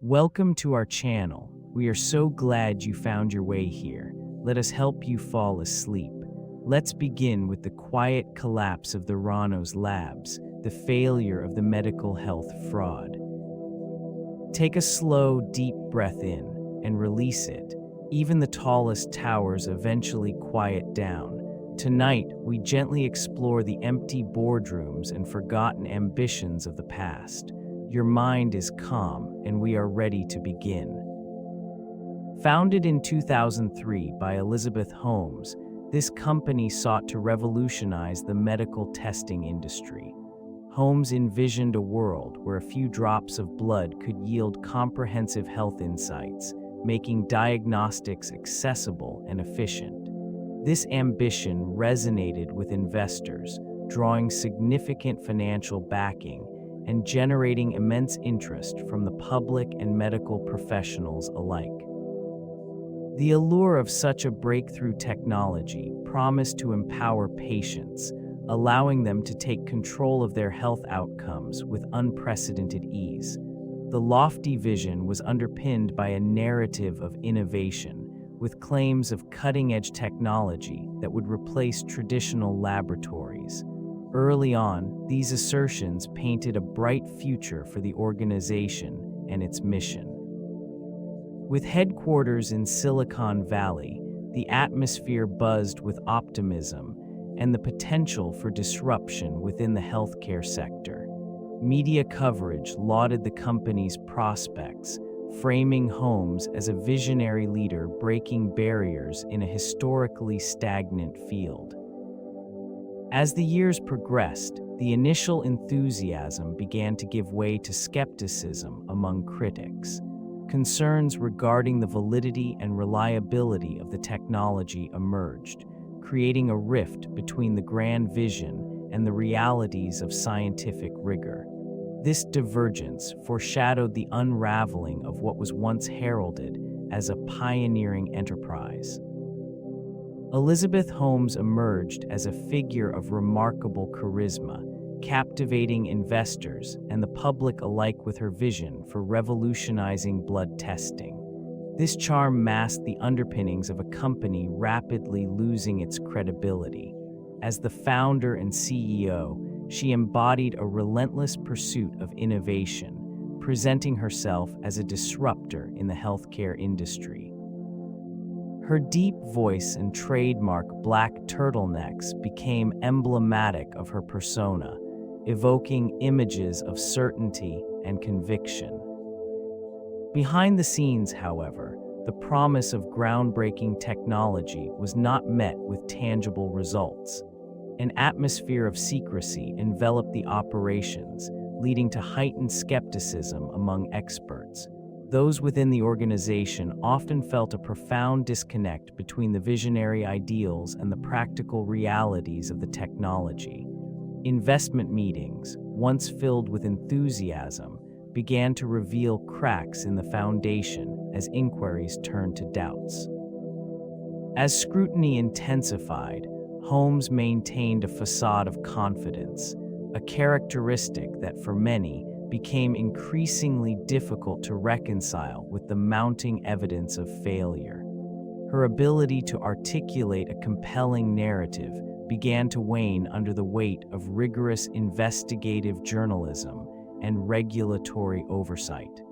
Welcome to our channel. We are so glad you found your way here. Let us help you fall asleep. Let's begin with the quiet collapse of the Theranos labs, the failure of the medical health fraud. Take a slow, deep breath in and release it. Even the tallest towers eventually quiet down. Tonight, we gently explore the empty boardrooms and forgotten ambitions of the past. Your mind is calm, and we are ready to begin. Founded in 2003 by Elizabeth Holmes, this company sought to revolutionize the medical testing industry. Holmes envisioned a world where a few drops of blood could yield comprehensive health insights, making diagnostics accessible and efficient. This ambition resonated with investors, drawing significant financial backing and generating immense interest from the public and medical professionals alike. The allure of such a breakthrough technology promised to empower patients, allowing them to take control of their health outcomes with unprecedented ease. The lofty vision was underpinned by a narrative of innovation, with claims of cutting-edge technology that would replace traditional laboratories. Early on, these assertions painted a bright future for the organization and its mission. With headquarters in Silicon Valley, the atmosphere buzzed with optimism and the potential for disruption within the healthcare sector. Media coverage lauded the company's prospects, framing Holmes as a visionary leader breaking barriers in a historically stagnant field. As the years progressed, the initial enthusiasm began to give way to skepticism among critics. Concerns regarding the validity and reliability of the technology emerged, creating a rift between the grand vision and the realities of scientific rigor. This divergence foreshadowed the unraveling of what was once heralded as a pioneering enterprise. Elizabeth Holmes emerged as a figure of remarkable charisma, captivating investors and the public alike with her vision for revolutionizing blood testing. This charm masked the underpinnings of a company rapidly losing its credibility. As the founder and CEO, she embodied a relentless pursuit of innovation, presenting herself as a disruptor in the healthcare industry. Her deep voice and trademark black turtlenecks became emblematic of her persona, evoking images of certainty and conviction. Behind the scenes, however, the promise of groundbreaking technology was not met with tangible results. An atmosphere of secrecy enveloped the operations, leading to heightened skepticism among experts. Those within the organization often felt a profound disconnect between the visionary ideals and the practical realities of the technology. Investment meetings, once filled with enthusiasm, began to reveal cracks in the foundation as inquiries turned to doubts. As scrutiny intensified, Holmes maintained a facade of confidence, a characteristic that for many became increasingly difficult to reconcile with the mounting evidence of failure. Her ability to articulate a compelling narrative began to wane under the weight of rigorous investigative journalism and regulatory oversight.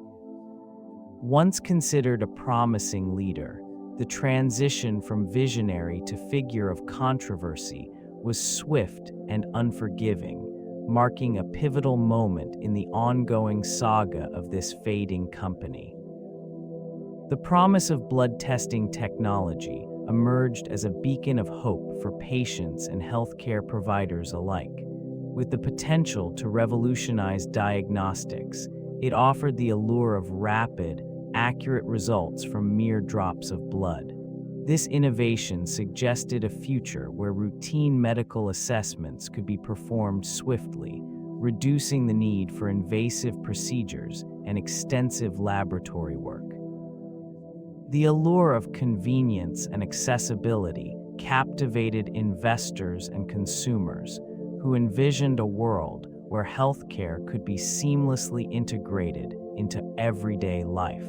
Once considered a promising leader, the transition from visionary to figure of controversy was swift and unforgiving, marking a pivotal moment in the ongoing saga of this fading company. The promise of blood testing technology emerged as a beacon of hope for patients and healthcare providers alike. With the potential to revolutionize diagnostics, it offered the allure of rapid, accurate results from mere drops of blood. This innovation suggested a future where routine medical assessments could be performed swiftly, reducing the need for invasive procedures and extensive laboratory work. The allure of convenience and accessibility captivated investors and consumers who envisioned a world where healthcare could be seamlessly integrated into everyday life.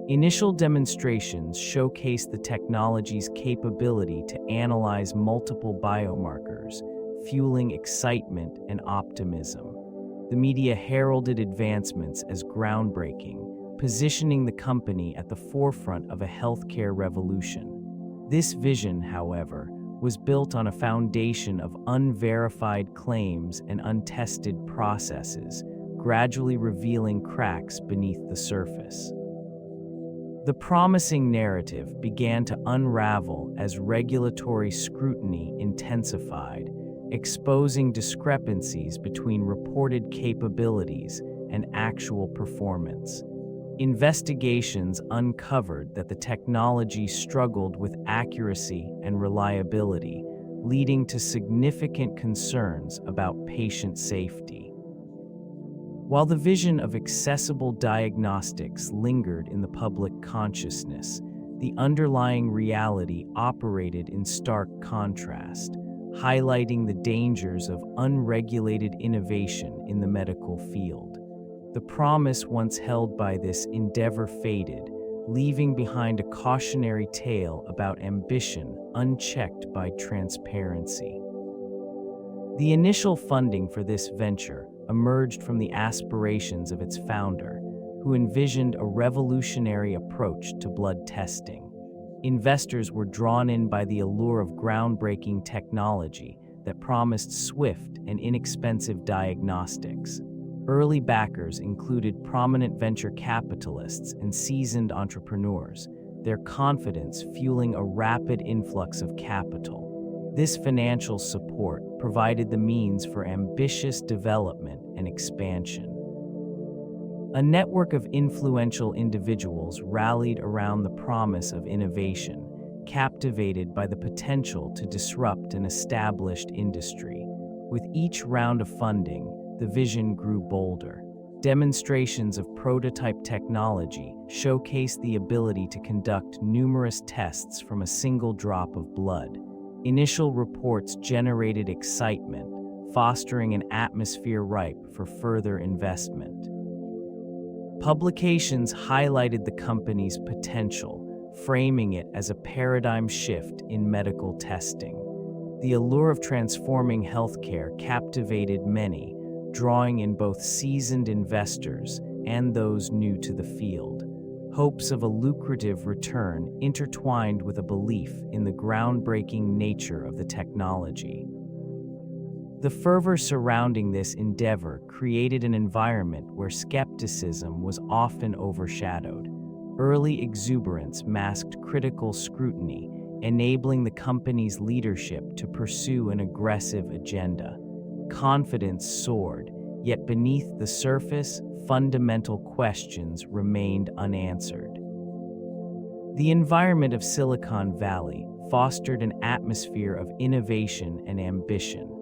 Initial demonstrations showcased the technology's capability to analyze multiple biomarkers, fueling excitement and optimism. The media heralded advancements as groundbreaking, positioning the company at the forefront of a healthcare revolution. This vision, however, was built on a foundation of unverified claims and untested processes, gradually revealing cracks beneath the surface. The promising narrative began to unravel as regulatory scrutiny intensified, exposing discrepancies between reported capabilities and actual performance. Investigations uncovered that the technology struggled with accuracy and reliability, leading to significant concerns about patient safety. While the vision of accessible diagnostics lingered in the public consciousness, the underlying reality operated in stark contrast, highlighting the dangers of unregulated innovation in the medical field. The promise once held by this endeavor faded, leaving behind a cautionary tale about ambition unchecked by transparency. The initial funding for this venture emerged from the aspirations of its founder, who envisioned a revolutionary approach to blood testing. Investors were drawn in by the allure of groundbreaking technology that promised swift and inexpensive diagnostics. Early backers included prominent venture capitalists and seasoned entrepreneurs, their confidence fueling a rapid influx of capital. This financial support provided the means for ambitious development and expansion. A network of influential individuals rallied around the promise of innovation, captivated by the potential to disrupt an established industry. With each round of funding, the vision grew bolder. Demonstrations of prototype technology showcased the ability to conduct numerous tests from a single drop of blood. Initial reports generated excitement, fostering an atmosphere ripe for further investment. Publications highlighted the company's potential, framing it as a paradigm shift in medical testing. The allure of transforming healthcare captivated many, drawing in both seasoned investors and those new to the field. Hopes of a lucrative return intertwined with a belief in the groundbreaking nature of the technology. The fervor surrounding this endeavor created an environment where skepticism was often overshadowed. Early exuberance masked critical scrutiny, enabling the company's leadership to pursue an aggressive agenda. Confidence soared, yet beneath the surface, fundamental questions remained unanswered. The environment of Silicon Valley fostered an atmosphere of innovation and ambition.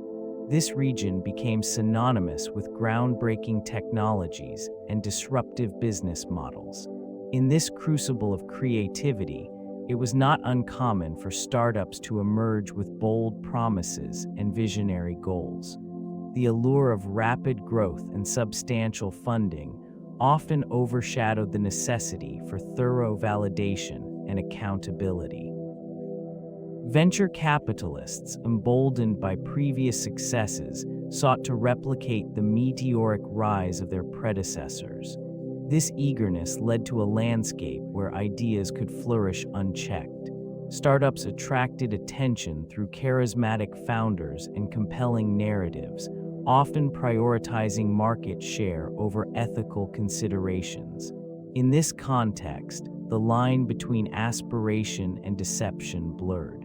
This region became synonymous with groundbreaking technologies and disruptive business models. In this crucible of creativity, it was not uncommon for startups to emerge with bold promises and visionary goals. The allure of rapid growth and substantial funding often overshadowed the necessity for thorough validation and accountability. Venture capitalists, emboldened by previous successes, sought to replicate the meteoric rise of their predecessors. This eagerness led to a landscape where ideas could flourish unchecked. Startups attracted attention through charismatic founders and compelling narratives, often prioritizing market share over ethical considerations. In this context, the line between aspiration and deception blurred.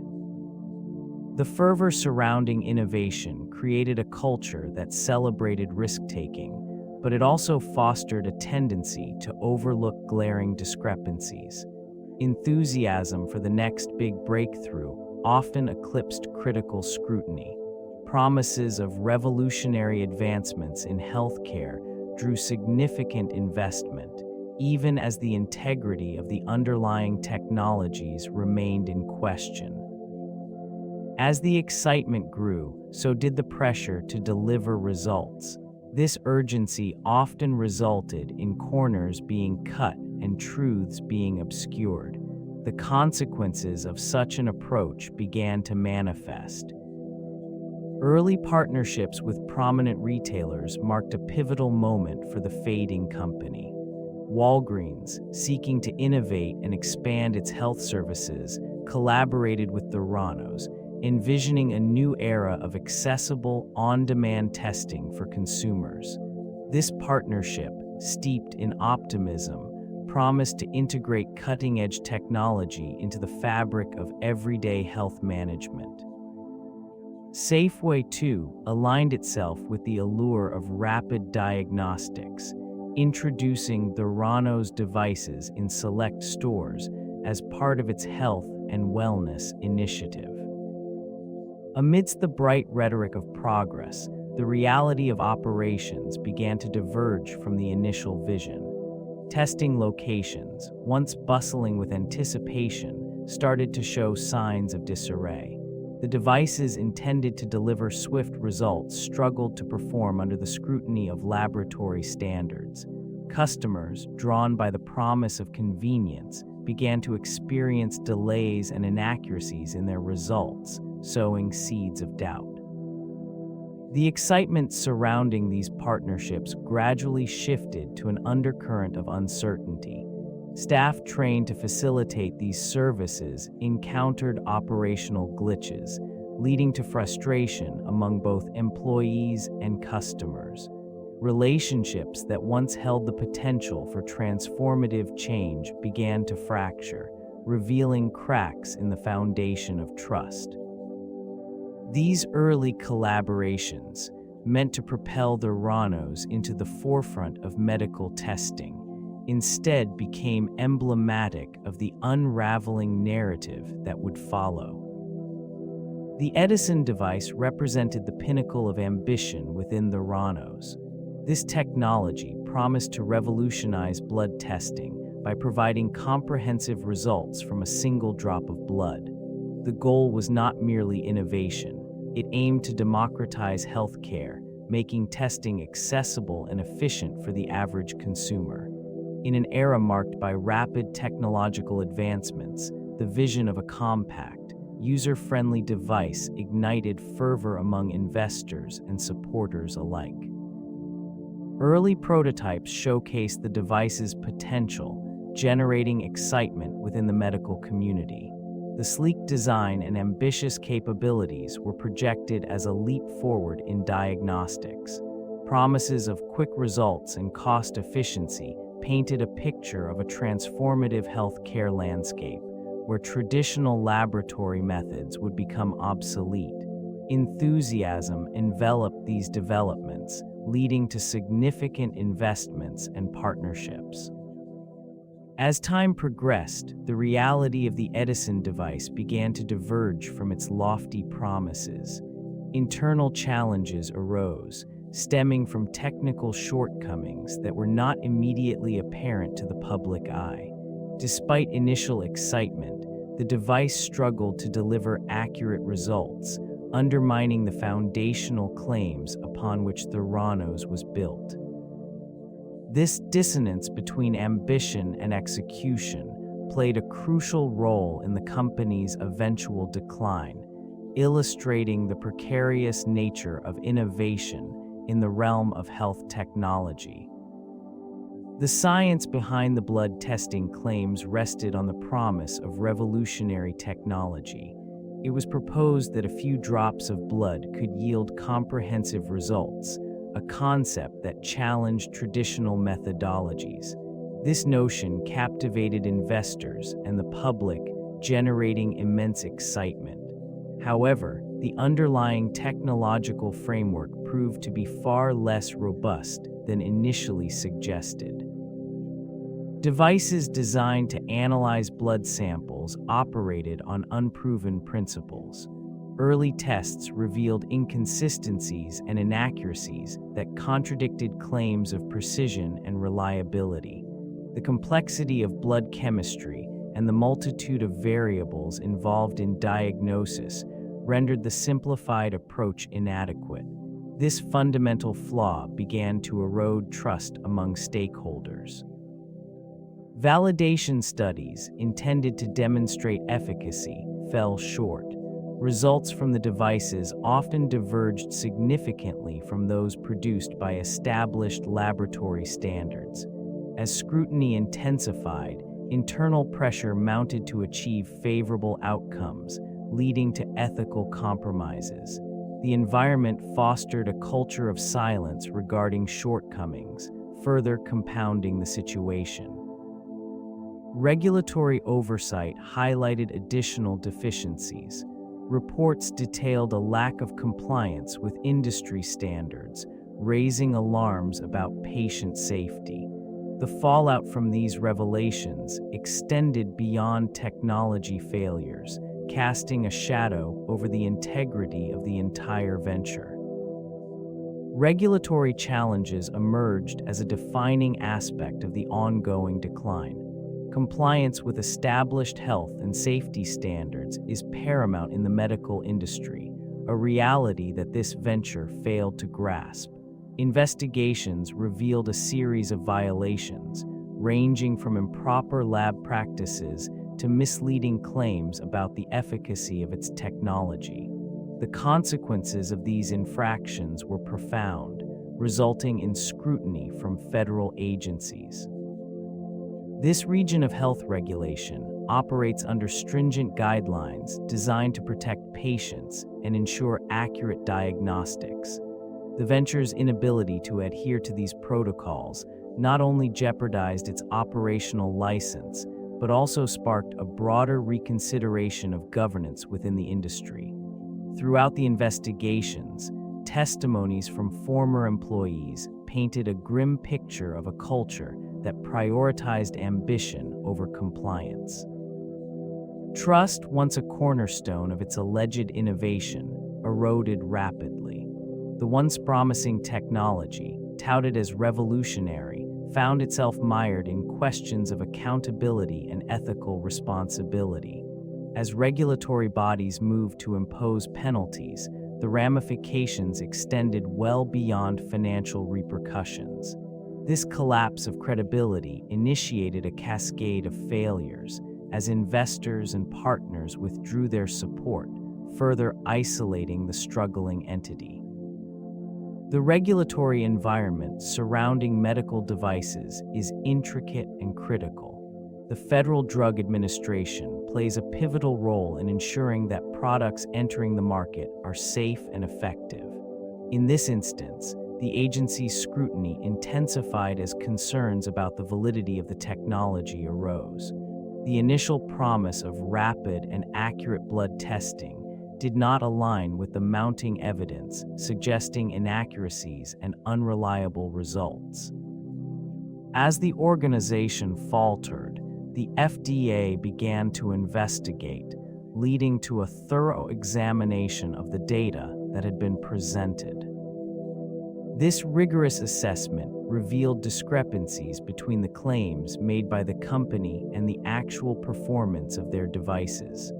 The fervor surrounding innovation created a culture that celebrated risk-taking, but it also fostered a tendency to overlook glaring discrepancies. Enthusiasm for the next big breakthrough often eclipsed critical scrutiny. Promises of revolutionary advancements in healthcare drew significant investment, even as the integrity of the underlying technologies remained in question. As the excitement grew, so did the pressure to deliver results. This urgency often resulted in corners being cut and truths being obscured. The consequences of such an approach began to manifest. Early partnerships with prominent retailers marked a pivotal moment for the fading company. Walgreens, seeking to innovate and expand its health services, collaborated with Theranos, envisioning a new era of accessible, on-demand testing for consumers. This partnership, steeped in optimism, promised to integrate cutting-edge technology into the fabric of everyday health management. Safeway, too, aligned itself with the allure of rapid diagnostics, introducing Theranos devices in select stores as part of its health and wellness initiative. Amidst the bright rhetoric of progress, the reality of operations began to diverge from the initial vision. Testing locations, once bustling with anticipation, started to show signs of disarray. The devices intended to deliver swift results struggled to perform under the scrutiny of laboratory standards. Customers, drawn by the promise of convenience, began to experience delays and inaccuracies in their results, sowing seeds of doubt. The excitement surrounding these partnerships gradually shifted to an undercurrent of uncertainty. Staff trained to facilitate these services encountered operational glitches, leading to frustration among both employees and customers. Relationships that once held the potential for transformative change began to fracture, revealing cracks in the foundation of trust. These early collaborations, meant to propel Theranos into the forefront of medical testing, instead became emblematic of the unraveling narrative that would follow. The Edison device represented the pinnacle of ambition within Theranos. This technology promised to revolutionize blood testing by providing comprehensive results from a single drop of blood. The goal was not merely innovation. It aimed to democratize healthcare, making testing accessible and efficient for the average consumer. In an era marked by rapid technological advancements, the vision of a compact, user-friendly device ignited fervor among investors and supporters alike. Early prototypes showcased the device's potential, generating excitement within the medical community. The sleek design and ambitious capabilities were projected as a leap forward in diagnostics. Promises of quick results and cost efficiency painted a picture of a transformative healthcare landscape where traditional laboratory methods would become obsolete. Enthusiasm enveloped these developments, leading to significant investments and partnerships. As time progressed, the reality of the Edison device began to diverge from its lofty promises. Internal challenges arose, stemming from technical shortcomings that were not immediately apparent to the public eye. Despite initial excitement, the device struggled to deliver accurate results, undermining the foundational claims upon which Theranos was built. This dissonance between ambition and execution played a crucial role in the company's eventual decline, illustrating the precarious nature of innovation in the realm of health technology. The science behind the blood testing claims rested on the promise of revolutionary technology. It was proposed that a few drops of blood could yield comprehensive results, a concept that challenged traditional methodologies. This notion captivated investors and the public, generating immense excitement. However, the underlying technological framework proved to be far less robust than initially suggested. Devices designed to analyze blood samples operated on unproven principles. Early tests revealed inconsistencies and inaccuracies that contradicted claims of precision and reliability. The complexity of blood chemistry and the multitude of variables involved in diagnosis rendered the simplified approach inadequate. This fundamental flaw began to erode trust among stakeholders. Validation studies intended to demonstrate efficacy fell short. Results from the devices often diverged significantly from those produced by established laboratory standards. As scrutiny intensified, internal pressure mounted to achieve favorable outcomes, leading to ethical compromises. The environment fostered a culture of silence regarding shortcomings, further compounding the situation. Regulatory oversight highlighted additional deficiencies. Reports detailed a lack of compliance with industry standards, raising alarms about patient safety. The fallout from these revelations extended beyond technology failures, casting a shadow over the integrity of the entire venture. Regulatory challenges emerged as a defining aspect of the ongoing decline. Compliance with established health and safety standards is paramount in the medical industry, a reality that this venture failed to grasp. Investigations revealed a series of violations, ranging from improper lab practices to misleading claims about the efficacy of its technology. The consequences of these infractions were profound, resulting in scrutiny from federal agencies. This region of health regulation operates under stringent guidelines designed to protect patients and ensure accurate diagnostics. The venture's inability to adhere to these protocols not only jeopardized its operational license, but also sparked a broader reconsideration of governance within the industry. Throughout the investigations, testimonies from former employees painted a grim picture of a culture that prioritized ambition over compliance. Trust, once a cornerstone of its alleged innovation, eroded rapidly. The once promising technology, touted as revolutionary, found itself mired in questions of accountability and ethical responsibility. As regulatory bodies moved to impose penalties, the ramifications extended well beyond financial repercussions. This collapse of credibility initiated a cascade of failures as investors and partners withdrew their support, further isolating the struggling entity. The regulatory environment surrounding medical devices is intricate and critical. The Federal Drug Administration plays a pivotal role in ensuring that products entering the market are safe and effective. In this instance, the agency's scrutiny intensified as concerns about the validity of the technology arose. The initial promise of rapid and accurate blood testing did not align with the mounting evidence, suggesting inaccuracies and unreliable results. As the organization faltered, the FDA began to investigate, leading to a thorough examination of the data that had been presented. This rigorous assessment revealed discrepancies between the claims made by the company and the actual performance of their devices.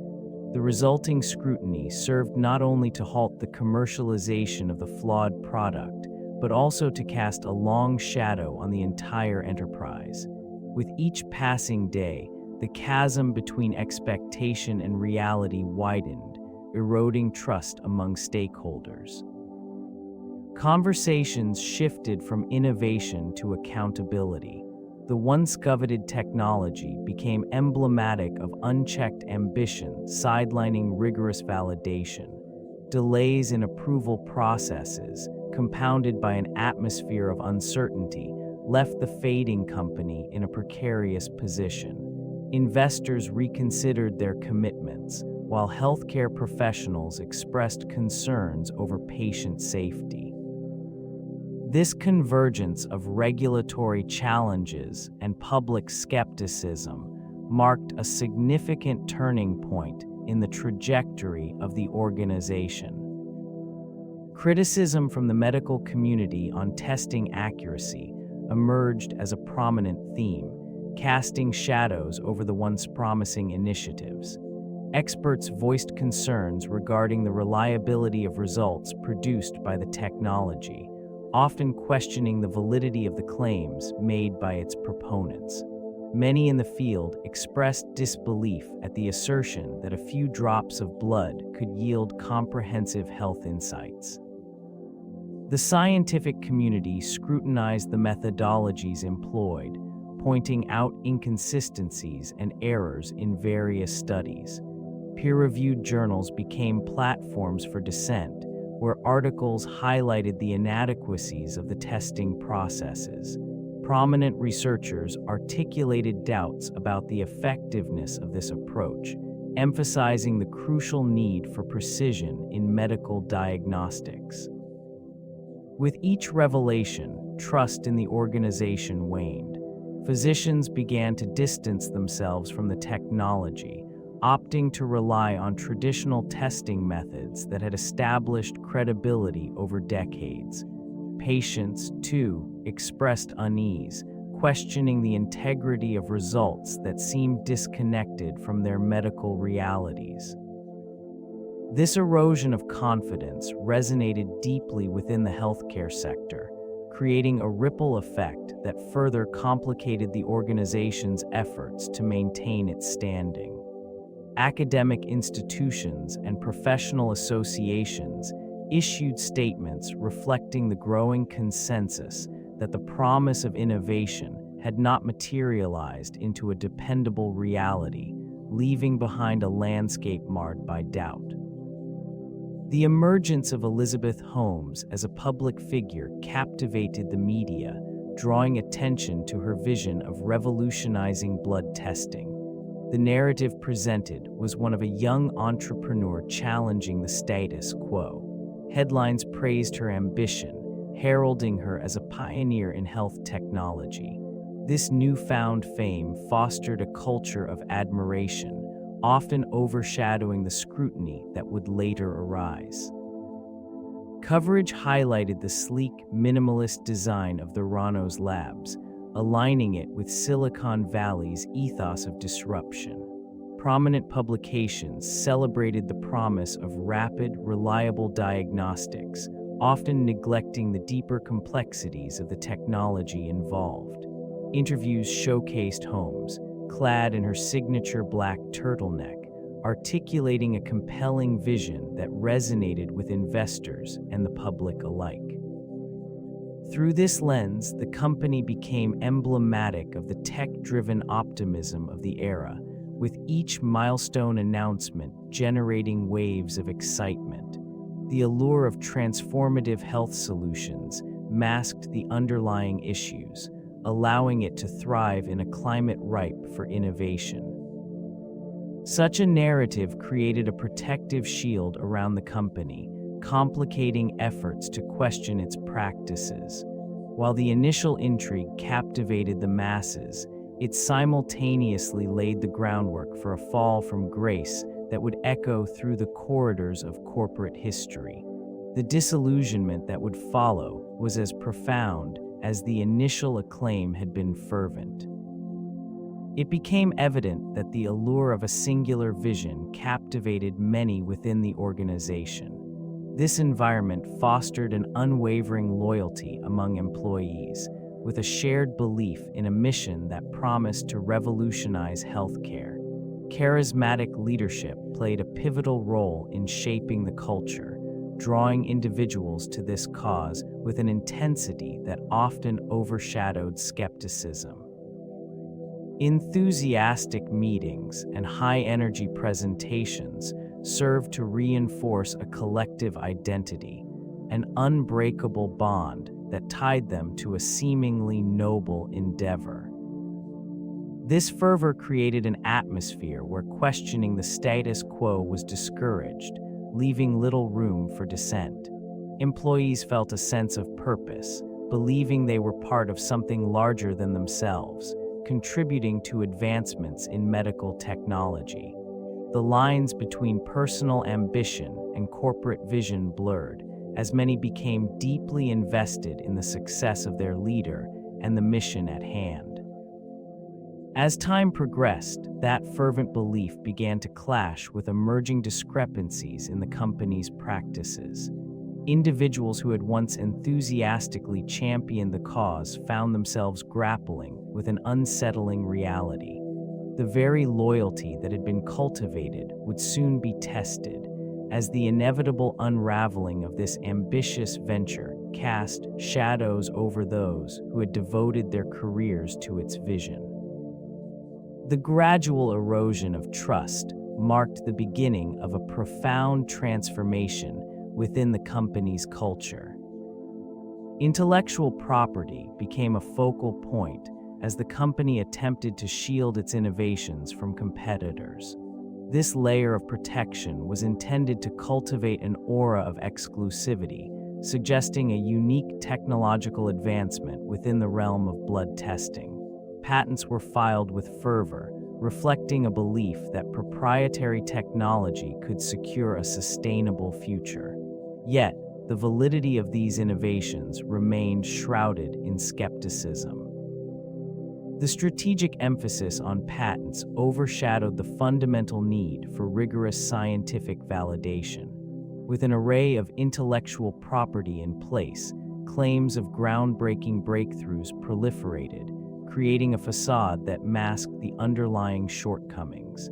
The resulting scrutiny served not only to halt the commercialization of the flawed product, but also to cast a long shadow on the entire enterprise. With each passing day, the chasm between expectation and reality widened, eroding trust among stakeholders. Conversations shifted from innovation to accountability. The once coveted technology became emblematic of unchecked ambition, sidelining rigorous validation. Delays in approval processes, compounded by an atmosphere of uncertainty, left the fading company in a precarious position. Investors reconsidered their commitments, while healthcare professionals expressed concerns over patient safety. This convergence of regulatory challenges and public skepticism marked a significant turning point in the trajectory of the organization. Criticism from the medical community on testing accuracy emerged as a prominent theme, casting shadows over the once promising initiatives. Experts voiced concerns regarding the reliability of results produced by the technology, often questioning the validity of the claims made by its proponents. Many in the field expressed disbelief at the assertion that a few drops of blood could yield comprehensive health insights. The scientific community scrutinized the methodologies employed, pointing out inconsistencies and errors in various studies. Peer-reviewed journals became platforms for dissent, where articles highlighted the inadequacies of the testing processes. Prominent researchers articulated doubts about the effectiveness of this approach, emphasizing the crucial need for precision in medical diagnostics. With each revelation, trust in the organization waned. Physicians began to distance themselves from the technology, opting to rely on traditional testing methods that had established credibility over decades. Patients, too, expressed unease, questioning the integrity of results that seemed disconnected from their medical realities. This erosion of confidence resonated deeply within the healthcare sector, creating a ripple effect that further complicated the organization's efforts to maintain its standing. Academic institutions and professional associations issued statements reflecting the growing consensus that the promise of innovation had not materialized into a dependable reality, leaving behind a landscape marred by doubt. The emergence of Elizabeth Holmes as a public figure captivated the media, drawing attention to her vision of revolutionizing blood testing. The narrative presented was one of a young entrepreneur challenging the status quo. Headlines praised her ambition, heralding her as a pioneer in health technology. This newfound fame fostered a culture of admiration, often overshadowing the scrutiny that would later arise. Coverage highlighted the sleek, minimalist design of the Theranos labs, aligning it with Silicon Valley's ethos of disruption. Prominent publications celebrated the promise of rapid, reliable diagnostics, often neglecting the deeper complexities of the technology involved. Interviews showcased Holmes, clad in her signature black turtleneck, articulating a compelling vision that resonated with investors and the public alike. Through this lens, the company became emblematic of the tech-driven optimism of the era, with each milestone announcement generating waves of excitement. The allure of transformative health solutions masked the underlying issues, allowing it to thrive in a climate ripe for innovation. Such a narrative created a protective shield around the company, complicating efforts to question its practices. While the initial intrigue captivated the masses, it simultaneously laid the groundwork for a fall from grace that would echo through the corridors of corporate history. The disillusionment that would follow was as profound as the initial acclaim had been fervent. It became evident that the allure of a singular vision captivated many within the organization. This environment fostered an unwavering loyalty among employees, with a shared belief in a mission that promised to revolutionize healthcare. Charismatic leadership played a pivotal role in shaping the culture, drawing individuals to this cause with an intensity that often overshadowed skepticism. Enthusiastic meetings and high-energy presentations served to reinforce a collective identity, an unbreakable bond that tied them to a seemingly noble endeavor. This fervor created an atmosphere where questioning the status quo was discouraged, leaving little room for dissent. Employees felt a sense of purpose, believing they were part of something larger than themselves, contributing to advancements in medical technology. The lines between personal ambition and corporate vision blurred, as many became deeply invested in the success of their leader and the mission at hand. As time progressed, that fervent belief began to clash with emerging discrepancies in the company's practices. Individuals who had once enthusiastically championed the cause found themselves grappling with an unsettling reality. The very loyalty that had been cultivated would soon be tested, as the inevitable unraveling of this ambitious venture cast shadows over those who had devoted their careers to its vision. The gradual erosion of trust marked the beginning of a profound transformation within the company's culture. Intellectual property became a focal point as the company attempted to shield its innovations from competitors. This layer of protection was intended to cultivate an aura of exclusivity, suggesting a unique technological advancement within the realm of blood testing. Patents were filed with fervor, reflecting a belief that proprietary technology could secure a sustainable future. Yet, the validity of these innovations remained shrouded in skepticism. The strategic emphasis on patents overshadowed the fundamental need for rigorous scientific validation. With an array of intellectual property in place, claims of groundbreaking breakthroughs proliferated, creating a facade that masked the underlying shortcomings.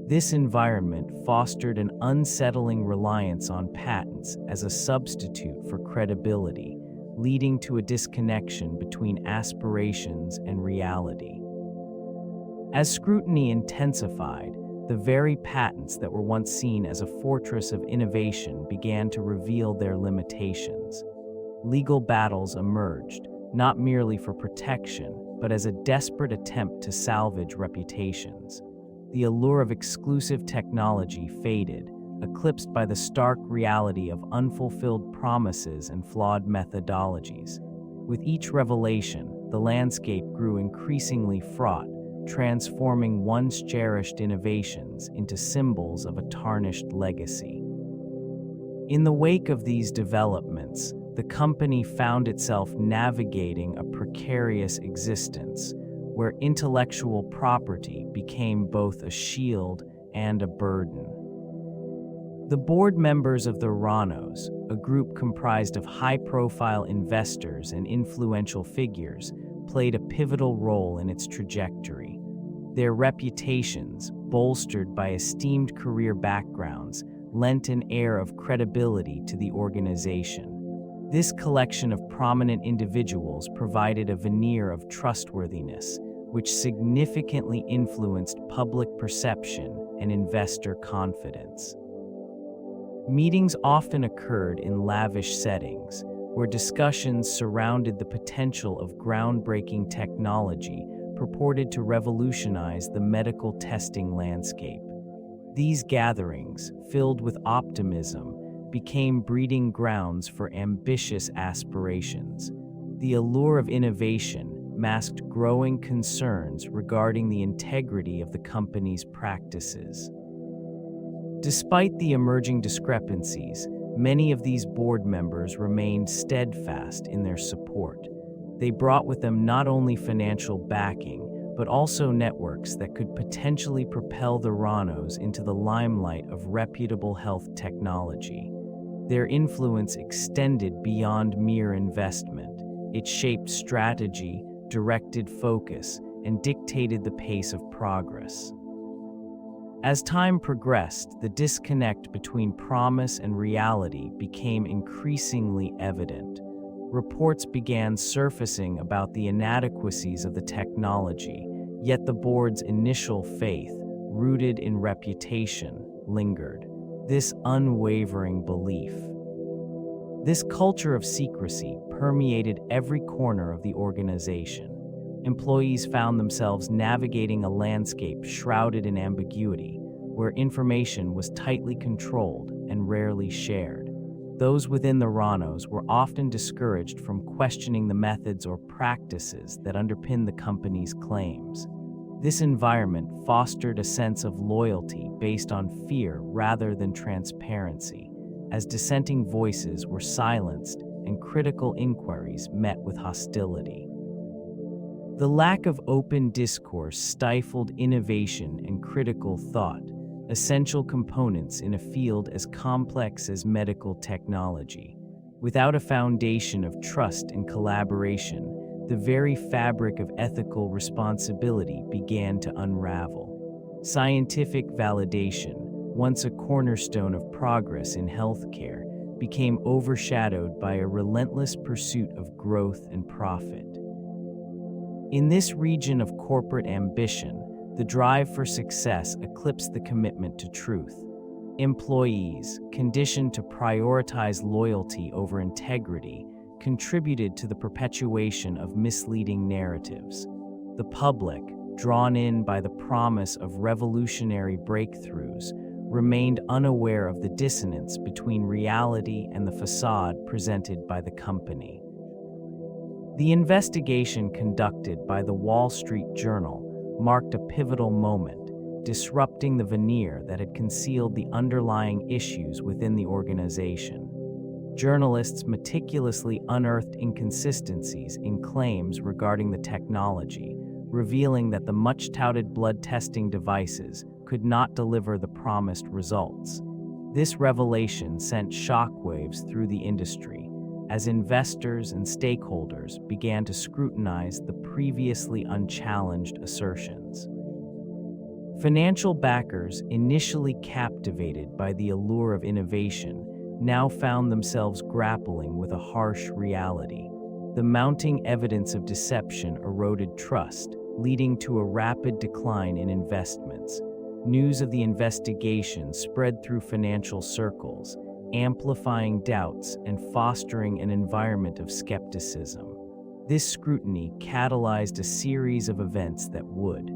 This environment fostered an unsettling reliance on patents as a substitute for credibility, leading to a disconnection between aspirations and reality. As scrutiny intensified, the very patents that were once seen as a fortress of innovation began to reveal their limitations. Legal battles emerged, not merely for protection, but as a desperate attempt to salvage reputations. The allure of exclusive technology faded, eclipsed by the stark reality of unfulfilled promises and flawed methodologies. With each revelation, the landscape grew increasingly fraught, transforming once cherished innovations into symbols of a tarnished legacy. In the wake of these developments, the company found itself navigating a precarious existence, where intellectual property became both a shield and a burden. The board members of Theranos, a group comprised of high-profile investors and influential figures, played a pivotal role in its trajectory. Their reputations, bolstered by esteemed career backgrounds, lent an air of credibility to the organization. This collection of prominent individuals provided a veneer of trustworthiness, which significantly influenced public perception and investor confidence. Meetings often occurred in lavish settings, where discussions surrounded the potential of groundbreaking technology purported to revolutionize the medical testing landscape. These gatherings, filled with optimism, became breeding grounds for ambitious aspirations. The allure of innovation masked growing concerns regarding the integrity of the company's practices. Despite the emerging discrepancies, many of these board members remained steadfast in their support. They brought with them not only financial backing, but also networks that could potentially propel the Theranos into the limelight of reputable health technology. Their influence extended beyond mere investment. It shaped strategy, directed focus, and dictated the pace of progress. As time progressed, the disconnect between promise and reality became increasingly evident. Reports began surfacing about the inadequacies of the technology, yet the board's initial faith, rooted in reputation, lingered. This unwavering belief. This culture of secrecy permeated every corner of the organization. Employees found themselves navigating a landscape shrouded in ambiguity, where information was tightly controlled and rarely shared. Those within the Theranos were often discouraged from questioning the methods or practices that underpin the company's claims. This environment fostered a sense of loyalty based on fear rather than transparency, as dissenting voices were silenced and critical inquiries met with hostility. The lack of open discourse stifled innovation and critical thought, essential components in a field as complex as medical technology. Without a foundation of trust and collaboration, the very fabric of ethical responsibility began to unravel. Scientific validation, once a cornerstone of progress in healthcare, became overshadowed by a relentless pursuit of growth and profit. In this region of corporate ambition, the drive for success eclipsed the commitment to truth. Employees, conditioned to prioritize loyalty over integrity, contributed to the perpetuation of misleading narratives. The public, drawn in by the promise of revolutionary breakthroughs, remained unaware of the dissonance between reality and the facade presented by the company. The investigation conducted by the Wall Street Journal marked a pivotal moment, disrupting the veneer that had concealed the underlying issues within the organization. Journalists meticulously unearthed inconsistencies in claims regarding the technology, revealing that the much-touted blood testing devices could not deliver the promised results. This revelation sent shockwaves through the industry, as investors and stakeholders began to scrutinize the previously unchallenged assertions. Financial backers, initially captivated by the allure of innovation, now found themselves grappling with a harsh reality. The mounting evidence of deception eroded trust, leading to a rapid decline in investments. News of the investigation spread through financial circles, amplifying doubts and fostering an environment of skepticism. This scrutiny catalyzed a series of events that would.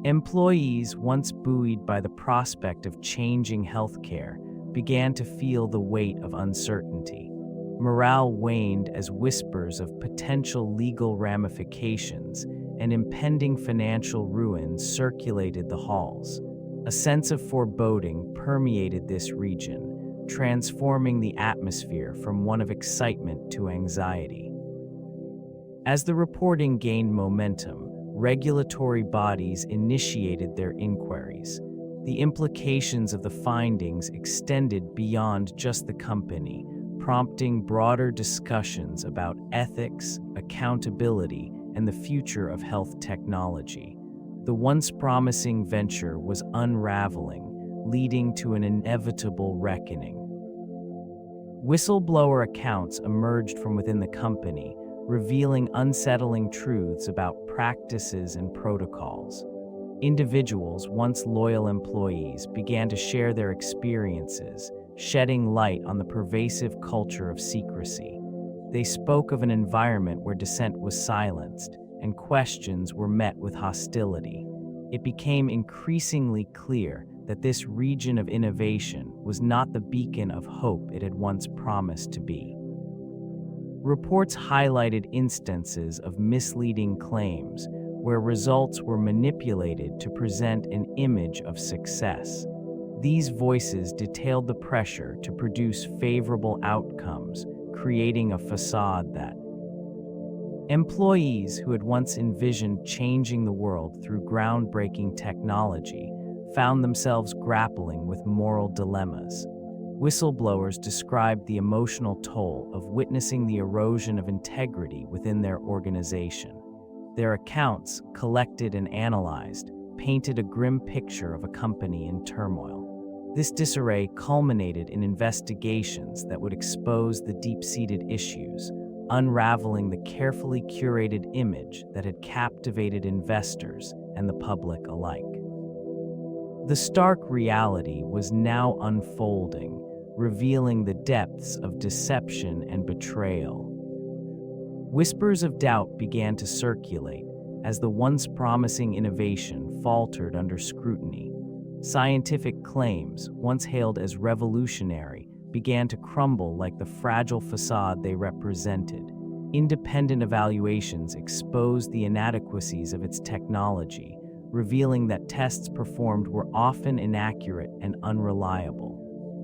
Employees, once buoyed by the prospect of changing healthcare, began to feel the weight of uncertainty. Morale waned as whispers of potential legal ramifications and impending financial ruin circulated the halls. A sense of foreboding permeated this region, transforming the atmosphere from one of excitement to anxiety. As the reporting gained momentum, regulatory bodies initiated their inquiries. The implications of the findings extended beyond just the company, prompting broader discussions about ethics, accountability, and the future of health technology. The once promising venture was unraveling, leading to an inevitable reckoning. Whistleblower accounts emerged from within the company, revealing unsettling truths about practices and protocols. Individuals, once loyal employees, began to share their experiences, shedding light on the pervasive culture of secrecy. They spoke of an environment where dissent was silenced and questions were met with hostility. It became increasingly clear that this region of innovation was not the beacon of hope it had once promised to be. Reports highlighted instances of misleading claims where results were manipulated to present an image of success. These voices detailed the pressure to produce favorable outcomes, creating a facade that employees who had once envisioned changing the world through groundbreaking technology found themselves grappling with moral dilemmas. Whistleblowers described the emotional toll of witnessing the erosion of integrity within their organization. Their accounts, collected and analyzed, painted a grim picture of a company in turmoil. This disarray culminated in investigations that would expose the deep-seated issues, unraveling the carefully curated image that had captivated investors and the public alike. The stark reality was now unfolding, revealing the depths of deception and betrayal. Whispers of doubt began to circulate as the once promising innovation faltered under scrutiny. Scientific claims, once hailed as revolutionary, began to crumble like the fragile facade they represented. Independent evaluations exposed the inadequacies of its technology, revealing that tests performed were often inaccurate and unreliable.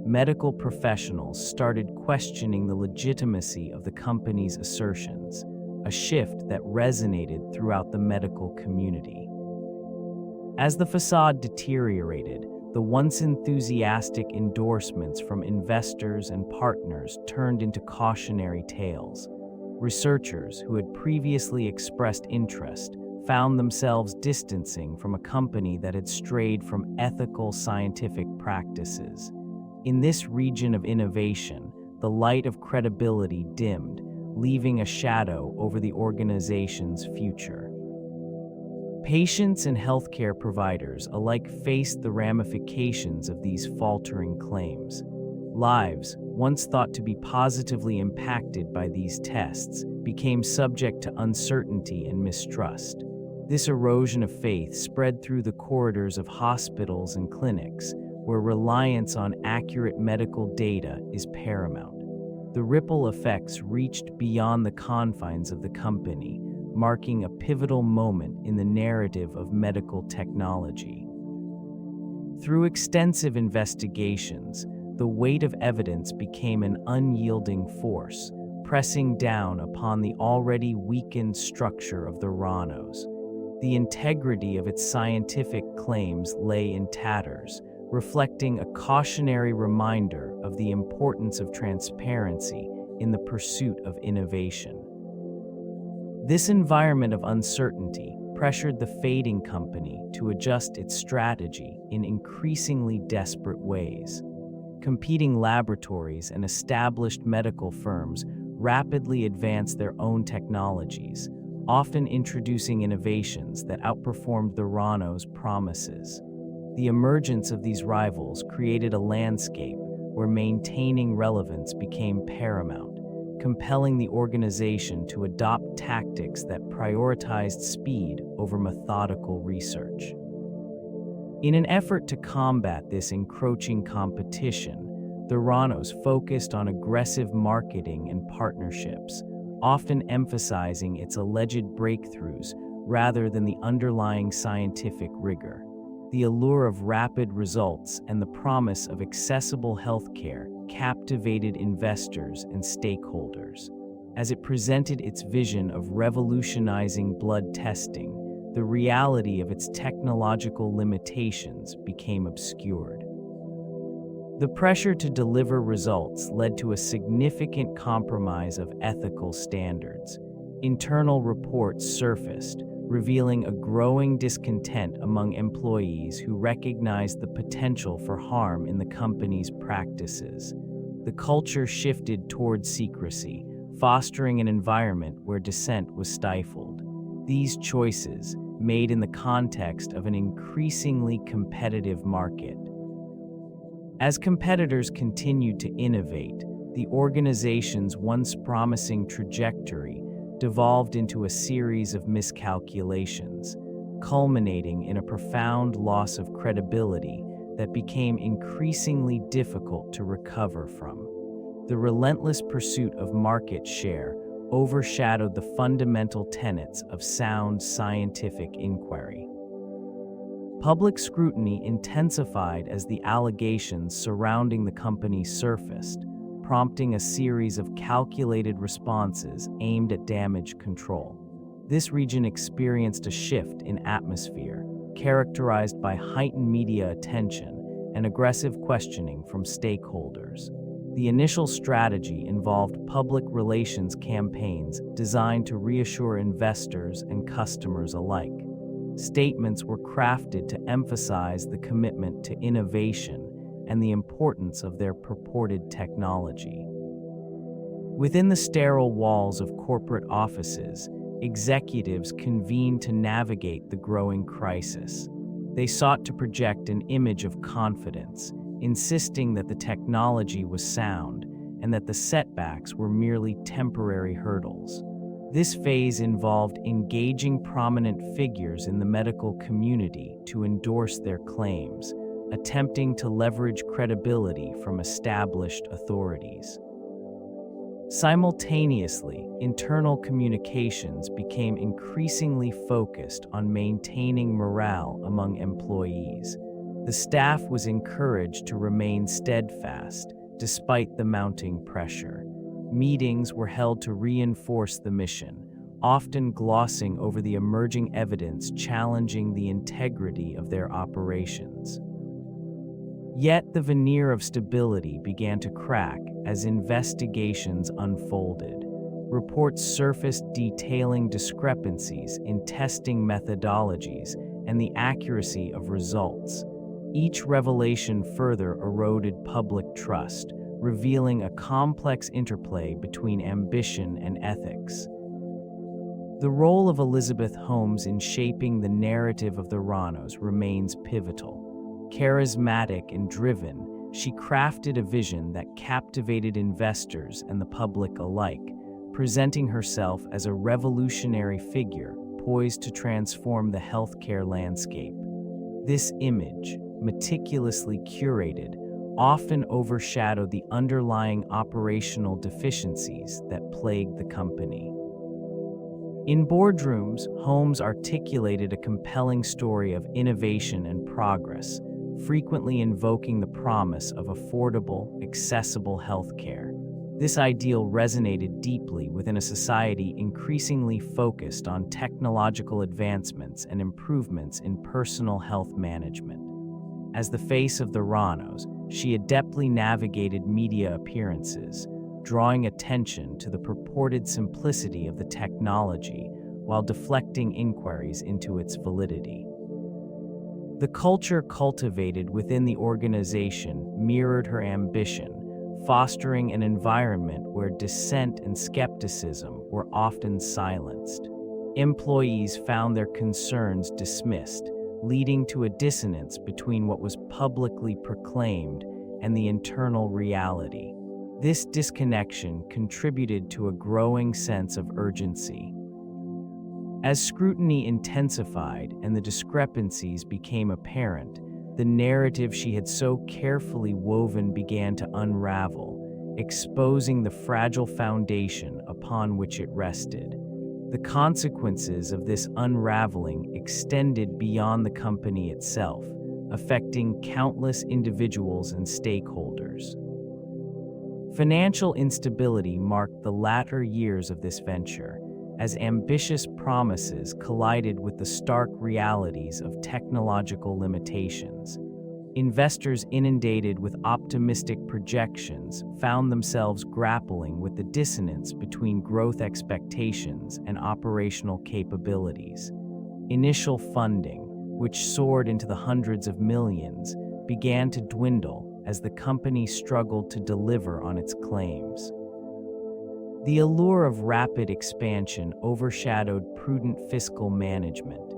Medical professionals started questioning the legitimacy of the company's assertions, a shift that resonated throughout the medical community. As the facade deteriorated, the once enthusiastic endorsements from investors and partners turned into cautionary tales. Researchers who had previously expressed interest found themselves distancing from a company that had strayed from ethical scientific practices. In this region of innovation, the light of credibility dimmed, leaving a shadow over the organization's future. Patients and healthcare providers alike faced the ramifications of these faltering claims. Lives, once thought to be positively impacted by these tests, became subject to uncertainty and mistrust. This erosion of faith spread through the corridors of hospitals and clinics, where reliance on accurate medical data is paramount. The ripple effects reached beyond the confines of the company, marking a pivotal moment in the narrative of medical technology. Through extensive investigations, the weight of evidence became an unyielding force, pressing down upon the already weakened structure of the Theranos. The integrity of its scientific claims lay in tatters, reflecting a cautionary reminder of the importance of transparency in the pursuit of innovation. This environment of uncertainty pressured the fading company to adjust its strategy in increasingly desperate ways. Competing laboratories and established medical firms rapidly advanced their own technologies, often introducing innovations that outperformed the Theranos' promises. The emergence of these rivals created a landscape where maintaining relevance became paramount, compelling the organization to adopt tactics that prioritized speed over methodical research. In an effort to combat this encroaching competition, the Theranos focused on aggressive marketing and partnerships, often emphasizing its alleged breakthroughs rather than the underlying scientific rigor. The allure of rapid results and the promise of accessible healthcare captivated investors and stakeholders. As it presented its vision of revolutionizing blood testing, the reality of its technological limitations became obscured. The pressure to deliver results led to a significant compromise of ethical standards. Internal reports surfaced, revealing a growing discontent among employees who recognized the potential for harm in the company's practices. The culture shifted toward secrecy, fostering an environment where dissent was stifled. These choices, made in the context of an increasingly competitive market. As competitors continued to innovate, the organization's once promising trajectory devolved into a series of miscalculations, culminating in a profound loss of credibility that became increasingly difficult to recover from. The relentless pursuit of market share overshadowed the fundamental tenets of sound scientific inquiry. Public scrutiny intensified as the allegations surrounding the company surfaced, prompting a series of calculated responses aimed at damage control. This region experienced a shift in atmosphere, characterized by heightened media attention and aggressive questioning from stakeholders. The initial strategy involved public relations campaigns designed to reassure investors and customers alike. Statements were crafted to emphasize the commitment to innovation and the importance of their purported technology. Within the sterile walls of corporate offices, executives convened to navigate the growing crisis. They sought to project an image of confidence, insisting that the technology was sound and that the setbacks were merely temporary hurdles. This phase involved engaging prominent figures in the medical community to endorse their claims, attempting to leverage credibility from established authorities. Simultaneously, internal communications became increasingly focused on maintaining morale among employees. The staff was encouraged to remain steadfast despite the mounting pressure. Meetings were held to reinforce the mission, often glossing over the emerging evidence challenging the integrity of their operations. Yet the veneer of stability began to crack as investigations unfolded. Reports surfaced detailing discrepancies in testing methodologies and the accuracy of results. Each revelation further eroded public trust, revealing a complex interplay between ambition and ethics. The role of Elizabeth Holmes in shaping the narrative of the Theranos remains pivotal. Charismatic and driven, she crafted a vision that captivated investors and the public alike, presenting herself as a revolutionary figure poised to transform the healthcare landscape. This image, meticulously curated, often overshadowed the underlying operational deficiencies that plagued the company. In boardrooms, Holmes articulated a compelling story of innovation and progress, frequently invoking the promise of affordable, accessible healthcare. This ideal resonated deeply within a society increasingly focused on technological advancements and improvements in personal health management. As the face of the Theranos, she adeptly navigated media appearances, drawing attention to the purported simplicity of the technology while deflecting inquiries into its validity. The culture cultivated within the organization mirrored her ambition, fostering an environment where dissent and skepticism were often silenced. Employees found their concerns dismissed, leading to a dissonance between what was publicly proclaimed and the internal reality. This disconnection contributed to a growing sense of urgency. As scrutiny intensified and the discrepancies became apparent, the narrative she had so carefully woven began to unravel, exposing the fragile foundation upon which it rested. The consequences of this unraveling extended beyond the company itself, affecting countless individuals and stakeholders. Financial instability marked the latter years of this venture, as ambitious promises collided with the stark realities of technological limitations. Investors inundated with optimistic projections found themselves grappling with the dissonance between growth expectations and operational capabilities. Initial funding, which soared into the hundreds of millions, began to dwindle as the company struggled to deliver on its claims. The allure of rapid expansion overshadowed prudent fiscal management.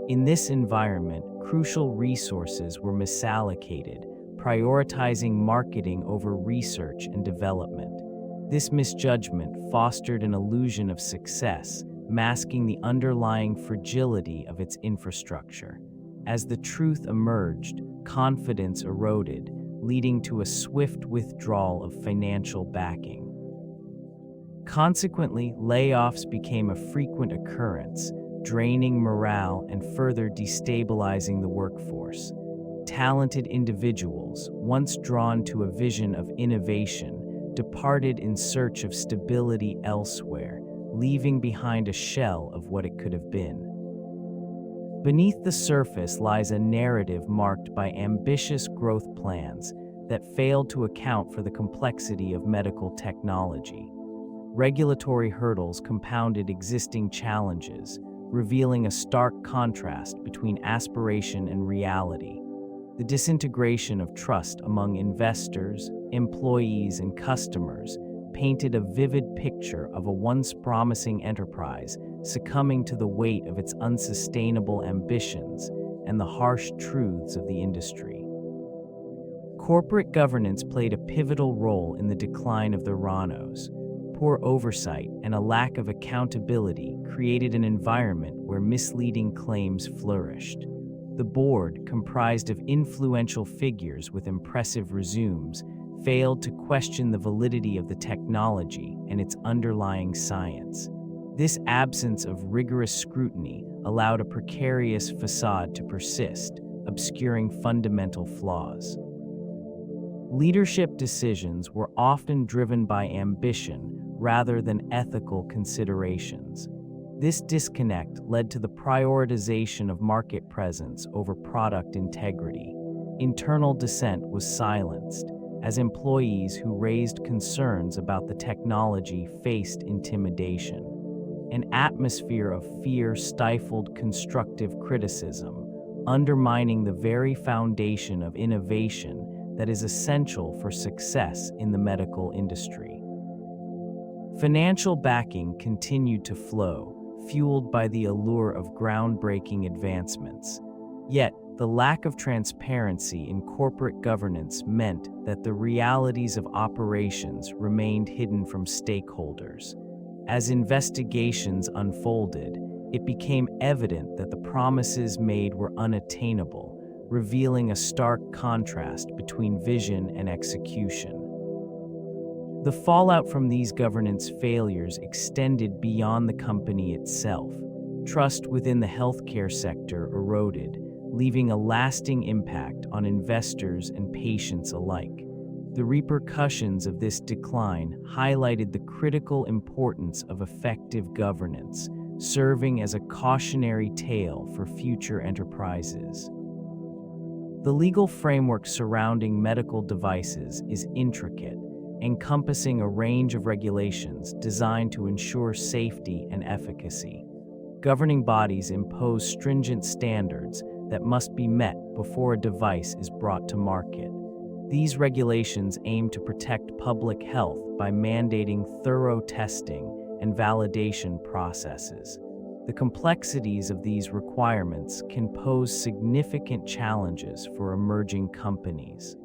In this environment, crucial resources were misallocated, prioritizing marketing over research and development. This misjudgment fostered an illusion of success, masking the underlying fragility of its infrastructure. As the truth emerged, confidence eroded, leading to a swift withdrawal of financial backing. Consequently, layoffs became a frequent occurrence, draining morale and further destabilizing the workforce. Talented individuals, once drawn to a vision of innovation, departed in search of stability elsewhere, leaving behind a shell of what it could have been. Beneath the surface lies a narrative marked by ambitious growth plans that failed to account for the complexity of medical technology. Regulatory hurdles compounded existing challenges, revealing a stark contrast between aspiration and reality. The disintegration of trust among investors, employees, and customers painted a vivid picture of a once promising enterprise succumbing to the weight of its unsustainable ambitions and the harsh truths of the industry. Corporate governance played a pivotal role in the decline of the Theranos. Poor oversight and a lack of accountability created an environment where misleading claims flourished. The board, comprised of influential figures with impressive resumes, failed to question the validity of the technology and its underlying science. This absence of rigorous scrutiny allowed a precarious facade to persist, obscuring fundamental flaws. Leadership decisions were often driven by ambition rather than ethical considerations. This disconnect led to the prioritization of market presence over product integrity. Internal dissent was silenced, as employees who raised concerns about the technology faced intimidation. An atmosphere of fear stifled constructive criticism, undermining the very foundation of innovation that is essential for success in the medical industry. Financial backing continued to flow, fueled by the allure of groundbreaking advancements. Yet, the lack of transparency in corporate governance meant that the realities of operations remained hidden from stakeholders. As investigations unfolded, it became evident that the promises made were unattainable, revealing a stark contrast between vision and execution. The fallout from these governance failures extended beyond the company itself. Trust within the healthcare sector eroded, leaving a lasting impact on investors and patients alike. The repercussions of this decline highlighted the critical importance of effective governance, serving as a cautionary tale for future enterprises. The legal framework surrounding medical devices is intricate, encompassing a range of regulations designed to ensure safety and efficacy. Governing bodies impose stringent standards that must be met before a device is brought to market. These regulations aim to protect public health by mandating thorough testing and validation processes. The complexities of these requirements can pose significant challenges for emerging companies.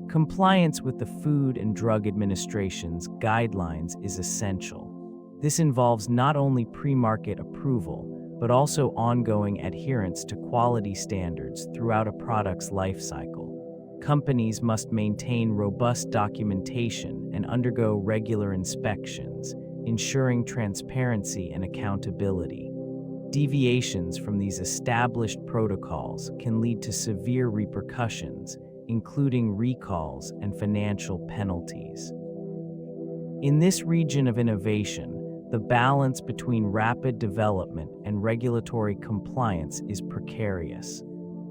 Compliance with the Food and Drug Administration's guidelines is essential. This involves not only pre-market approval, but also ongoing adherence to quality standards throughout a product's life cycle. Companies must maintain robust documentation and undergo regular inspections, ensuring transparency and accountability. Deviations from these established protocols can lead to severe repercussions, including recalls and financial penalties. In this region of innovation, the balance between rapid development and regulatory compliance is precarious.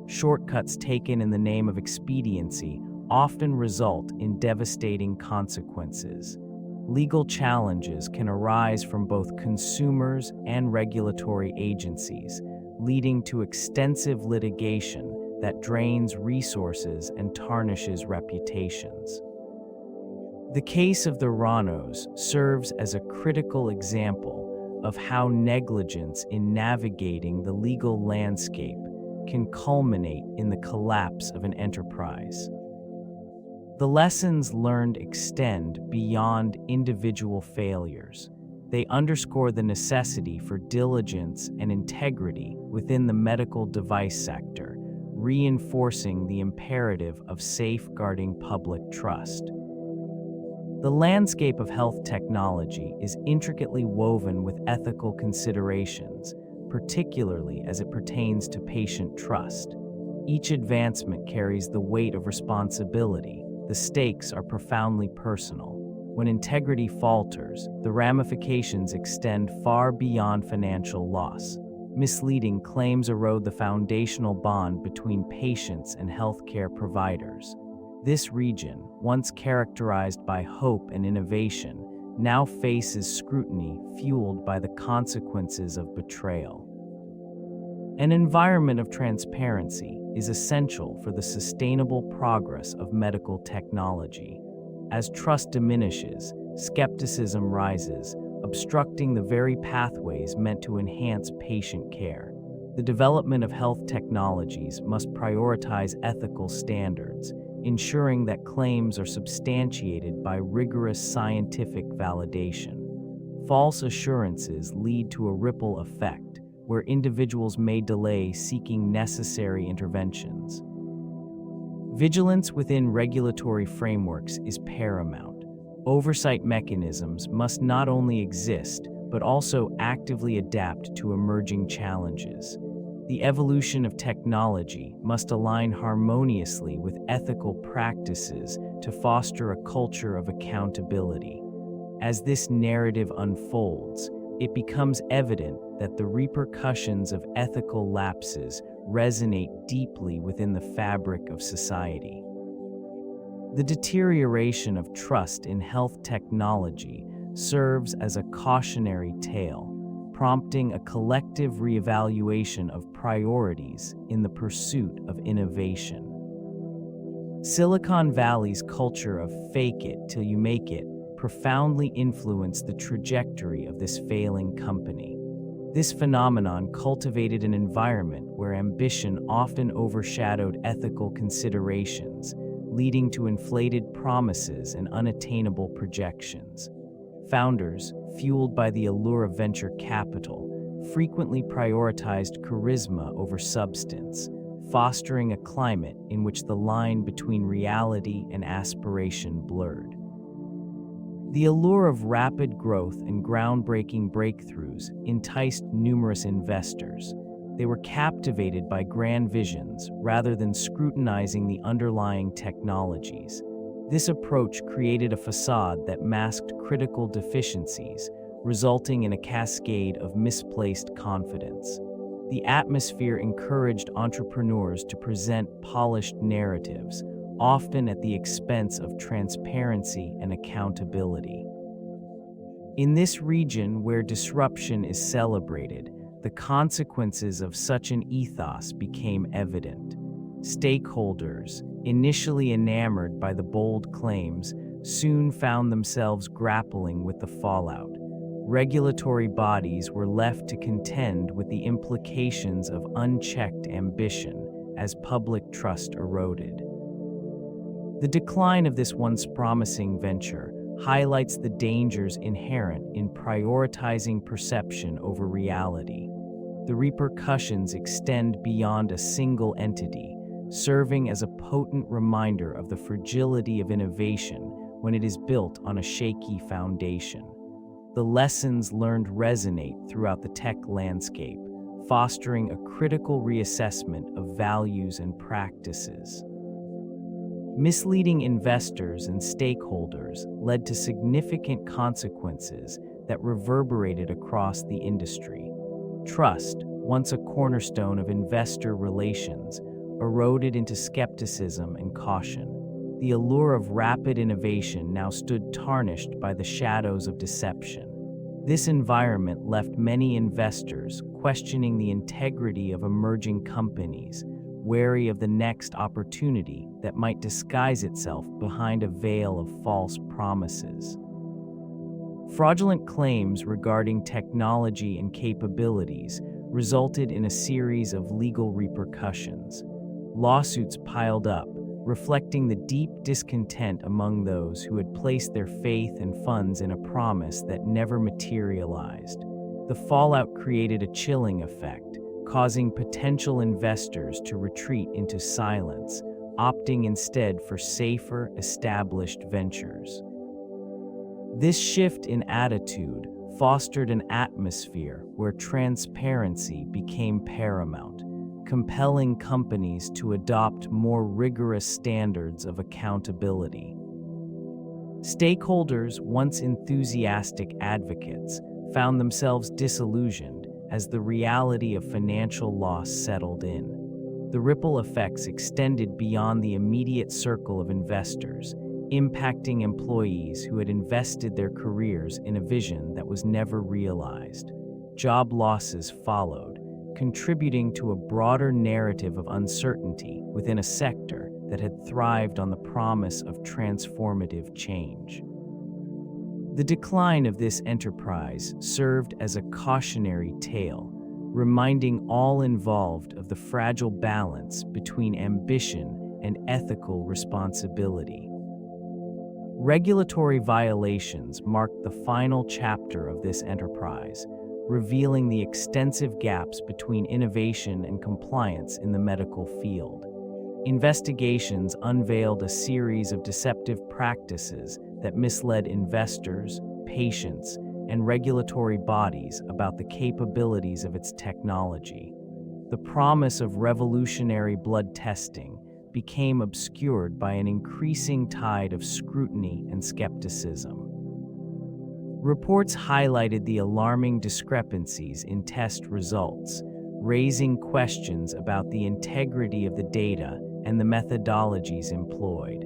Shortcuts taken in the name of expediency often result in devastating consequences. Legal challenges can arise from both consumers and regulatory agencies, leading to extensive litigation that drains resources and tarnishes reputations. The case of the Theranos serves as a critical example of how negligence in navigating the legal landscape can culminate in the collapse of an enterprise. The lessons learned extend beyond individual failures. They underscore the necessity for diligence and integrity within the medical device sector, reinforcing the imperative of safeguarding public trust. The landscape of health technology is intricately woven with ethical considerations, particularly as it pertains to patient trust. Each advancement carries the weight of responsibility. The stakes are profoundly personal. When integrity falters, the ramifications extend far beyond financial loss. Misleading claims erode the foundational bond between patients and healthcare providers. This region, once characterized by hope and innovation, now faces scrutiny fueled by the consequences of betrayal. An environment of transparency is essential for the sustainable progress of medical technology. As trust diminishes, skepticism rises, obstructing the very pathways meant to enhance patient care. The development of health technologies must prioritize ethical standards, ensuring that claims are substantiated by rigorous scientific validation. False assurances lead to a ripple effect, where individuals may delay seeking necessary interventions. Vigilance within regulatory frameworks is paramount. Oversight mechanisms must not only exist, but also actively adapt to emerging challenges. The evolution of technology must align harmoniously with ethical practices to foster a culture of accountability. As this narrative unfolds, it becomes evident that the repercussions of ethical lapses resonate deeply within the fabric of society. The deterioration of trust in health technology serves as a cautionary tale, prompting a collective reevaluation of priorities in the pursuit of innovation. Silicon Valley's culture of "fake it till you make it" profoundly influenced the trajectory of this failing company. This phenomenon cultivated an environment where ambition often overshadowed ethical considerations, leading to inflated promises and unattainable projections. Founders, fueled by the allure of venture capital, frequently prioritized charisma over substance, fostering a climate in which the line between reality and aspiration blurred. The allure of rapid growth and groundbreaking breakthroughs enticed numerous investors. They were captivated by grand visions rather than scrutinizing the underlying technologies. This approach created a facade that masked critical deficiencies, resulting in a cascade of misplaced confidence. The atmosphere encouraged entrepreneurs to present polished narratives, often at the expense of transparency and accountability. In this region where disruption is celebrated, the consequences of such an ethos became evident. Stakeholders, initially enamored by the bold claims, soon found themselves grappling with the fallout. Regulatory bodies were left to contend with the implications of unchecked ambition as public trust eroded. The decline of this once promising venture highlights the dangers inherent in prioritizing perception over reality. The repercussions extend beyond a single entity, serving as a potent reminder of the fragility of innovation when it is built on a shaky foundation. The lessons learned resonate throughout the tech landscape, fostering a critical reassessment of values and practices. Misleading investors and stakeholders led to significant consequences that reverberated across the industry. Trust, once a cornerstone of investor relations, eroded into skepticism and caution. The allure of rapid innovation now stood tarnished by the shadows of deception. This environment left many investors questioning the integrity of emerging companies, wary of the next opportunity that might disguise itself behind a veil of false promises. Fraudulent claims regarding technology and capabilities resulted in a series of legal repercussions. Lawsuits piled up, reflecting the deep discontent among those who had placed their faith and funds in a promise that never materialized. The fallout created a chilling effect, causing potential investors to retreat into silence, opting instead for safer, established ventures. This shift in attitude fostered an atmosphere where transparency became paramount, compelling companies to adopt more rigorous standards of accountability. Stakeholders, once enthusiastic advocates, found themselves disillusioned as the reality of financial loss settled in. The ripple effects extended beyond the immediate circle of investors, impacting employees who had invested their careers in a vision that was never realized. Job losses followed, contributing to a broader narrative of uncertainty within a sector that had thrived on the promise of transformative change. The decline of this enterprise served as a cautionary tale, reminding all involved of the fragile balance between ambition and ethical responsibility. Regulatory violations marked the final chapter of this enterprise, revealing the extensive gaps between innovation and compliance in the medical field. Investigations unveiled a series of deceptive practices that misled investors, patients, and regulatory bodies about the capabilities of its technology. The promise of revolutionary blood testing became obscured by an increasing tide of scrutiny and skepticism. Reports highlighted the alarming discrepancies in test results, raising questions about the integrity of the data and the methodologies employed.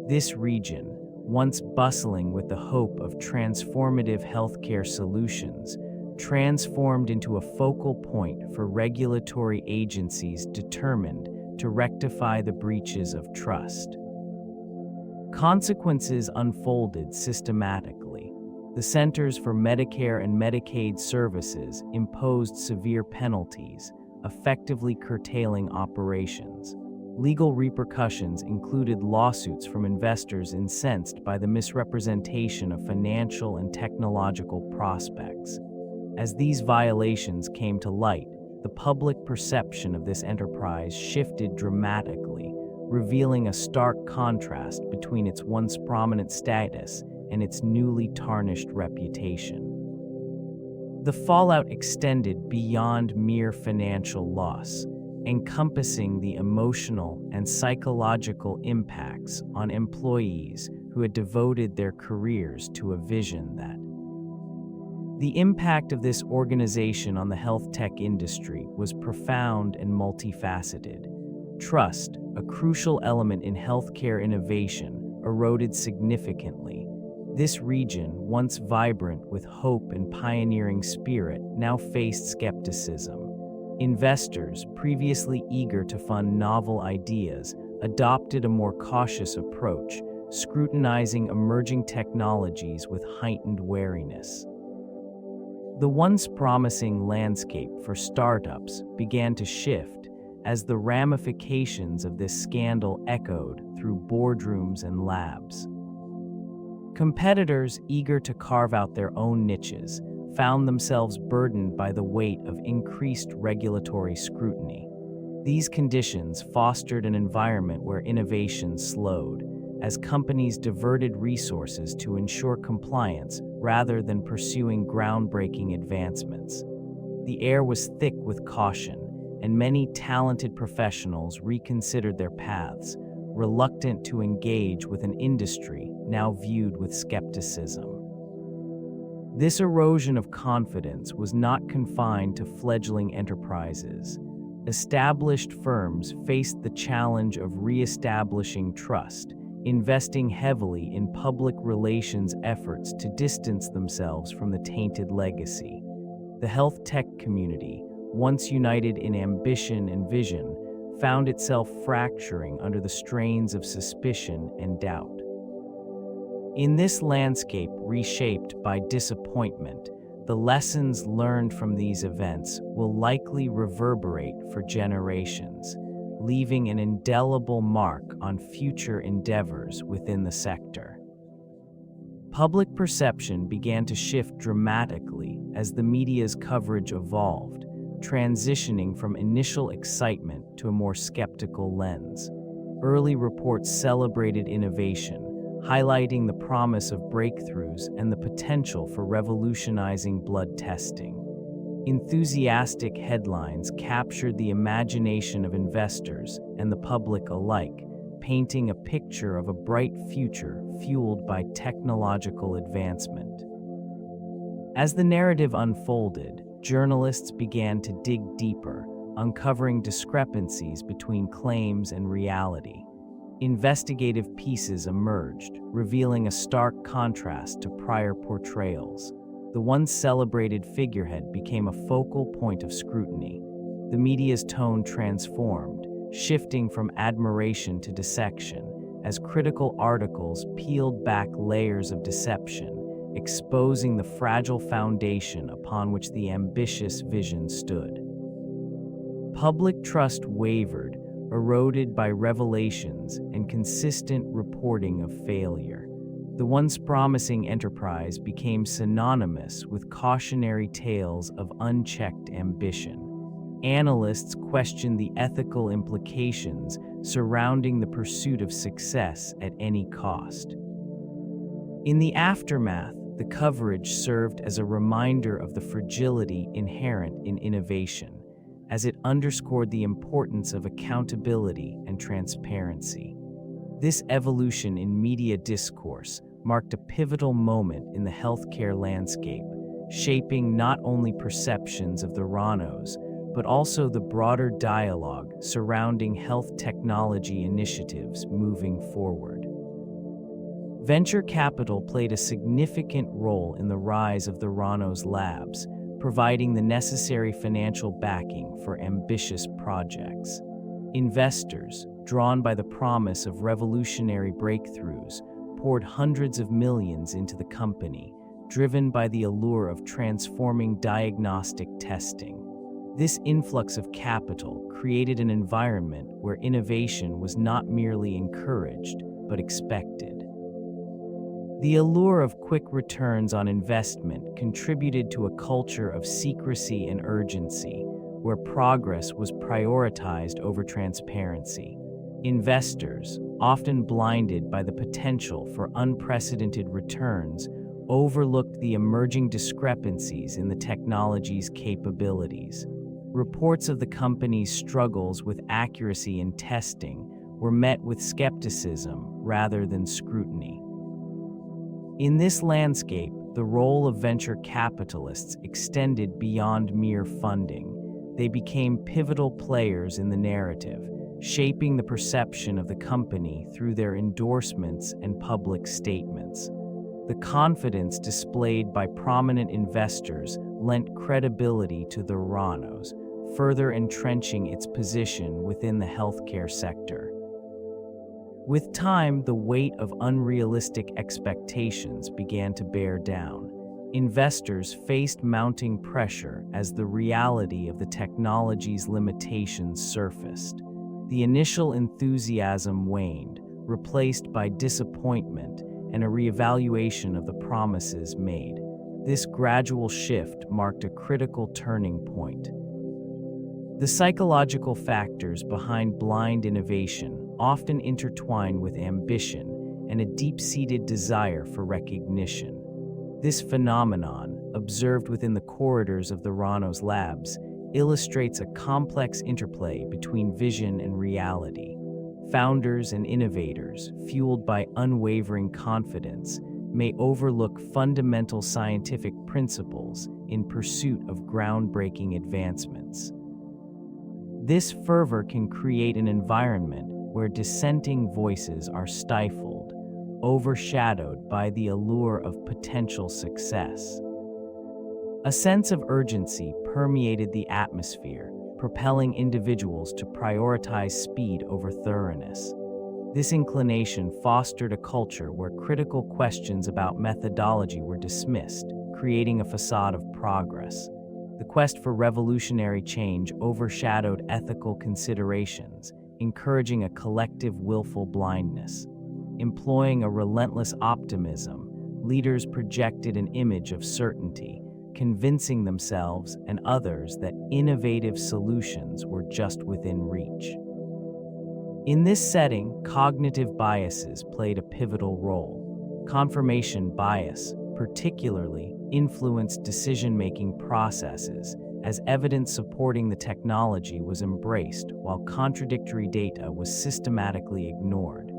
This region, once bustling with the hope of transformative healthcare solutions, transformed into a focal point for regulatory agencies determined to rectify the breaches of trust. Consequences unfolded systematically. The Centers for Medicare and Medicaid Services imposed severe penalties, effectively curtailing operations. Legal repercussions included lawsuits from investors incensed by the misrepresentation of financial and technological prospects. As these violations came to light, the public perception of this enterprise shifted dramatically, revealing a stark contrast between its once prominent status and its newly tarnished reputation. The fallout extended beyond mere financial loss, encompassing the emotional and psychological impacts on employees who had devoted their careers to a vision that. The impact of this organization on the health tech industry was profound and multifaceted. Trust, a crucial element in healthcare innovation, eroded significantly. This region, once vibrant with hope and pioneering spirit, now faced skepticism. Investors, previously eager to fund novel ideas, adopted a more cautious approach, scrutinizing emerging technologies with heightened wariness. The once promising landscape for startups began to shift as the ramifications of this scandal echoed through boardrooms and labs. Competitors eager to carve out their own niches found themselves burdened by the weight of increased regulatory scrutiny. These conditions fostered an environment where innovation slowed, as companies diverted resources to ensure compliance rather than pursuing groundbreaking advancements. The air was thick with caution, and many talented professionals reconsidered their paths, reluctant to engage with an industry now viewed with skepticism. This erosion of confidence was not confined to fledgling enterprises. Established firms faced the challenge of re-establishing trust, investing heavily in public relations efforts to distance themselves from the tainted legacy. The health tech community, once united in ambition and vision, found itself fracturing under the strains of suspicion and doubt. In this landscape reshaped by disappointment, the lessons learned from these events will likely reverberate for generations, leaving an indelible mark on future endeavors within the sector. Public perception began to shift dramatically as the media's coverage evolved, transitioning from initial excitement to a more skeptical lens. Early reports celebrated innovation, highlighting the promise of breakthroughs and the potential for revolutionizing blood testing. Enthusiastic headlines captured the imagination of investors and the public alike, painting a picture of a bright future fueled by technological advancement. As the narrative unfolded, journalists began to dig deeper, uncovering discrepancies between claims and reality. Investigative pieces emerged, revealing a stark contrast to prior portrayals. The once celebrated figurehead became a focal point of scrutiny. The media's tone transformed, shifting from admiration to dissection, as critical articles peeled back layers of deception, exposing the fragile foundation upon which the ambitious vision stood. Public trust wavered, eroded by revelations and consistent reporting of failure. The once promising enterprise became synonymous with cautionary tales of unchecked ambition. Analysts questioned the ethical implications surrounding the pursuit of success at any cost. In the aftermath, the coverage served as a reminder of the fragility inherent in innovation, as it underscored the importance of accountability and transparency. This evolution in media discourse marked a pivotal moment in the healthcare landscape, shaping not only perceptions of the Theranos, but also the broader dialogue surrounding health technology initiatives moving forward. Venture capital played a significant role in the rise of the Theranos labs, providing the necessary financial backing for ambitious projects. Investors, drawn by the promise of revolutionary breakthroughs, poured hundreds of millions into the company, driven by the allure of transforming diagnostic testing. This influx of capital created an environment where innovation was not merely encouraged, but expected. The allure of quick returns on investment contributed to a culture of secrecy and urgency, where progress was prioritized over transparency. Investors, often blinded by the potential for unprecedented returns, overlooked the emerging discrepancies in the technology's capabilities. Reports of the company's struggles with accuracy in testing were met with skepticism rather than scrutiny. In this landscape, the role of venture capitalists extended beyond mere funding. They became pivotal players in the narrative, shaping the perception of the company through their endorsements and public statements. The confidence displayed by prominent investors lent credibility to the Theranos, further entrenching its position within the healthcare sector. With time, the weight of unrealistic expectations began to bear down. Investors faced mounting pressure as the reality of the technology's limitations surfaced. The initial enthusiasm waned, replaced by disappointment and a reevaluation of the promises made. This gradual shift marked a critical turning point. The psychological factors behind blind innovation often intertwine with ambition and a deep-seated desire for recognition. This phenomenon, observed within the corridors of the Theranos labs, illustrates a complex interplay between vision and reality. Founders and innovators, fueled by unwavering confidence, may overlook fundamental scientific principles in pursuit of groundbreaking advancements. This fervor can create an environment where dissenting voices are stifled, overshadowed by the allure of potential success. A sense of urgency permeated the atmosphere, propelling individuals to prioritize speed over thoroughness. This inclination fostered a culture where critical questions about methodology were dismissed, creating a facade of progress. The quest for revolutionary change overshadowed ethical considerations, encouraging a collective willful blindness. Employing a relentless optimism, leaders projected an image of certainty, convincing themselves and others that innovative solutions were just within reach. In this setting, cognitive biases played a pivotal role. Confirmation bias, particularly, influenced decision-making processes, as evidence supporting the technology was embraced while contradictory data was systematically ignored.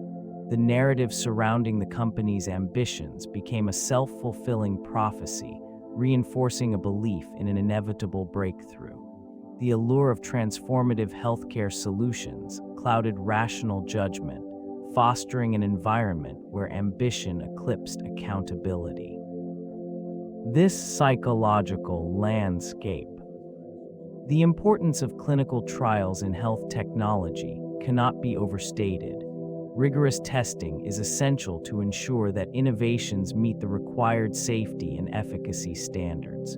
The narrative surrounding the company's ambitions became a self-fulfilling prophecy, reinforcing a belief in an inevitable breakthrough. The allure of transformative healthcare solutions clouded rational judgment, fostering an environment where ambition eclipsed accountability. This psychological landscape. The importance of clinical trials in health technology cannot be overstated. Rigorous testing is essential to ensure that innovations meet the required safety and efficacy standards.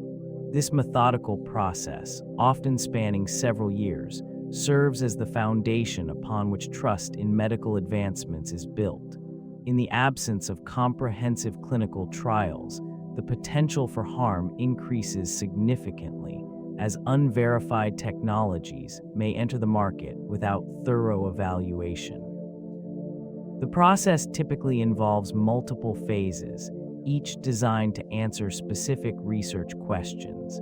This methodical process, often spanning several years, serves as the foundation upon which trust in medical advancements is built. In the absence of comprehensive clinical trials, the potential for harm increases significantly, as unverified technologies may enter the market without thorough evaluation. The process typically involves multiple phases, each designed to answer specific research questions.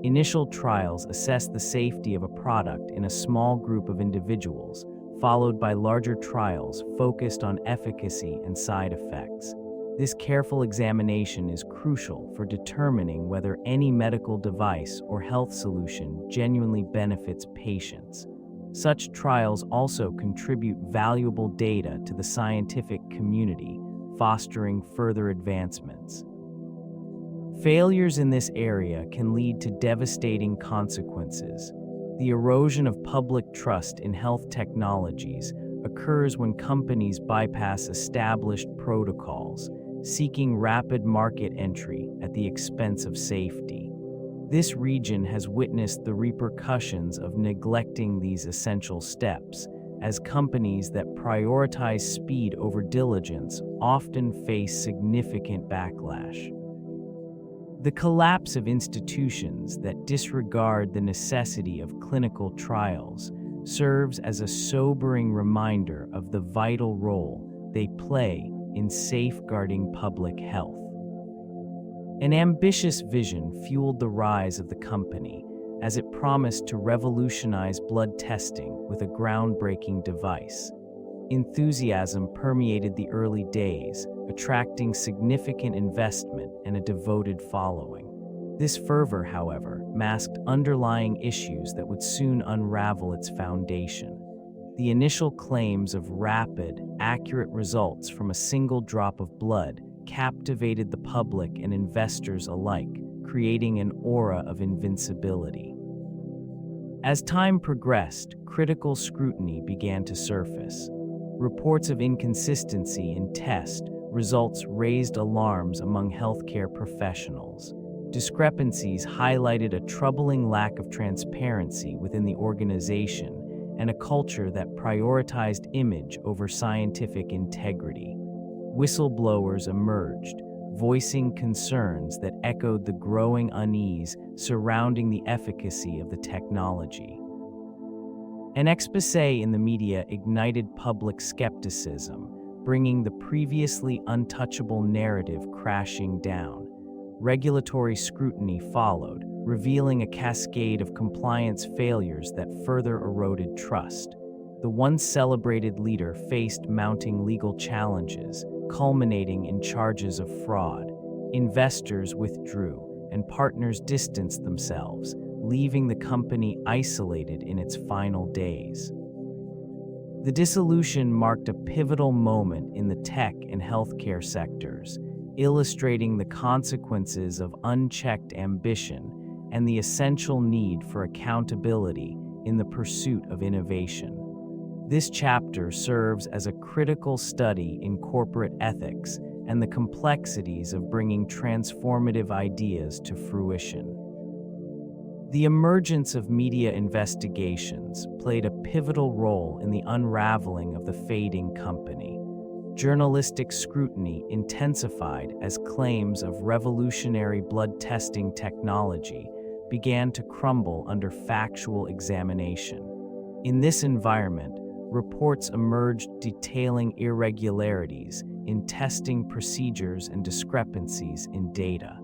Initial trials assess the safety of a product in a small group of individuals, followed by larger trials focused on efficacy and side effects. This careful examination is crucial for determining whether any medical device or health solution genuinely benefits patients. Such trials also contribute valuable data to the scientific community, fostering further advancements. Failures in this area can lead to devastating consequences. The erosion of public trust in health technologies occurs when companies bypass established protocols, seeking rapid market entry at the expense of safety. This region has witnessed the repercussions of neglecting these essential steps, as companies that prioritize speed over diligence often face significant backlash. The collapse of institutions that disregard the necessity of clinical trials serves as a sobering reminder of the vital role they play in safeguarding public health. An ambitious vision fueled the rise of the company, as it promised to revolutionize blood testing with a groundbreaking device. Enthusiasm permeated the early days, attracting significant investment and a devoted following. This fervor, however, masked underlying issues that would soon unravel its foundation. The initial claims of rapid, accurate results from a single drop of blood captivated the public and investors alike, creating an aura of invincibility. As time progressed, critical scrutiny began to surface. Reports of inconsistency in test results raised alarms among healthcare professionals. Discrepancies highlighted a troubling lack of transparency within the organization and a culture that prioritized image over scientific integrity. Whistleblowers emerged, voicing concerns that echoed the growing unease surrounding the efficacy of the technology. An exposé in the media ignited public skepticism, bringing the previously untouchable narrative crashing down. Regulatory scrutiny followed, revealing a cascade of compliance failures that further eroded trust. The once celebrated leader faced mounting legal challenges, culminating in charges of fraud. Investors withdrew, and partners distanced themselves, leaving the company isolated in its final days. The dissolution marked a pivotal moment in the tech and healthcare sectors, illustrating the consequences of unchecked ambition and the essential need for accountability in the pursuit of innovation. This chapter serves as a critical study in corporate ethics and the complexities of bringing transformative ideas to fruition. The emergence of media investigations played a pivotal role in the unraveling of the fading company. Journalistic scrutiny intensified as claims of revolutionary blood testing technology began to crumble under factual examination. In this environment, reports emerged detailing irregularities in testing procedures and discrepancies in data.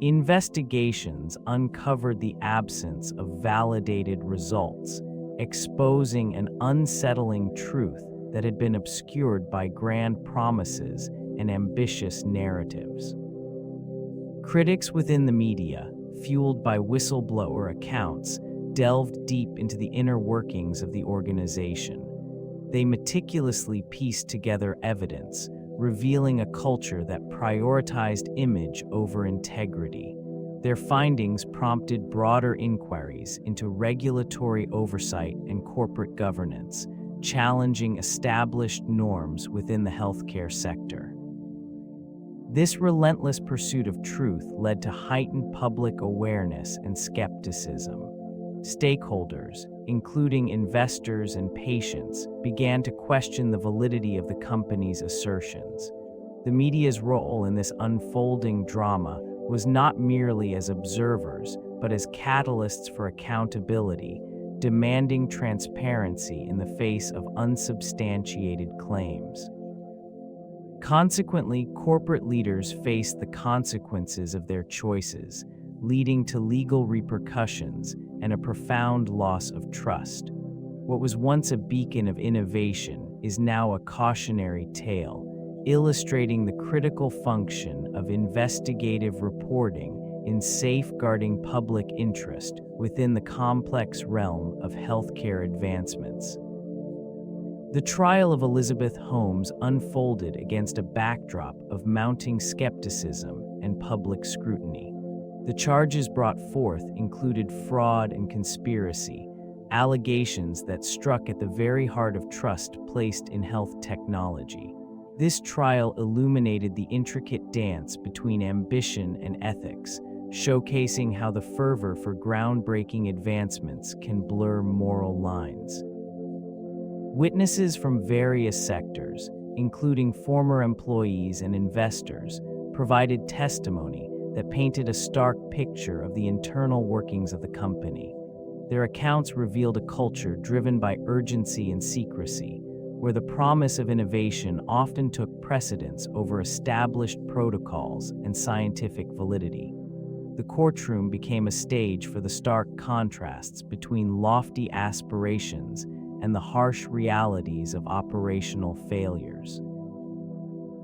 Investigations uncovered the absence of validated results, exposing an unsettling truth that had been obscured by grand promises and ambitious narratives. Critics within the media, fueled by whistleblower accounts, delved deep into the inner workings of the organization. They meticulously pieced together evidence, revealing a culture that prioritized image over integrity. Their findings prompted broader inquiries into regulatory oversight and corporate governance, challenging established norms within the healthcare sector. This relentless pursuit of truth led to heightened public awareness and skepticism. Stakeholders, including investors and patients, began to question the validity of the company's assertions. The media's role in this unfolding drama was not merely as observers, but as catalysts for accountability, demanding transparency in the face of unsubstantiated claims. Consequently, corporate leaders faced the consequences of their choices, leading to legal repercussions and a profound loss of trust. What was once a beacon of innovation is now a cautionary tale, illustrating the critical function of investigative reporting in safeguarding public interest within the complex realm of healthcare advancements. The trial of Elizabeth Holmes unfolded against a backdrop of mounting skepticism and public scrutiny. The charges brought forth included fraud and conspiracy, allegations that struck at the very heart of trust placed in health technology. This trial illuminated the intricate dance between ambition and ethics, showcasing how the fervor for groundbreaking advancements can blur moral lines. Witnesses from various sectors, including former employees and investors, provided testimony that painted a stark picture of the internal workings of the company. Their accounts revealed a culture driven by urgency and secrecy, where the promise of innovation often took precedence over established protocols and scientific validity. The courtroom became a stage for the stark contrasts between lofty aspirations and the harsh realities of operational failures.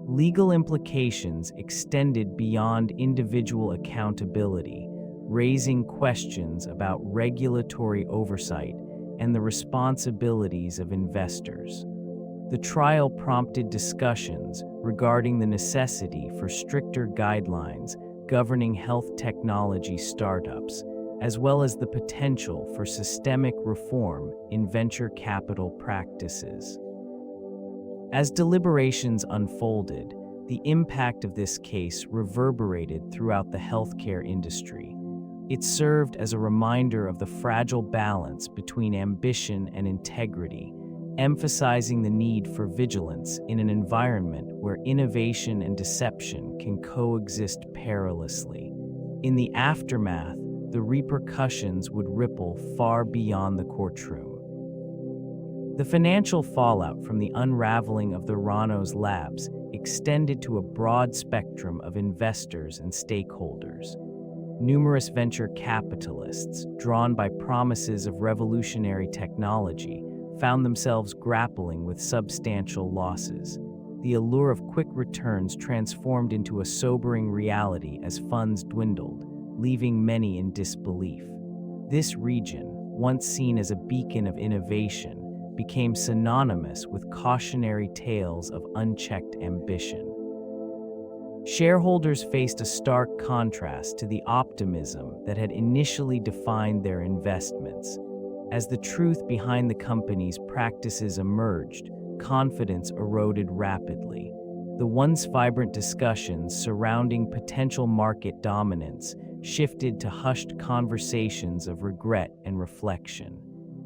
Legal implications extended beyond individual accountability, raising questions about regulatory oversight and the responsibilities of investors. The trial prompted discussions regarding the necessity for stricter guidelines governing health technology startups, as well as the potential for systemic reform in venture capital practices. As deliberations unfolded, the impact of this case reverberated throughout the healthcare industry. It served as a reminder of the fragile balance between ambition and integrity, emphasizing the need for vigilance in an environment where innovation and deception can coexist perilously. In the aftermath, the repercussions would ripple far beyond the courtroom. The financial fallout from the unraveling of the Theranos labs extended to a broad spectrum of investors and stakeholders. Numerous venture capitalists, drawn by promises of revolutionary technology, found themselves grappling with substantial losses. The allure of quick returns transformed into a sobering reality as funds dwindled, leaving many in disbelief. This region, once seen as a beacon of innovation, became synonymous with cautionary tales of unchecked ambition. Shareholders faced a stark contrast to the optimism that had initially defined their investments. As the truth behind the company's practices emerged, confidence eroded rapidly. The once vibrant discussions surrounding potential market dominance shifted to hushed conversations of regret and reflection.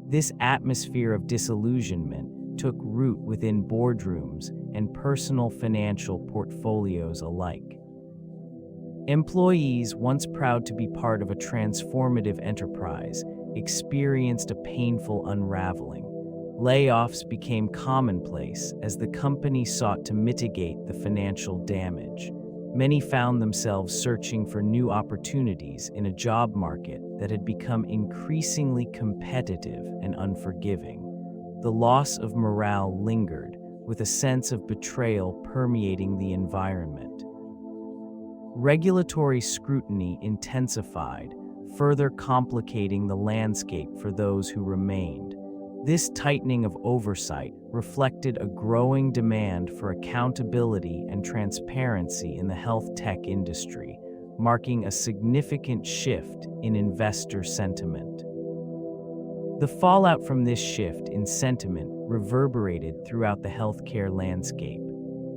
This atmosphere of disillusionment took root within boardrooms and personal financial portfolios alike. Employees, once proud to be part of a transformative enterprise, experienced a painful unraveling. Layoffs became commonplace as the company sought to mitigate the financial damage. Many found themselves searching for new opportunities in a job market that had become increasingly competitive and unforgiving. The loss of morale lingered, with a sense of betrayal permeating the environment. Regulatory scrutiny intensified, further complicating the landscape for those who remained. This tightening of oversight reflected a growing demand for accountability and transparency in the health tech industry, marking a significant shift in investor sentiment. The fallout from this shift in sentiment reverberated throughout the healthcare landscape.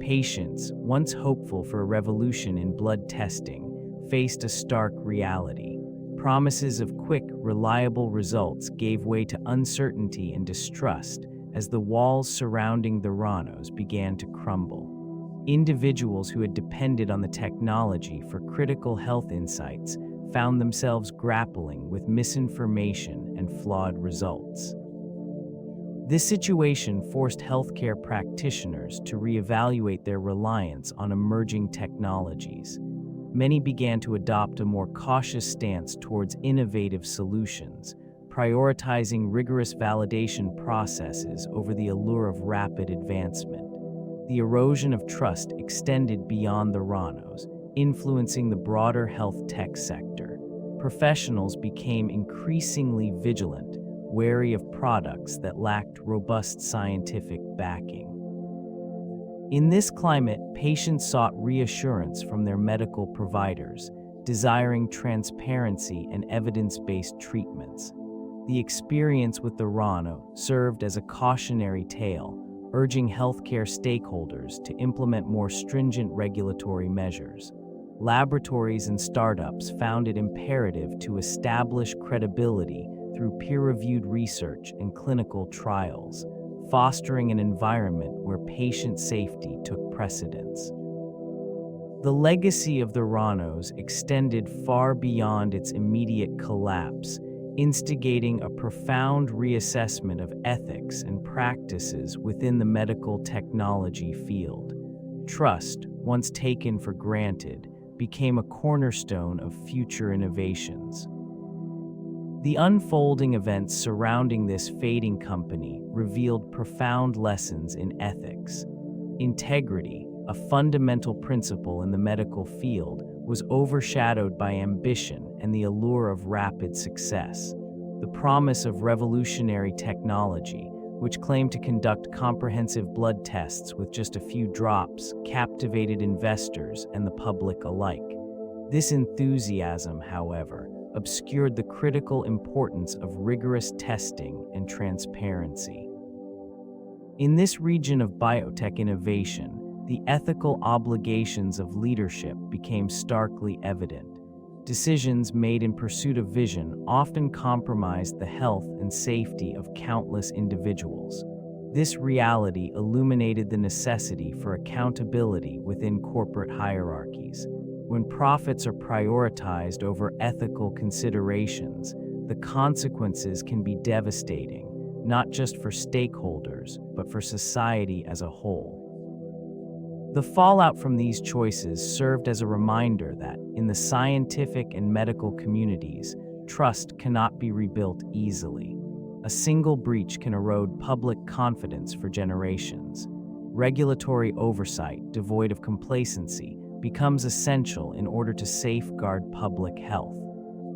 Patients, once hopeful for a revolution in blood testing, faced a stark reality. Promises of quick, reliable results gave way to uncertainty and distrust as the walls surrounding the Theranos began to crumble. Individuals who had depended on the technology for critical health insights found themselves grappling with misinformation and flawed results. This situation forced healthcare practitioners to reevaluate their reliance on emerging technologies. Many began to adopt a more cautious stance towards innovative solutions, prioritizing rigorous validation processes over the allure of rapid advancement. the erosion of trust extended beyond the Theranos, influencing the broader health tech sector. Professionals became increasingly vigilant, wary of products that lacked robust scientific backing. In this climate, patients sought reassurance from their medical providers, desiring transparency and evidence-based treatments. The experience with the Theranos served as a cautionary tale, urging healthcare stakeholders to implement more stringent regulatory measures. Laboratories and startups found it imperative to establish credibility through peer-reviewed research and clinical trials, fostering an environment where patient safety took precedence. The legacy of the Theranos extended far beyond its immediate collapse, instigating a profound reassessment of ethics and practices within the medical technology field. Trust, once taken for granted, became a cornerstone of future innovations. The unfolding events surrounding this fading company revealed profound lessons in ethics. Integrity, a fundamental principle in the medical field, was overshadowed by ambition and the allure of rapid success. The promise of revolutionary technology, which claimed to conduct comprehensive blood tests with just a few drops, captivated investors and the public alike. This enthusiasm, however, obscured the critical importance of rigorous testing and transparency. In this region of biotech innovation, the ethical obligations of leadership became starkly evident. Decisions made in pursuit of vision often compromised the health and safety of countless individuals. This reality illuminated the necessity for accountability within corporate hierarchies. When profits are prioritized over ethical considerations, the consequences can be devastating, not just for stakeholders, but for society as a whole. The fallout from these choices served as a reminder that, in the scientific and medical communities, trust cannot be rebuilt easily. A single breach can erode public confidence for generations. Regulatory oversight, devoid of complacency, becomes essential in order to safeguard public health.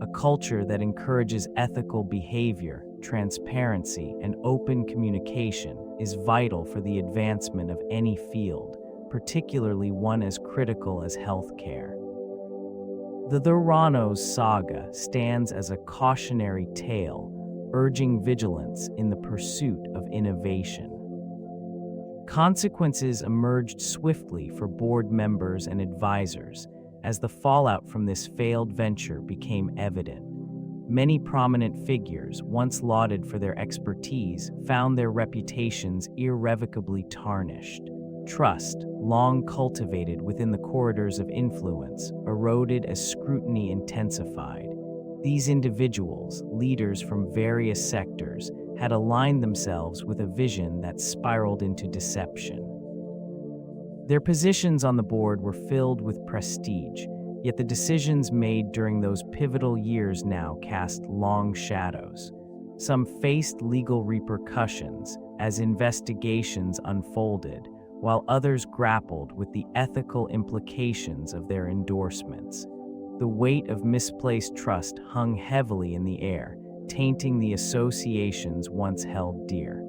A culture that encourages ethical behavior, transparency, and open communication is vital for the advancement of any field, particularly one as critical as healthcare. The Theranos saga stands as a cautionary tale, urging vigilance in the pursuit of innovation. Consequences emerged swiftly for board members and advisors as the fallout from this failed venture became evident. Many prominent figures, once lauded for their expertise, found their reputations irrevocably tarnished. Trust, long cultivated within the corridors of influence, eroded as scrutiny intensified. These individuals, leaders from various sectors, had aligned themselves with a vision that spiraled into deception. Their positions on the board were filled with prestige, yet the decisions made during those pivotal years now cast long shadows. Some faced legal repercussions as investigations unfolded, while others grappled with the ethical implications of their endorsements. The weight of misplaced trust hung heavily in the air, tainting the associations once held dear.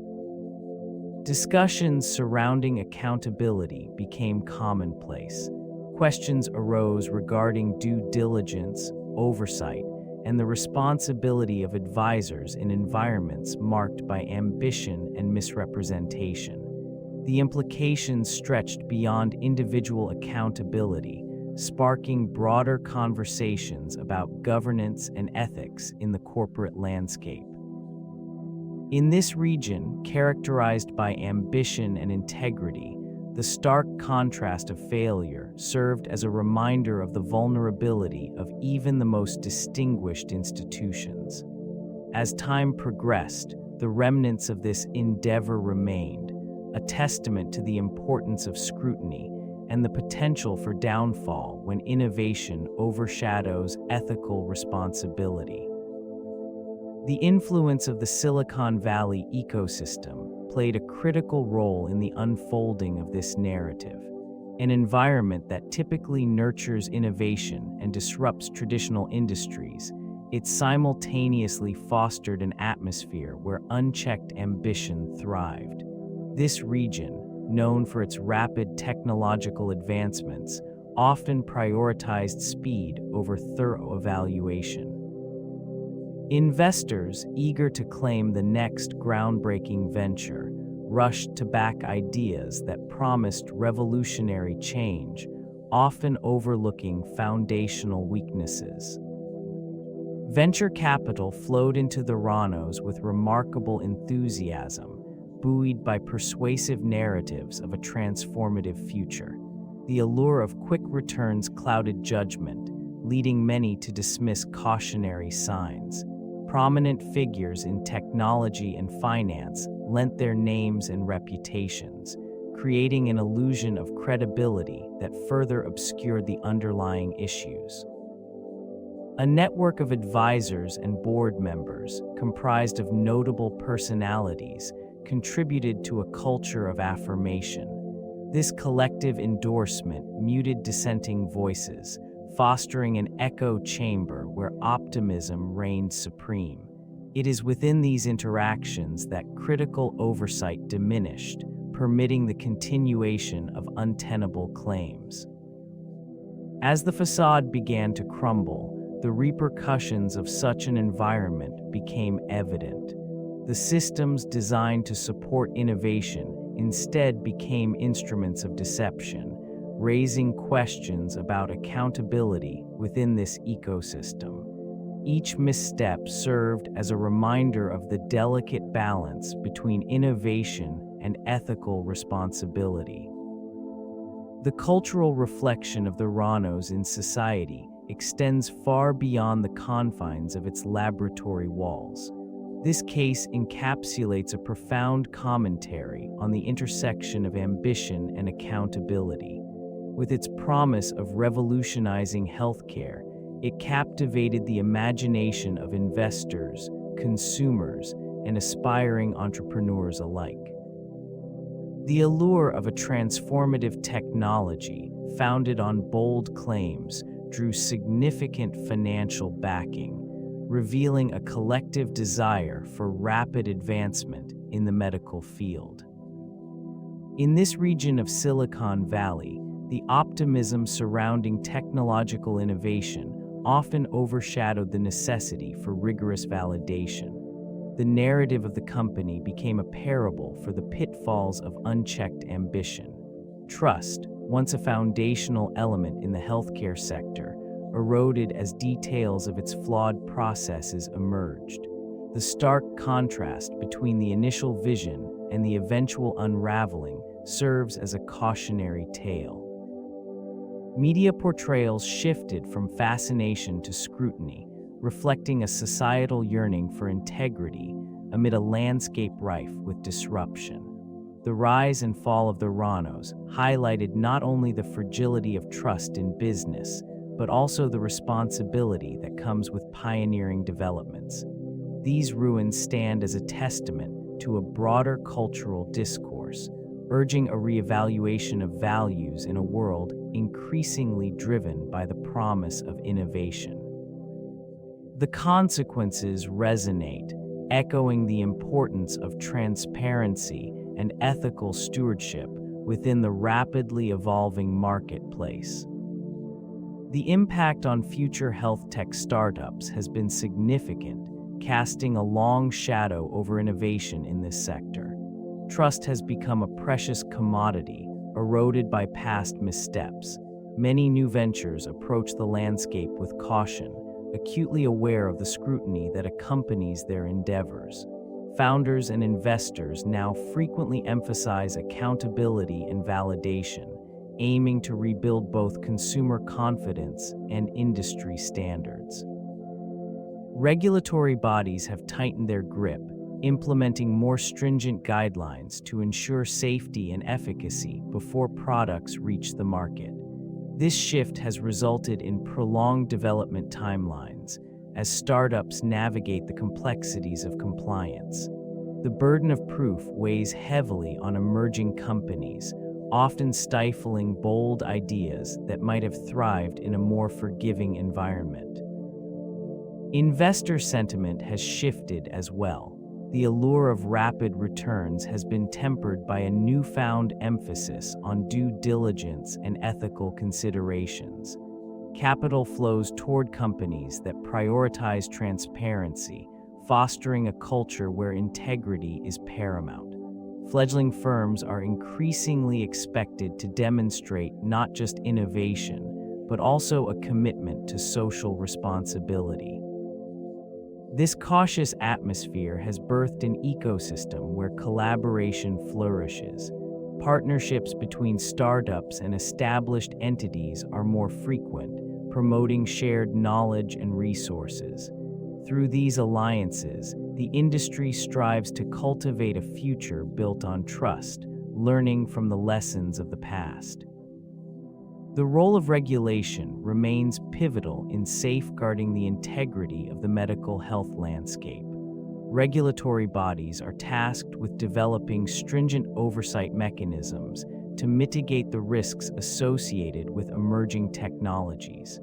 Discussions surrounding accountability became commonplace. Questions arose regarding due diligence, oversight, and the responsibility of advisors in environments marked by ambition and misrepresentation. The implications stretched beyond individual accountability, sparking broader conversations about governance and ethics in the corporate landscape. In this region, characterized by ambition and integrity, the stark contrast of failure served as a reminder of the vulnerability of even the most distinguished institutions. As time progressed, the remnants of this endeavor remained, a testament to the importance of scrutiny and the potential for downfall when innovation overshadows ethical responsibility. The influence of the Silicon Valley ecosystem, played a critical role in the unfolding of this narrative. An environment that typically nurtures innovation and disrupts traditional industries, it simultaneously fostered an atmosphere where unchecked ambition thrived. This region, known for its rapid technological advancements, often prioritized speed over thorough evaluation. Investors, eager to claim the next groundbreaking venture, rushed to back ideas that promised revolutionary change, often overlooking foundational weaknesses. Venture capital flowed into Theranos with remarkable enthusiasm, buoyed by persuasive narratives of a transformative future. The allure of quick returns clouded judgment, leading many to dismiss cautionary signs. Prominent figures in technology and finance lent their names and reputations, creating an illusion of credibility that further obscured the underlying issues. A network of advisors and board members, comprised of notable personalities, contributed to a culture of affirmation. This collective endorsement muted dissenting voices, fostering an echo chamber where optimism reigned supreme. It is within these interactions that critical oversight diminished, permitting the continuation of untenable claims. As the facade began to crumble, the repercussions of such an environment became evident. The systems designed to support innovation instead became instruments of deception, raising questions about accountability within this ecosystem. Each misstep served as a reminder of the delicate balance between innovation and ethical responsibility. The cultural reflection of the Theranos in society extends far beyond the confines of its laboratory walls. This case encapsulates a profound commentary on the intersection of ambition and accountability. With its promise of revolutionizing healthcare, it captivated the imagination of investors, consumers, and aspiring entrepreneurs alike. The allure of a transformative technology founded on bold claims drew significant financial backing, revealing a collective desire for rapid advancement in the medical field. In this region of Silicon Valley, the optimism surrounding technological innovation often overshadowed the necessity for rigorous validation. The narrative of the company became a parable for the pitfalls of unchecked ambition. Trust, once a foundational element in the healthcare sector, eroded as details of its flawed processes emerged. The stark contrast between the initial vision and the eventual unraveling serves as a cautionary tale. Media portrayals shifted from fascination to scrutiny, reflecting a societal yearning for integrity amid a landscape rife with disruption. The rise and fall of the Theranos highlighted not only the fragility of trust in business, but also the responsibility that comes with pioneering developments. These ruins stand as a testament to a broader cultural discourse, urging a reevaluation of values in a world increasingly driven by the promise of innovation. The consequences resonate, echoing the importance of transparency and ethical stewardship within the rapidly evolving marketplace. The impact on future health tech startups has been significant, casting a long shadow over innovation in this sector. Trust has become a precious commodity, eroded by past missteps. Many new ventures approach the landscape with caution, acutely aware of the scrutiny that accompanies their endeavors. Founders and investors now frequently emphasize accountability and validation, aiming to rebuild both consumer confidence and industry standards. Regulatory bodies have tightened their grip, implementing more stringent guidelines to ensure safety and efficacy before products reach the market. This shift has resulted in prolonged development timelines as startups navigate the complexities of compliance. The burden of proof weighs heavily on emerging companies, often stifling bold ideas that might have thrived in a more forgiving environment. Investor sentiment has shifted as well. The allure of rapid returns has been tempered by a newfound emphasis on due diligence and ethical considerations. Capital flows toward companies that prioritize transparency, fostering a culture where integrity is paramount. Fledgling firms are increasingly expected to demonstrate not just innovation, but also a commitment to social responsibility. This cautious atmosphere has birthed an ecosystem where collaboration flourishes. Partnerships between startups and established entities are more frequent, promoting shared knowledge and resources. Through these alliances, the industry strives to cultivate a future built on trust, learning from the lessons of the past. The role of regulation remains pivotal in safeguarding the integrity of the medical health landscape. Regulatory bodies are tasked with developing stringent oversight mechanisms to mitigate the risks associated with emerging technologies.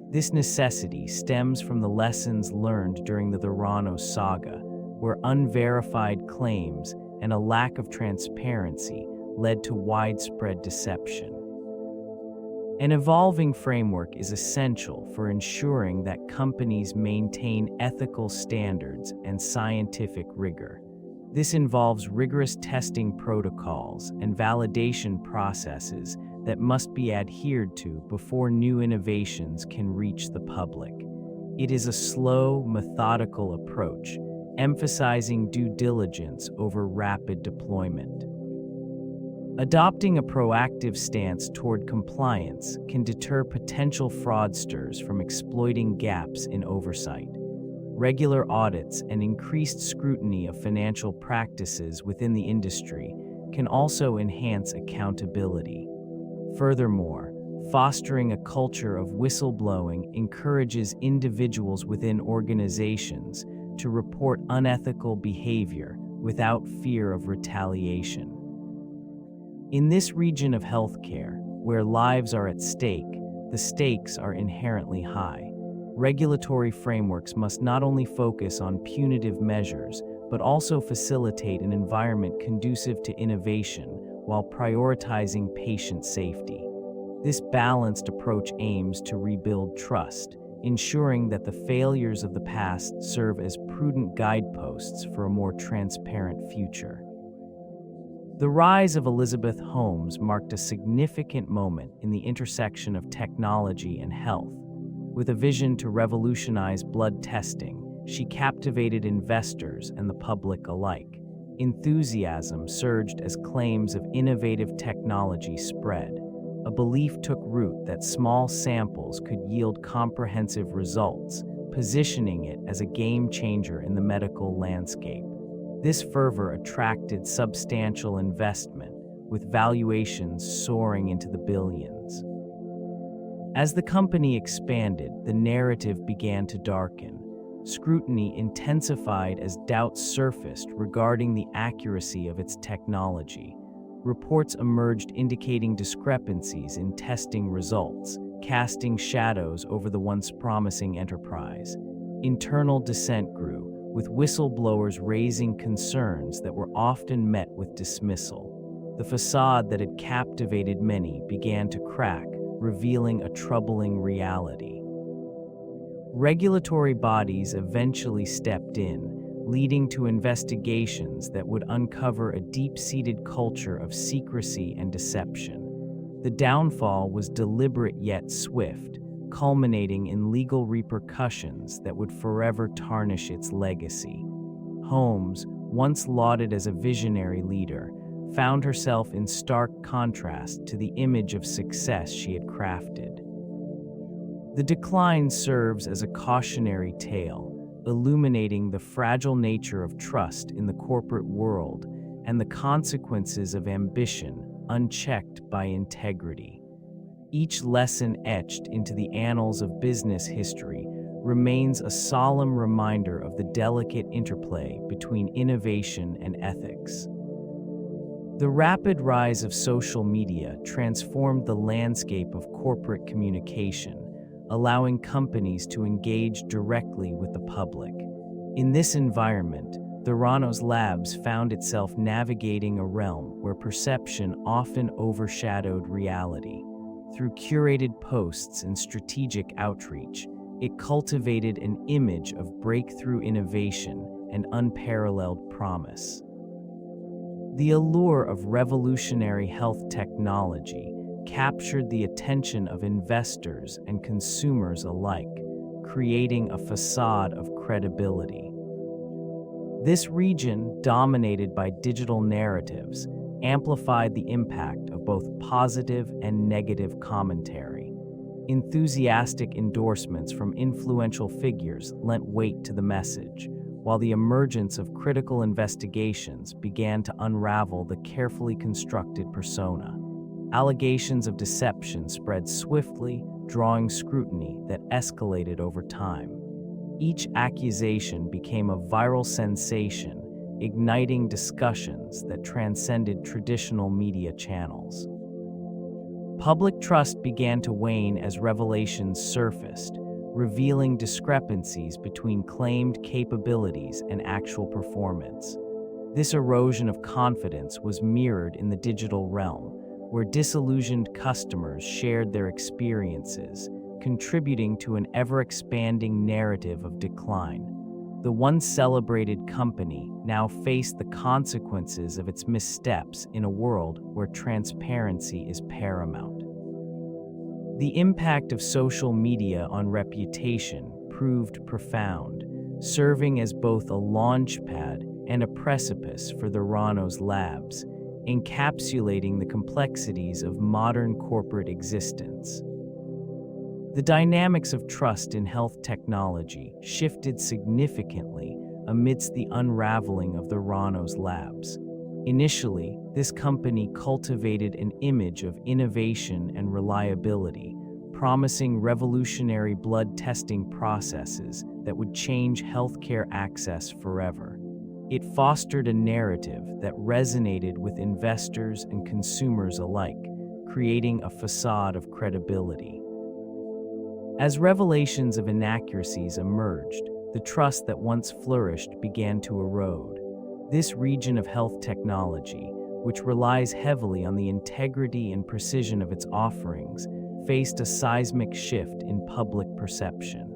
This necessity stems from the lessons learned during the Theranos saga, where unverified claims and a lack of transparency led to widespread deception. An evolving framework is essential for ensuring that companies maintain ethical standards and scientific rigor. This involves rigorous testing protocols and validation processes that must be adhered to before new innovations can reach the public. It is a slow, methodical approach, emphasizing due diligence over rapid deployment. Adopting a proactive stance toward compliance can deter potential fraudsters from exploiting gaps in oversight. Regular audits and increased scrutiny of financial practices within the industry can also enhance accountability. Furthermore, fostering a culture of whistleblowing encourages individuals within organizations to report unethical behavior without fear of retaliation. In this region of healthcare, where lives are at stake, the stakes are inherently high. Regulatory frameworks must not only focus on punitive measures, but also facilitate an environment conducive to innovation while prioritizing patient safety. This balanced approach aims to rebuild trust, ensuring that the failures of the past serve as prudent guideposts for a more transparent future. The rise of Elizabeth Holmes marked a significant moment in the intersection of technology and health. With a vision to revolutionize blood testing, she captivated investors and the public alike. Enthusiasm surged as claims of innovative technology spread. A belief took root that small samples could yield comprehensive results, positioning it as a game changer in the medical landscape. This fervor attracted substantial investment, with valuations soaring into the billions. As the company expanded, the narrative began to darken. Scrutiny intensified as doubts surfaced regarding the accuracy of its technology. Reports emerged indicating discrepancies in testing results, casting shadows over the once promising enterprise. Internal dissent grew, with whistleblowers raising concerns that were often met with dismissal. The facade that had captivated many began to crack, revealing a troubling reality. Regulatory bodies eventually stepped in, leading to investigations that would uncover a deep-seated culture of secrecy and deception. The downfall was deliberate yet swift, culminating in legal repercussions that would forever tarnish its legacy. Holmes, once lauded as a visionary leader, found herself in stark contrast to the image of success she had crafted. The decline serves as a cautionary tale, illuminating the fragile nature of trust in the corporate world and the consequences of ambition unchecked by integrity. Each lesson etched into the annals of business history remains a solemn reminder of the delicate interplay between innovation and ethics. The rapid rise of social media transformed the landscape of corporate communication, allowing companies to engage directly with the public. In this environment, Theranos Labs found itself navigating a realm where perception often overshadowed reality. Through curated posts and strategic outreach, it cultivated an image of breakthrough innovation and unparalleled promise. The allure of revolutionary health technology captured the attention of investors and consumers alike, creating a facade of credibility. This region, dominated by digital narratives, amplified the impact of both positive and negative commentary. Enthusiastic endorsements from influential figures lent weight to the message, while the emergence of critical investigations began to unravel the carefully constructed persona. Allegations of deception spread swiftly, drawing scrutiny that escalated over time. Each accusation became a viral sensation, igniting discussions that transcended traditional media channels. Public trust began to wane as revelations surfaced, revealing discrepancies between claimed capabilities and actual performance. This erosion of confidence was mirrored in the digital realm, where disillusioned customers shared their experiences, contributing to an ever-expanding narrative of decline. The once celebrated company now faced the consequences of its missteps in a world where transparency is paramount. The impact of social media on reputation proved profound, serving as both a launchpad and a precipice for the Theranos Labs, encapsulating the complexities of modern corporate existence. The dynamics of trust in health technology shifted significantly amidst the unraveling of the Theranos Labs. Initially, this company cultivated an image of innovation and reliability, promising revolutionary blood testing processes that would change healthcare access forever. It fostered a narrative that resonated with investors and consumers alike, creating a facade of credibility. As revelations of inaccuracies emerged, the trust that once flourished began to erode. This region of health technology, which relies heavily on the integrity and precision of its offerings, faced a seismic shift in public perception.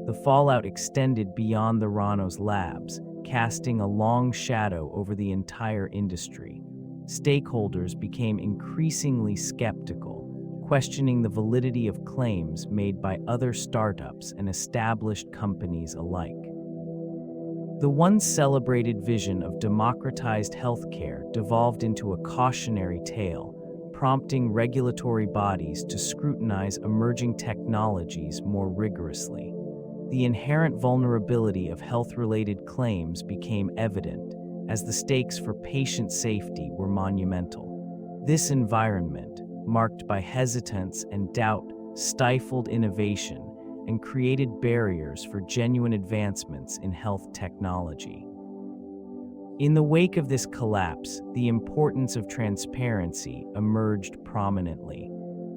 The fallout extended beyond the Theranos Labs, casting a long shadow over the entire industry. Stakeholders became increasingly skeptical, questioning the validity of claims made by other startups and established companies alike. The once celebrated vision of democratized healthcare devolved into a cautionary tale, prompting regulatory bodies to scrutinize emerging technologies more rigorously. The inherent vulnerability of health-related claims became evident, as the stakes for patient safety were monumental. This environment, marked by hesitance and doubt, stifled innovation and created barriers for genuine advancements in health technology. In the wake of this collapse, the importance of transparency emerged prominently.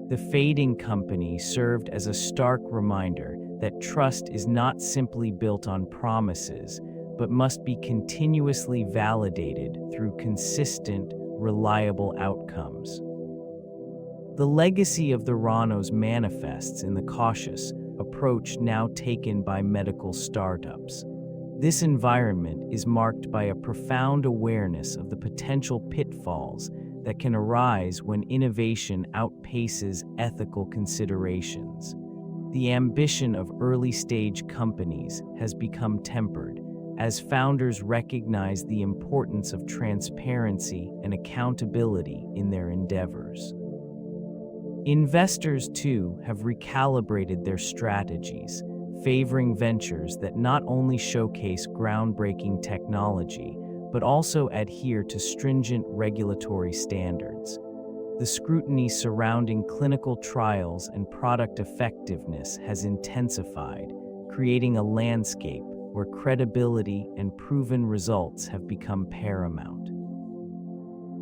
The fading company served as a stark reminder that trust is not simply built on promises, but must be continuously validated through consistent, reliable outcomes. The legacy of the Theranos manifests in the cautious approach now taken by medical startups. This environment is marked by a profound awareness of the potential pitfalls that can arise when innovation outpaces ethical considerations. The ambition of early-stage companies has become tempered, as founders recognize the importance of transparency and accountability in their endeavors. Investors, too, have recalibrated their strategies, favoring ventures that not only showcase groundbreaking technology, but also adhere to stringent regulatory standards. The scrutiny surrounding clinical trials and product effectiveness has intensified, creating a landscape where credibility and proven results have become paramount.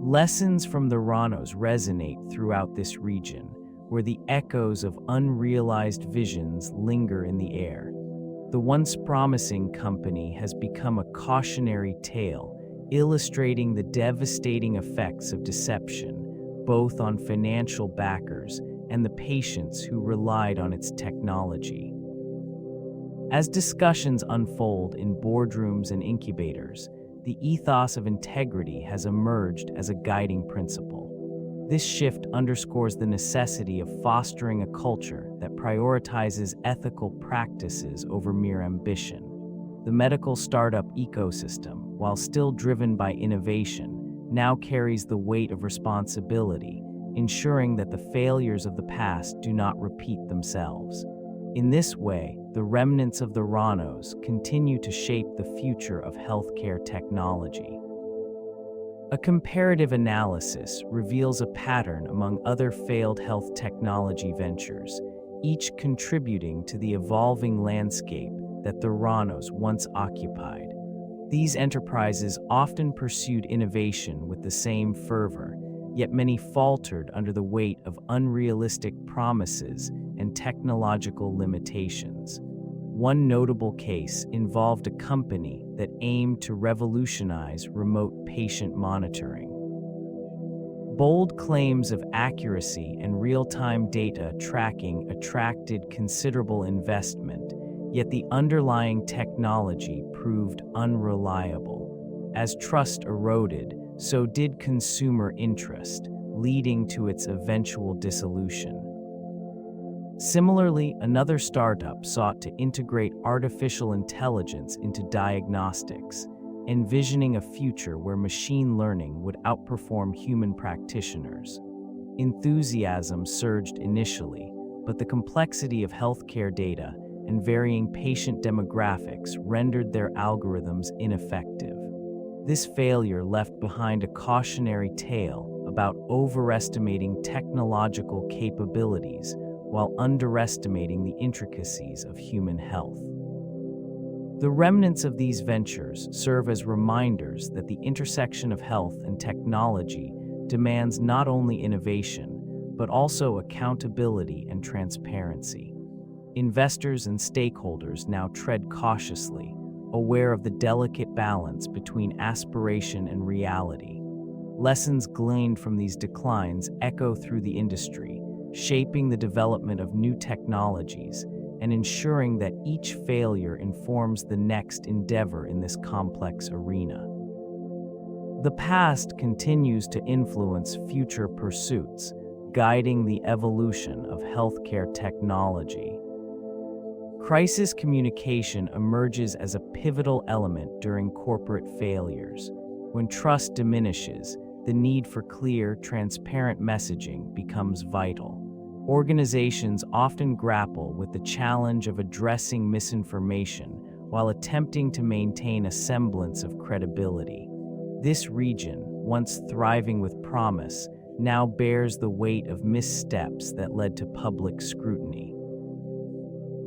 Lessons from the Theranos resonate throughout this region, where the echoes of unrealized visions linger in the air. The once promising company has become a cautionary tale, illustrating the devastating effects of deception, both on financial backers and the patients who relied on its technology. As discussions unfold in boardrooms and incubators, the ethos of integrity has emerged as a guiding principle. This shift underscores the necessity of fostering a culture that prioritizes ethical practices over mere ambition. The medical startup ecosystem, while still driven by innovation, now carries the weight of responsibility, ensuring that the failures of the past do not repeat themselves. In this way, the remnants of the Theranos continue to shape the future of healthcare technology. A comparative analysis reveals a pattern among other failed health technology ventures, each contributing to the evolving landscape that the Theranos once occupied. These enterprises often pursued innovation with the same fervor, yet many faltered under the weight of unrealistic promises and technological limitations. One notable case involved a company that aimed to revolutionize remote patient monitoring. Bold claims of accuracy and real-time data tracking attracted considerable investment, yet the underlying technology proved unreliable. As trust eroded, so did consumer interest, leading to its eventual dissolution. Similarly, another startup sought to integrate artificial intelligence into diagnostics, envisioning a future where machine learning would outperform human practitioners. Enthusiasm surged initially, but the complexity of healthcare data and varying patient demographics rendered their algorithms ineffective. This failure left behind a cautionary tale about overestimating technological capabilities while underestimating the intricacies of human health. The remnants of these ventures serve as reminders that the intersection of health and technology demands not only innovation, but also accountability and transparency. Investors and stakeholders now tread cautiously, aware of the delicate balance between aspiration and reality. Lessons gleaned from these declines echo through the industry, shaping the development of new technologies and ensuring that each failure informs the next endeavor in this complex arena. The past continues to influence future pursuits, guiding the evolution of healthcare technology. Crisis communication emerges as a pivotal element during corporate failures. When trust diminishes, the need for clear, transparent messaging becomes vital. Organizations often grapple with the challenge of addressing misinformation while attempting to maintain a semblance of credibility. This region, once thriving with promise, now bears the weight of missteps that led to public scrutiny.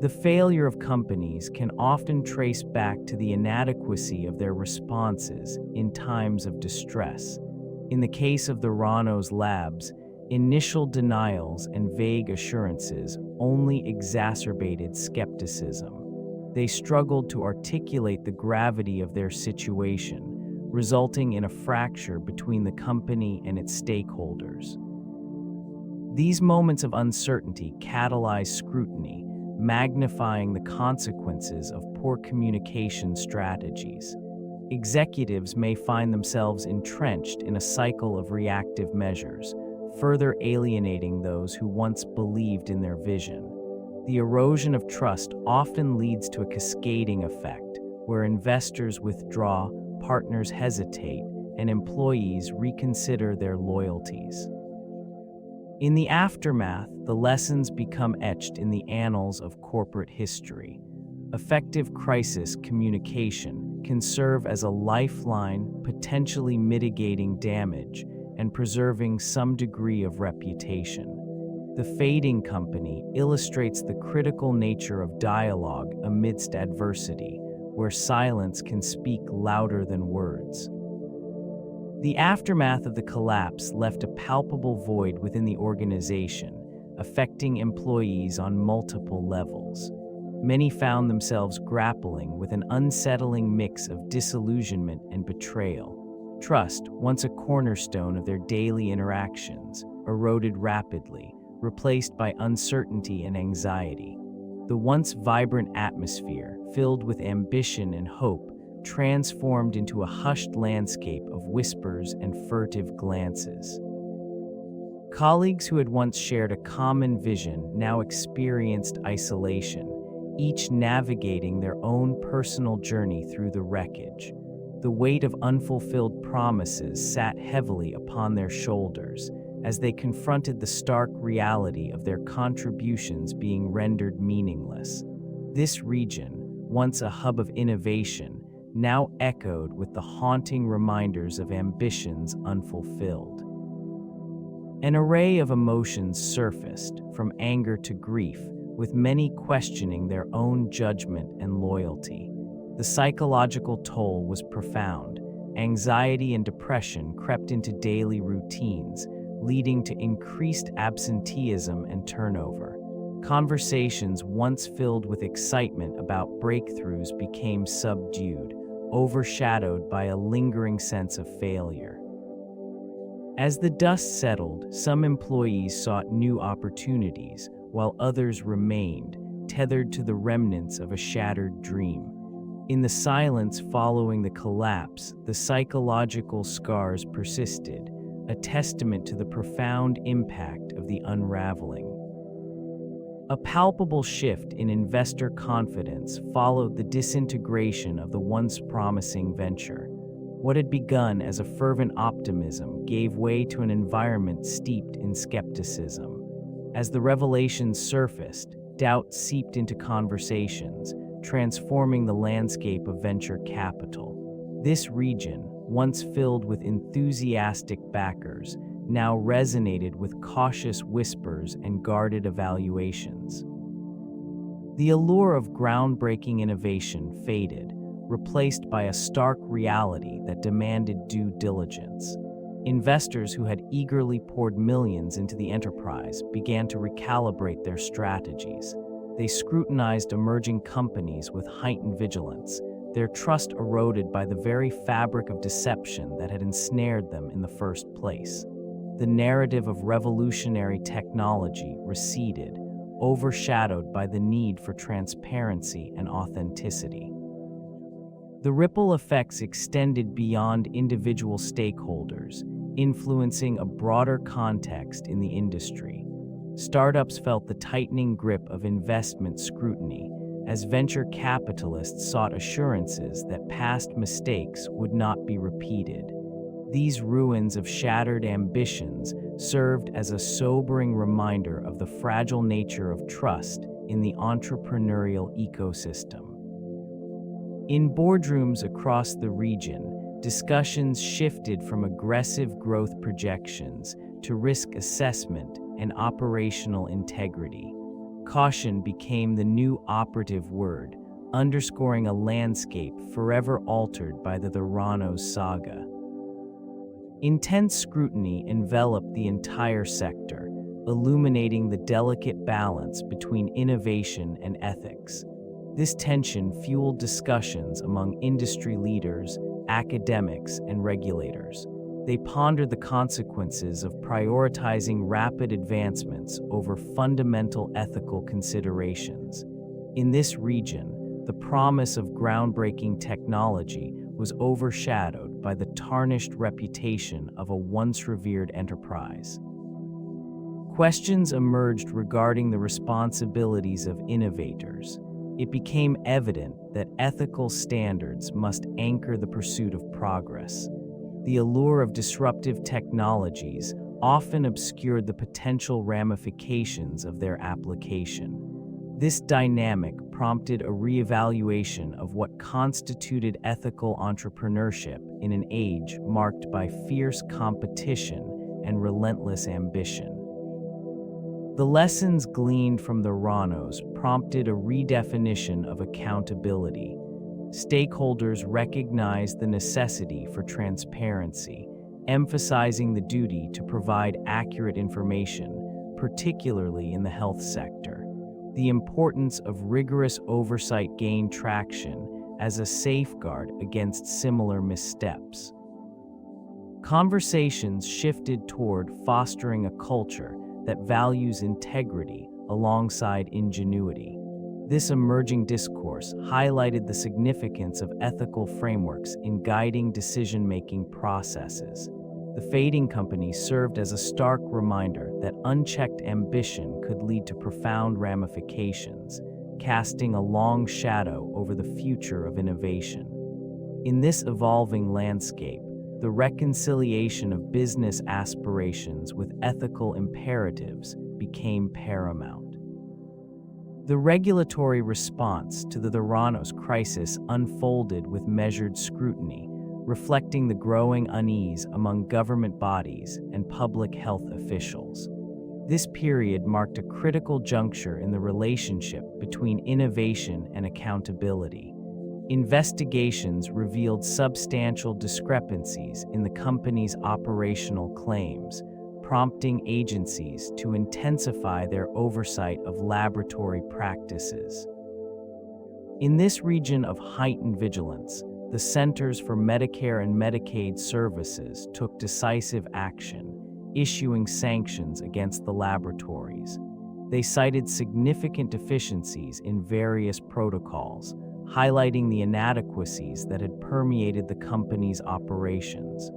The failure of companies can often trace back to the inadequacy of their responses in times of distress. In the case of the Theranos labs, initial denials and vague assurances only exacerbated skepticism. They struggled to articulate the gravity of their situation, resulting in a fracture between the company and its stakeholders. These moments of uncertainty catalyze scrutiny, magnifying the consequences of poor communication strategies. Executives may find themselves entrenched in a cycle of reactive measures, further alienating those who once believed in their vision. The erosion of trust often leads to a cascading effect, where investors withdraw, partners hesitate, and employees reconsider their loyalties. In the aftermath, the lessons become etched in the annals of corporate history. Effective crisis communication can serve as a lifeline, potentially mitigating damage and preserving some degree of reputation. The Fading Company illustrates the critical nature of dialogue amidst adversity, where silence can speak louder than words. The aftermath of the collapse left a palpable void within the organization, affecting employees on multiple levels. Many found themselves grappling with an unsettling mix of disillusionment and betrayal. Trust, once a cornerstone of their daily interactions, eroded rapidly, replaced by uncertainty and anxiety. The once vibrant atmosphere, filled with ambition and hope, transformed into a hushed landscape of whispers and furtive glances. Colleagues who had once shared a common vision now experienced isolation, each navigating their own personal journey through the wreckage. The weight of unfulfilled promises sat heavily upon their shoulders as they confronted the stark reality of their contributions being rendered meaningless. This region, once a hub of innovation, now echoed with the haunting reminders of ambitions unfulfilled. An array of emotions surfaced, from anger to grief, with many questioning their own judgment and loyalty. The psychological toll was profound. Anxiety and depression crept into daily routines, leading to increased absenteeism and turnover. Conversations once filled with excitement about breakthroughs became subdued, overshadowed by a lingering sense of failure. As the dust settled, some employees sought new opportunities, while others remained, tethered to the remnants of a shattered dream. In the silence following the collapse, the psychological scars persisted, a testament to the profound impact of the unraveling. A palpable shift in investor confidence followed the disintegration of the once promising venture. What had begun as a fervent optimism gave way to an environment steeped in skepticism. As the revelations surfaced, doubt seeped into conversations, transforming the landscape of venture capital. This region, once filled with enthusiastic backers, now resonated with cautious whispers and guarded evaluations. The allure of groundbreaking innovation faded, replaced by a stark reality that demanded due diligence. Investors who had eagerly poured millions into the enterprise began to recalibrate their strategies. They scrutinized emerging companies with heightened vigilance, their trust eroded by the very fabric of deception that had ensnared them in the first place. The narrative of revolutionary technology receded, overshadowed by the need for transparency and authenticity. The ripple effects extended beyond individual stakeholders, influencing a broader context in the industry. Startups felt the tightening grip of investment scrutiny as venture capitalists sought assurances that past mistakes would not be repeated. These ruins of shattered ambitions served as a sobering reminder of the fragile nature of trust in the entrepreneurial ecosystem. In boardrooms across the region, discussions shifted from aggressive growth projections to risk assessment and operational integrity. Caution became the new operative word, underscoring a landscape forever altered by the Theranos saga. Intense scrutiny enveloped the entire sector, illuminating the delicate balance between innovation and ethics. This tension fueled discussions among industry leaders, academics, and regulators. They pondered the consequences of prioritizing rapid advancements over fundamental ethical considerations. In this region, the promise of groundbreaking technology was overshadowed by the tarnished reputation of a once revered enterprise. Questions emerged regarding the responsibilities of innovators. It became evident that ethical standards must anchor the pursuit of progress. The allure of disruptive technologies often obscured the potential ramifications of their application. This dynamic prompted a reevaluation of what constituted ethical entrepreneurship in an age marked by fierce competition and relentless ambition. The lessons gleaned from the Theranos prompted a redefinition of accountability. Stakeholders recognized the necessity for transparency, emphasizing the duty to provide accurate information, particularly in the health sector. The importance of rigorous oversight gained traction as a safeguard against similar missteps. Conversations shifted toward fostering a culture that values integrity alongside ingenuity. This emerging discourse highlighted the significance of ethical frameworks in guiding decision-making processes. The fading company served as a stark reminder that unchecked ambition could lead to profound ramifications, casting a long shadow over the future of innovation. In this evolving landscape, the reconciliation of business aspirations with ethical imperatives became paramount. The regulatory response to the Theranos crisis unfolded with measured scrutiny, reflecting the growing unease among government bodies and public health officials. This period marked a critical juncture in the relationship between innovation and accountability. Investigations revealed substantial discrepancies in the company's operational claims, prompting agencies to intensify their oversight of laboratory practices. In this region of heightened vigilance, the Centers for Medicare and Medicaid Services took decisive action, issuing sanctions against the laboratories. They cited significant deficiencies in various protocols, highlighting the inadequacies that had permeated the company's operations.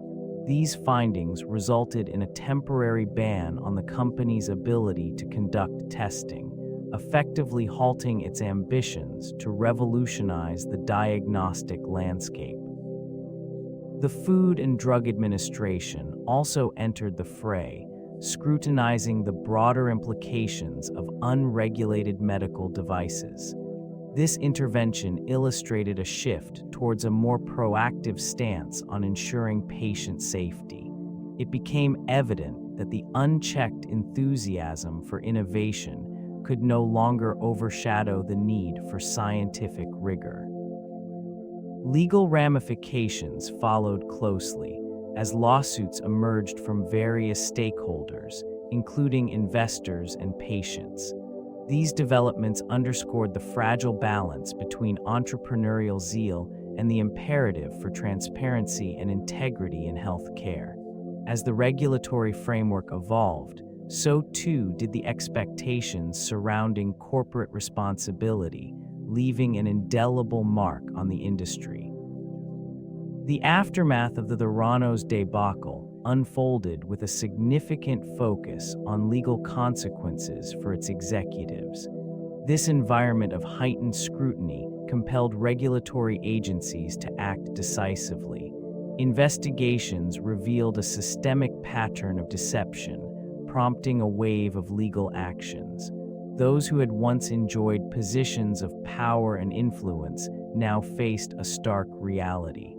These findings resulted in a temporary ban on the company's ability to conduct testing, effectively halting its ambitions to revolutionize the diagnostic landscape. The Food and Drug Administration also entered the fray, scrutinizing the broader implications of unregulated medical devices. This intervention illustrated a shift towards a more proactive stance on ensuring patient safety. It became evident that the unchecked enthusiasm for innovation could no longer overshadow the need for scientific rigor. Legal ramifications followed closely as lawsuits emerged from various stakeholders, including investors and patients. These developments underscored the fragile balance between entrepreneurial zeal and the imperative for transparency and integrity in healthcare. As the regulatory framework evolved, so too did the expectations surrounding corporate responsibility, leaving an indelible mark on the industry. The aftermath of the Theranos debacle unfolded with a significant focus on legal consequences for its executives. This environment of heightened scrutiny compelled regulatory agencies to act decisively. Investigations revealed a systemic pattern of deception, prompting a wave of legal actions. Those who had once enjoyed positions of power and influence now faced a stark reality.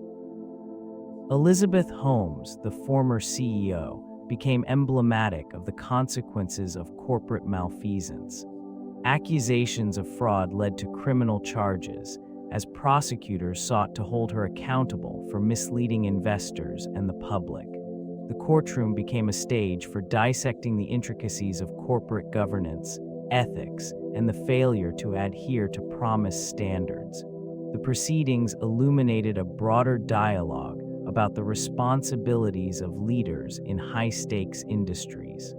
Elizabeth Holmes, the former CEO, became emblematic of the consequences of corporate malfeasance. Accusations of fraud led to criminal charges, as prosecutors sought to hold her accountable for misleading investors and the public. The courtroom became a stage for dissecting the intricacies of corporate governance, ethics, and the failure to adhere to promised standards. The proceedings illuminated a broader dialogue about the responsibilities of leaders in high-stakes industries.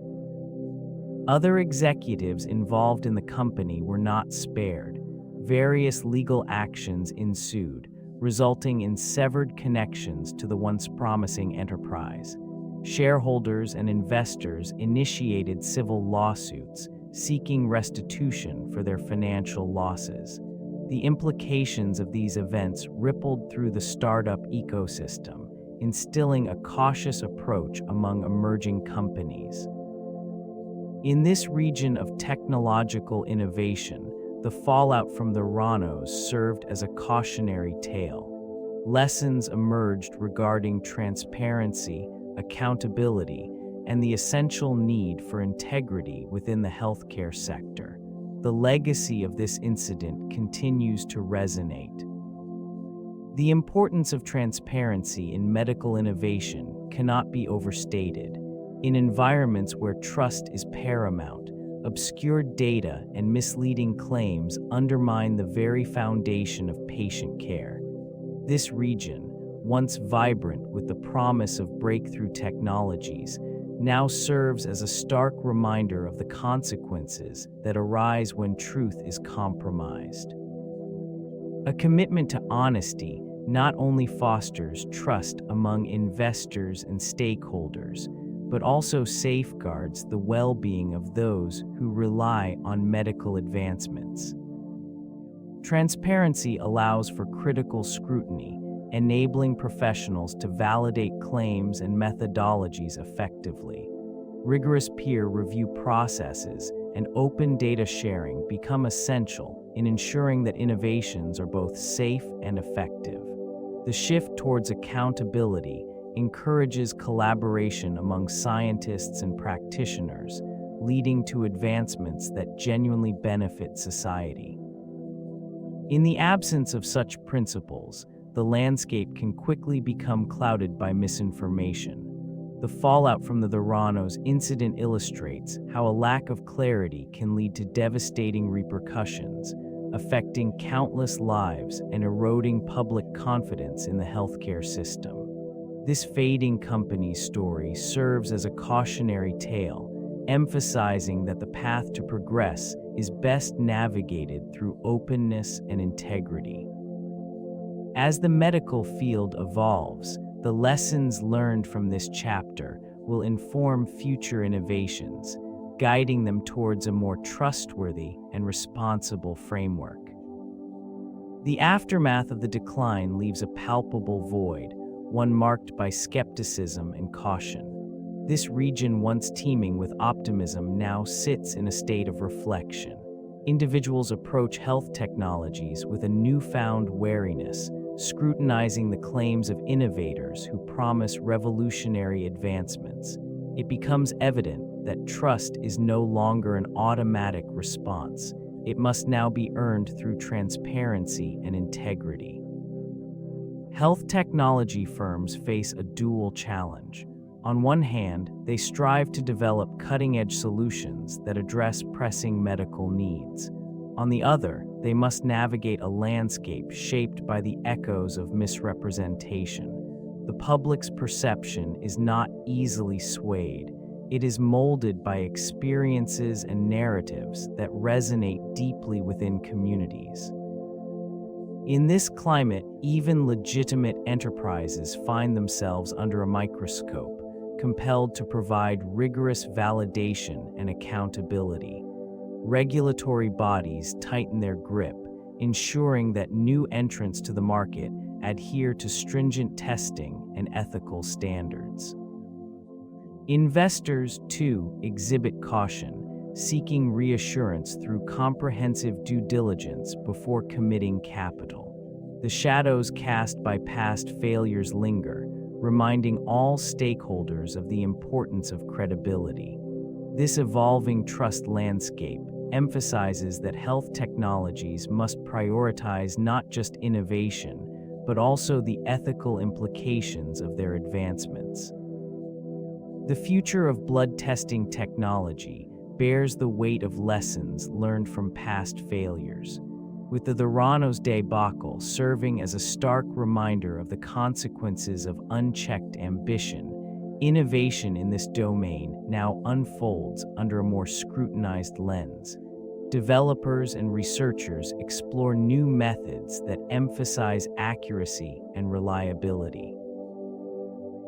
Other executives involved in the company were not spared. Various legal actions ensued, resulting in severed connections to the once promising enterprise. Shareholders and investors initiated civil lawsuits, seeking restitution for their financial losses. The implications of these events rippled through the startup ecosystem, instilling a cautious approach among emerging companies. In this region of technological innovation, the fallout from the Theranos served as a cautionary tale. Lessons emerged regarding transparency, accountability, and the essential need for integrity within the healthcare sector. The legacy of this incident continues to resonate. The importance of transparency in medical innovation cannot be overstated. In environments where trust is paramount, obscure data and misleading claims undermine the very foundation of patient care. This region, once vibrant with the promise of breakthrough technologies, now serves as a stark reminder of the consequences that arise when truth is compromised. A commitment to honesty not only fosters trust among investors and stakeholders, but also safeguards the well-being of those who rely on medical advancements. Transparency allows for critical scrutiny, enabling professionals to validate claims and methodologies effectively. Rigorous peer review processes and open data sharing become essential in ensuring that innovations are both safe and effective. The shift towards accountability encourages collaboration among scientists and practitioners, leading to advancements that genuinely benefit society. In the absence of such principles, the landscape can quickly become clouded by misinformation. The fallout from the Theranos incident illustrates how a lack of clarity can lead to devastating repercussions, affecting countless lives and eroding public confidence in the healthcare system. This fading company's story serves as a cautionary tale, emphasizing that the path to progress is best navigated through openness and integrity. As the medical field evolves, the lessons learned from this chapter will inform future innovations, guiding them towards a more trustworthy and responsible framework. The aftermath of the decline leaves a palpable void, one marked by skepticism and caution. This region, once teeming with optimism, now sits in a state of reflection. Individuals approach health technologies with a newfound wariness, scrutinizing the claims of innovators who promise revolutionary advancements. It becomes evident that trust is no longer an automatic response. It must now be earned through transparency and integrity. Health technology firms face a dual challenge. On one hand, they strive to develop cutting-edge solutions that address pressing medical needs. On the other, they must navigate a landscape shaped by the echoes of misrepresentation. The public's perception is not easily swayed. It is molded by experiences and narratives that resonate deeply within communities. In this climate, even legitimate enterprises find themselves under a microscope, compelled to provide rigorous validation and accountability. Regulatory bodies tighten their grip, ensuring that new entrants to the market adhere to stringent testing and ethical standards. Investors, too, exhibit caution, seeking reassurance through comprehensive due diligence before committing capital. The shadows cast by past failures linger, reminding all stakeholders of the importance of credibility. This evolving trust landscape emphasizes that health technologies must prioritize not just innovation, but also the ethical implications of their advancements. The future of blood testing technology bears the weight of lessons learned from past failures, with the Theranos debacle serving as a stark reminder of the consequences of unchecked ambition. Innovation in this domain now unfolds under a more scrutinized lens. Developers and researchers explore new methods that emphasize accuracy and reliability.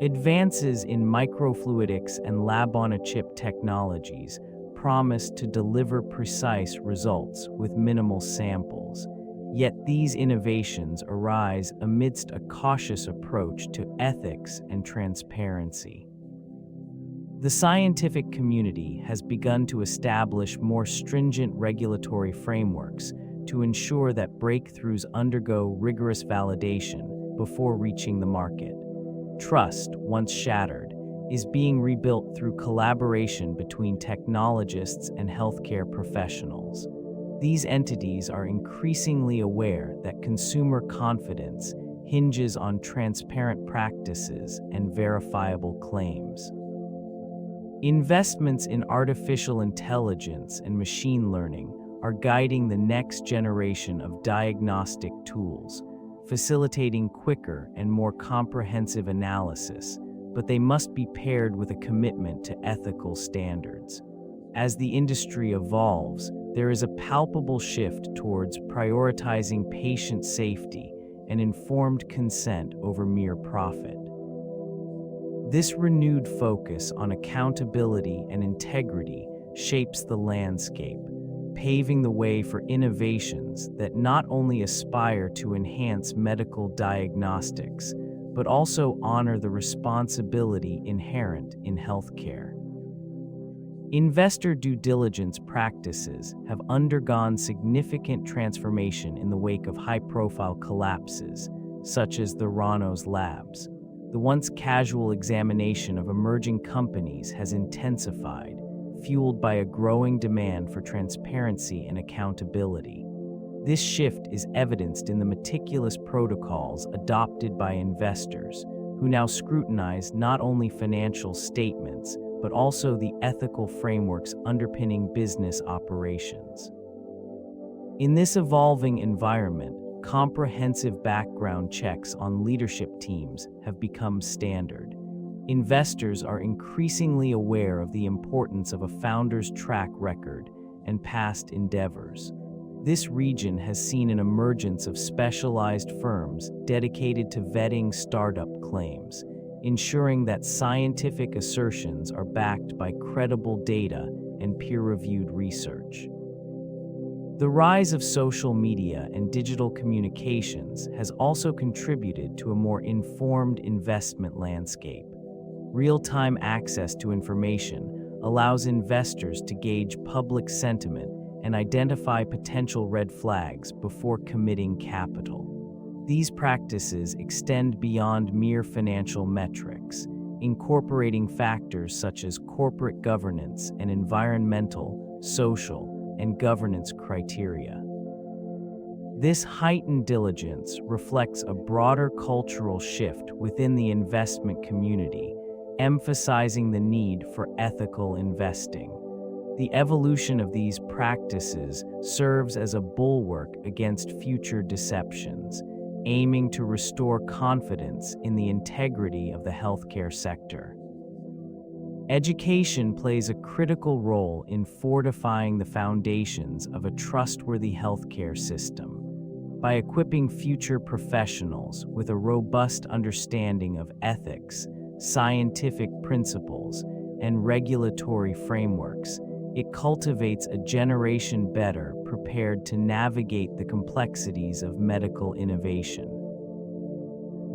Advances in microfluidics and lab-on-a-chip technologies promise to deliver precise results with minimal samples. Yet these innovations arise amidst a cautious approach to ethics and transparency. The scientific community has begun to establish more stringent regulatory frameworks to ensure that breakthroughs undergo rigorous validation before reaching the market. Trust, once shattered, is being rebuilt through collaboration between technologists and healthcare professionals. These entities are increasingly aware that consumer confidence hinges on transparent practices and verifiable claims. Investments in artificial intelligence and machine learning are guiding the next generation of diagnostic tools, facilitating quicker and more comprehensive analysis, but they must be paired with a commitment to ethical standards. As the industry evolves, there is a palpable shift towards prioritizing patient safety and informed consent over mere profit. This renewed focus on accountability and integrity shapes the landscape, paving the way for innovations that not only aspire to enhance medical diagnostics, but also honor the responsibility inherent in healthcare. Investor due diligence practices have undergone significant transformation in the wake of high-profile collapses, such as Theranos Labs. The once casual examination of emerging companies has intensified, fueled by a growing demand for transparency and accountability. This shift is evidenced in the meticulous protocols adopted by investors, who now scrutinize not only financial statements, but also the ethical frameworks underpinning business operations. In this evolving environment, comprehensive background checks on leadership teams have become standard. Investors are increasingly aware of the importance of a founder's track record and past endeavors. This region has seen an emergence of specialized firms dedicated to vetting startup claims, ensuring that scientific assertions are backed by credible data and peer-reviewed research. The rise of social media and digital communications has also contributed to a more informed investment landscape. Real-time access to information allows investors to gauge public sentiment and identify potential red flags before committing capital. These practices extend beyond mere financial metrics, incorporating factors such as corporate governance and environmental, social, and governance criteria. This heightened diligence reflects a broader cultural shift within the investment community, emphasizing the need for ethical investing. The evolution of these practices serves as a bulwark against future deceptions, aiming to restore confidence in the integrity of the healthcare sector. Education plays a critical role in fortifying the foundations of a trustworthy healthcare system. By equipping future professionals with a robust understanding of ethics, scientific principles, and regulatory frameworks, it cultivates a generation better prepared to navigate the complexities of medical innovation.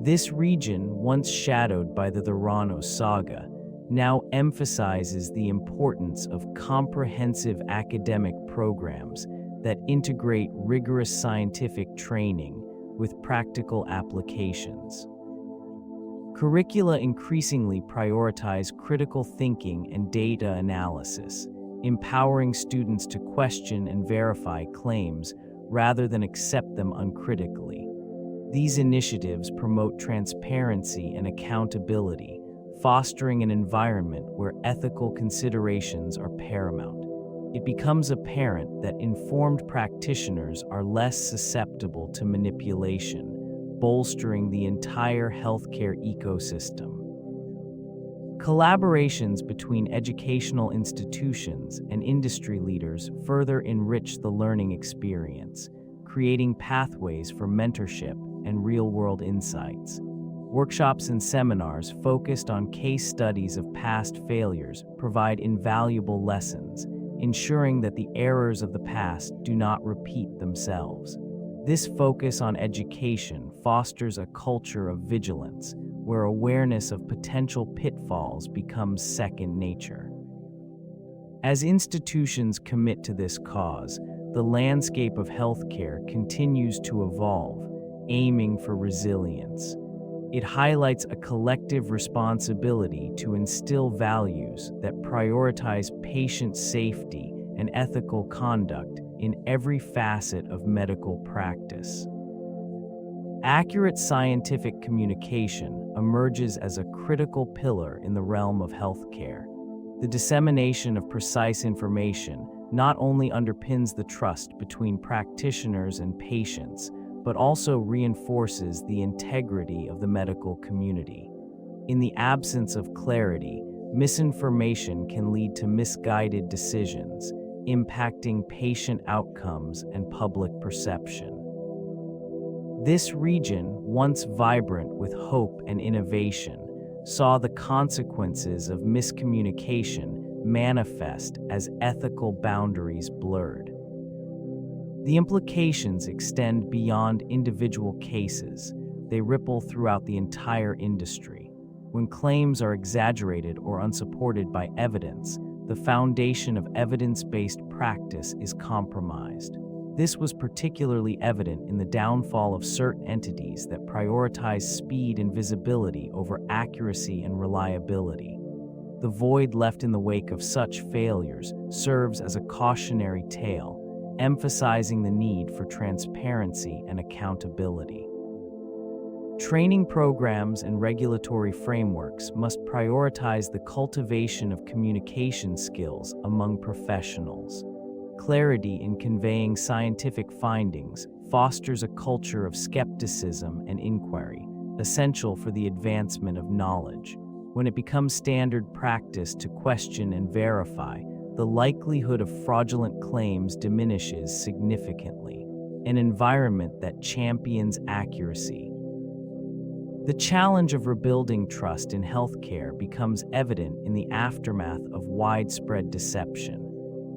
This region, once shadowed by the Theranos saga, now emphasizes the importance of comprehensive academic programs that integrate rigorous scientific training with practical applications. Curricula increasingly prioritize critical thinking and data analysis, empowering students to question and verify claims rather than accept them uncritically. These initiatives promote transparency and accountability, fostering an environment where ethical considerations are paramount. It becomes apparent that informed practitioners are less susceptible to manipulation, bolstering the entire healthcare ecosystem. Collaborations between educational institutions and industry leaders further enrich the learning experience, creating pathways for mentorship and real-world insights. Workshops and seminars focused on case studies of past failures provide invaluable lessons, ensuring that the errors of the past do not repeat themselves. This focus on education fosters a culture of vigilance, where awareness of potential pitfalls becomes second nature. As institutions commit to this cause, the landscape of healthcare continues to evolve, aiming for resilience. It highlights a collective responsibility to instill values that prioritize patient safety and ethical conduct in every facet of medical practice. Accurate scientific communication emerges as a critical pillar in the realm of healthcare. The dissemination of precise information not only underpins the trust between practitioners and patients, but also reinforces the integrity of the medical community. In the absence of clarity, misinformation can lead to misguided decisions, impacting patient outcomes and public perception. This region, once vibrant with hope and innovation, saw the consequences of miscommunication manifest as ethical boundaries blurred. The implications extend beyond individual cases. They ripple throughout the entire industry. When claims are exaggerated or unsupported by evidence, the foundation of evidence-based practice is compromised. This was particularly evident in the downfall of certain entities that prioritize speed and visibility over accuracy and reliability. The void left in the wake of such failures serves as a cautionary tale, emphasizing the need for transparency and accountability. Training programs and regulatory frameworks must prioritize the cultivation of communication skills among professionals. Clarity in conveying scientific findings fosters a culture of skepticism and inquiry, essential for the advancement of knowledge. When it becomes standard practice to question and verify, the likelihood of fraudulent claims diminishes significantly, an environment that champions accuracy. The challenge of rebuilding trust in healthcare becomes evident in the aftermath of widespread deception.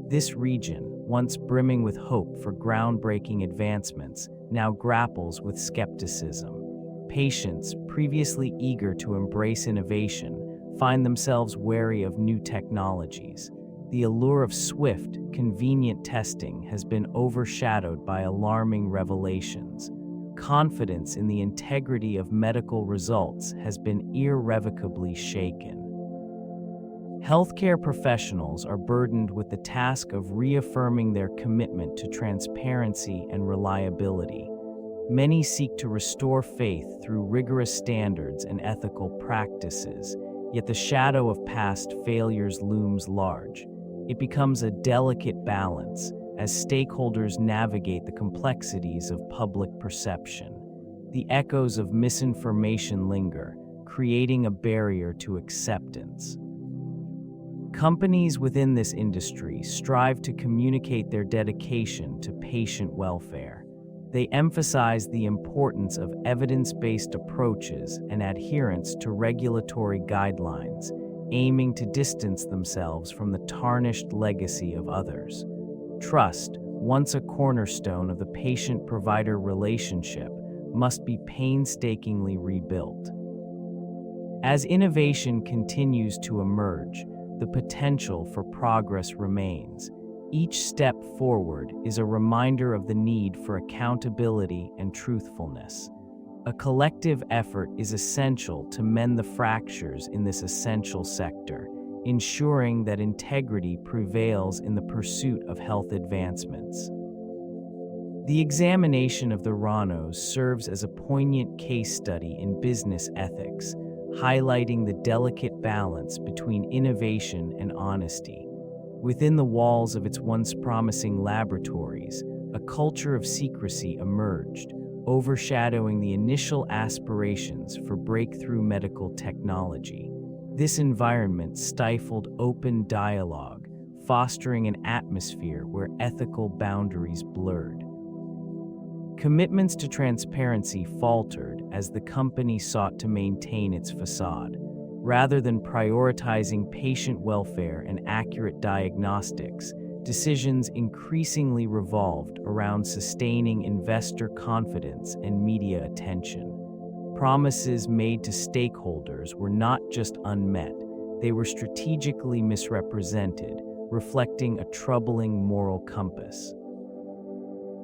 This region, once brimming with hope for groundbreaking advancements, now grapples with skepticism. Patients, previously eager to embrace innovation, find themselves wary of new technologies. The allure of swift, convenient testing has been overshadowed by alarming revelations. Confidence in the integrity of medical results has been irrevocably shaken. Healthcare professionals are burdened with the task of reaffirming their commitment to transparency and reliability. Many seek to restore faith through rigorous standards and ethical practices, yet the shadow of past failures looms large. It becomes a delicate balance as stakeholders navigate the complexities of public perception. The echoes of misinformation linger, creating a barrier to acceptance. Companies within this industry strive to communicate their dedication to patient welfare. They emphasize the importance of evidence-based approaches and adherence to regulatory guidelines, aiming to distance themselves from the tarnished legacy of others. Trust, once a cornerstone of the patient-provider relationship, must be painstakingly rebuilt. As innovation continues to emerge, the potential for progress remains. Each step forward is a reminder of the need for accountability and truthfulness. A collective effort is essential to mend the fractures in this essential sector, ensuring that integrity prevails in the pursuit of health advancements. The examination of the Theranos serves as a poignant case study in business ethics, highlighting the delicate balance between innovation and honesty. Within the walls of its once promising laboratories, a culture of secrecy emerged, overshadowing the initial aspirations for breakthrough medical technology. This environment stifled open dialogue, fostering an atmosphere where ethical boundaries blurred. Commitments to transparency faltered as the company sought to maintain its facade. Rather than prioritizing patient welfare and accurate diagnostics, decisions increasingly revolved around sustaining investor confidence and media attention. Promises made to stakeholders were not just unmet, they were strategically misrepresented, reflecting a troubling moral compass.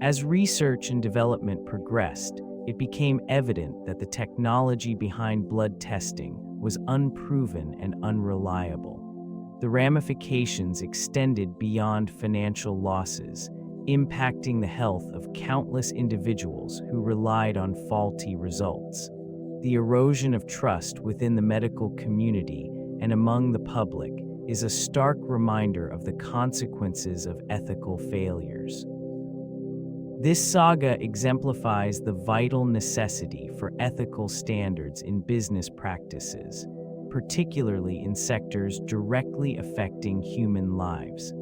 As research and development progressed, it became evident that the technology behind blood testing was unproven and unreliable. The ramifications extended beyond financial losses, impacting the health of countless individuals who relied on faulty results. The erosion of trust within the medical community and among the public is a stark reminder of the consequences of ethical failures. This saga exemplifies the vital necessity for ethical standards in business practices, particularly in sectors directly affecting human lives.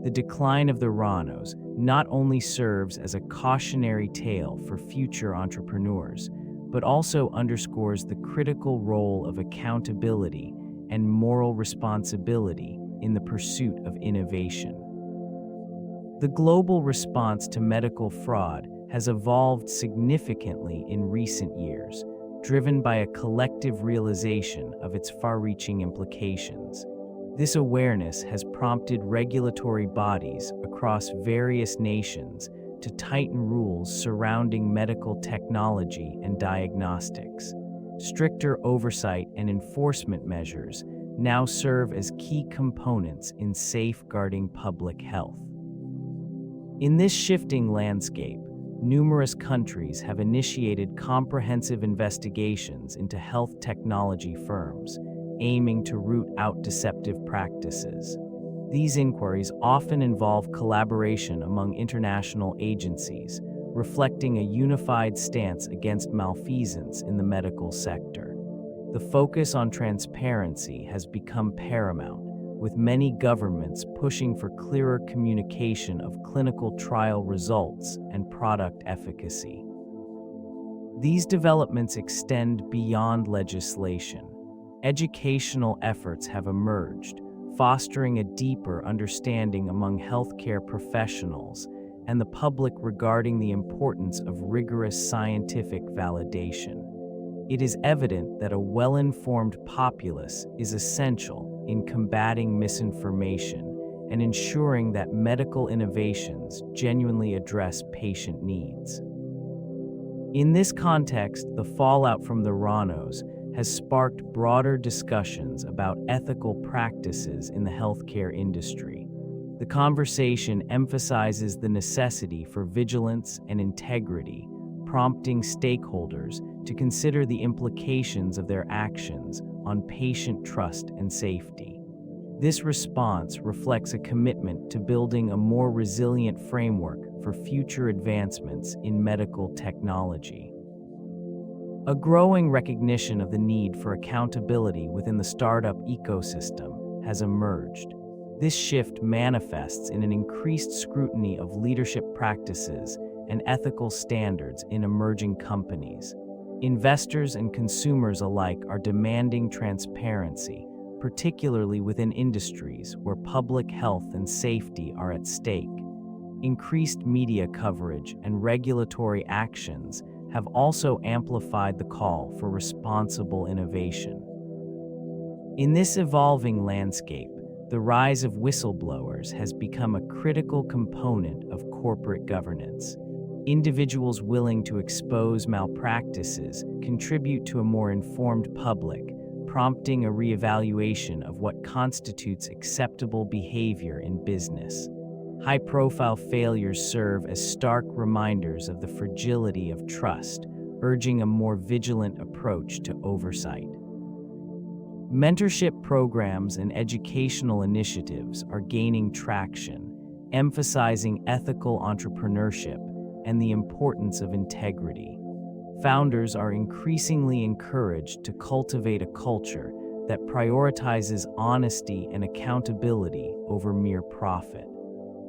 The decline of the Theranos not only serves as a cautionary tale for future entrepreneurs, but also underscores the critical role of accountability and moral responsibility in the pursuit of innovation. The global response to medical fraud has evolved significantly in recent years, driven by a collective realization of its far-reaching implications. This awareness has prompted regulatory bodies across various nations to tighten rules surrounding medical technology and diagnostics. Stricter oversight and enforcement measures now serve as key components in safeguarding public health. In this shifting landscape, numerous countries have initiated comprehensive investigations into health technology firms, aiming to root out deceptive practices. These inquiries often involve collaboration among international agencies, reflecting a unified stance against malfeasance in the medical sector. The focus on transparency has become paramount, with many governments pushing for clearer communication of clinical trial results and product efficacy. These developments extend beyond legislation. Educational efforts have emerged, fostering a deeper understanding among healthcare professionals and the public regarding the importance of rigorous scientific validation. It is evident that a well-informed populace is essential in combating misinformation and ensuring that medical innovations genuinely address patient needs. In this context, the fallout from the Theranos has sparked broader discussions about ethical practices in the healthcare industry. The conversation emphasizes the necessity for vigilance and integrity, prompting stakeholders to consider the implications of their actions on patient trust and safety. This response reflects a commitment to building a more resilient framework for future advancements in medical technology. A growing recognition of the need for accountability within the startup ecosystem has emerged. This shift manifests in an increased scrutiny of leadership practices and ethical standards in emerging companies. Investors and consumers alike are demanding transparency, particularly within industries where public health and safety are at stake. Increased media coverage and regulatory actions have also amplified the call for responsible innovation. In this evolving landscape, the rise of whistleblowers has become a critical component of corporate governance. Individuals willing to expose malpractices contribute to a more informed public, prompting a reevaluation of what constitutes acceptable behavior in business. High-profile failures serve as stark reminders of the fragility of trust, urging a more vigilant approach to oversight. Mentorship programs and educational initiatives are gaining traction, emphasizing ethical entrepreneurship and the importance of integrity. Founders are increasingly encouraged to cultivate a culture that prioritizes honesty and accountability over mere profit.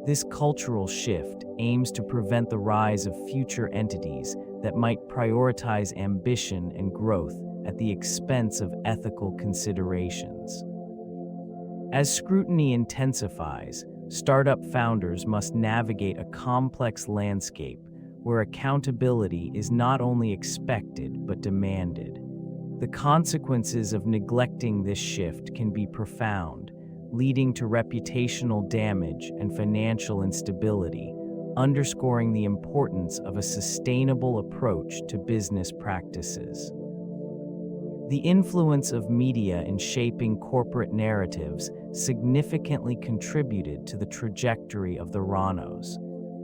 This cultural shift aims to prevent the rise of future entities that might prioritize ambition and growth at the expense of ethical considerations. As scrutiny intensifies, startup founders must navigate a complex landscape where accountability is not only expected but demanded. The consequences of neglecting this shift can be profound, leading to reputational damage and financial instability, underscoring the importance of a sustainable approach to business practices. The influence of media in shaping corporate narratives significantly contributed to the trajectory of the Theranos.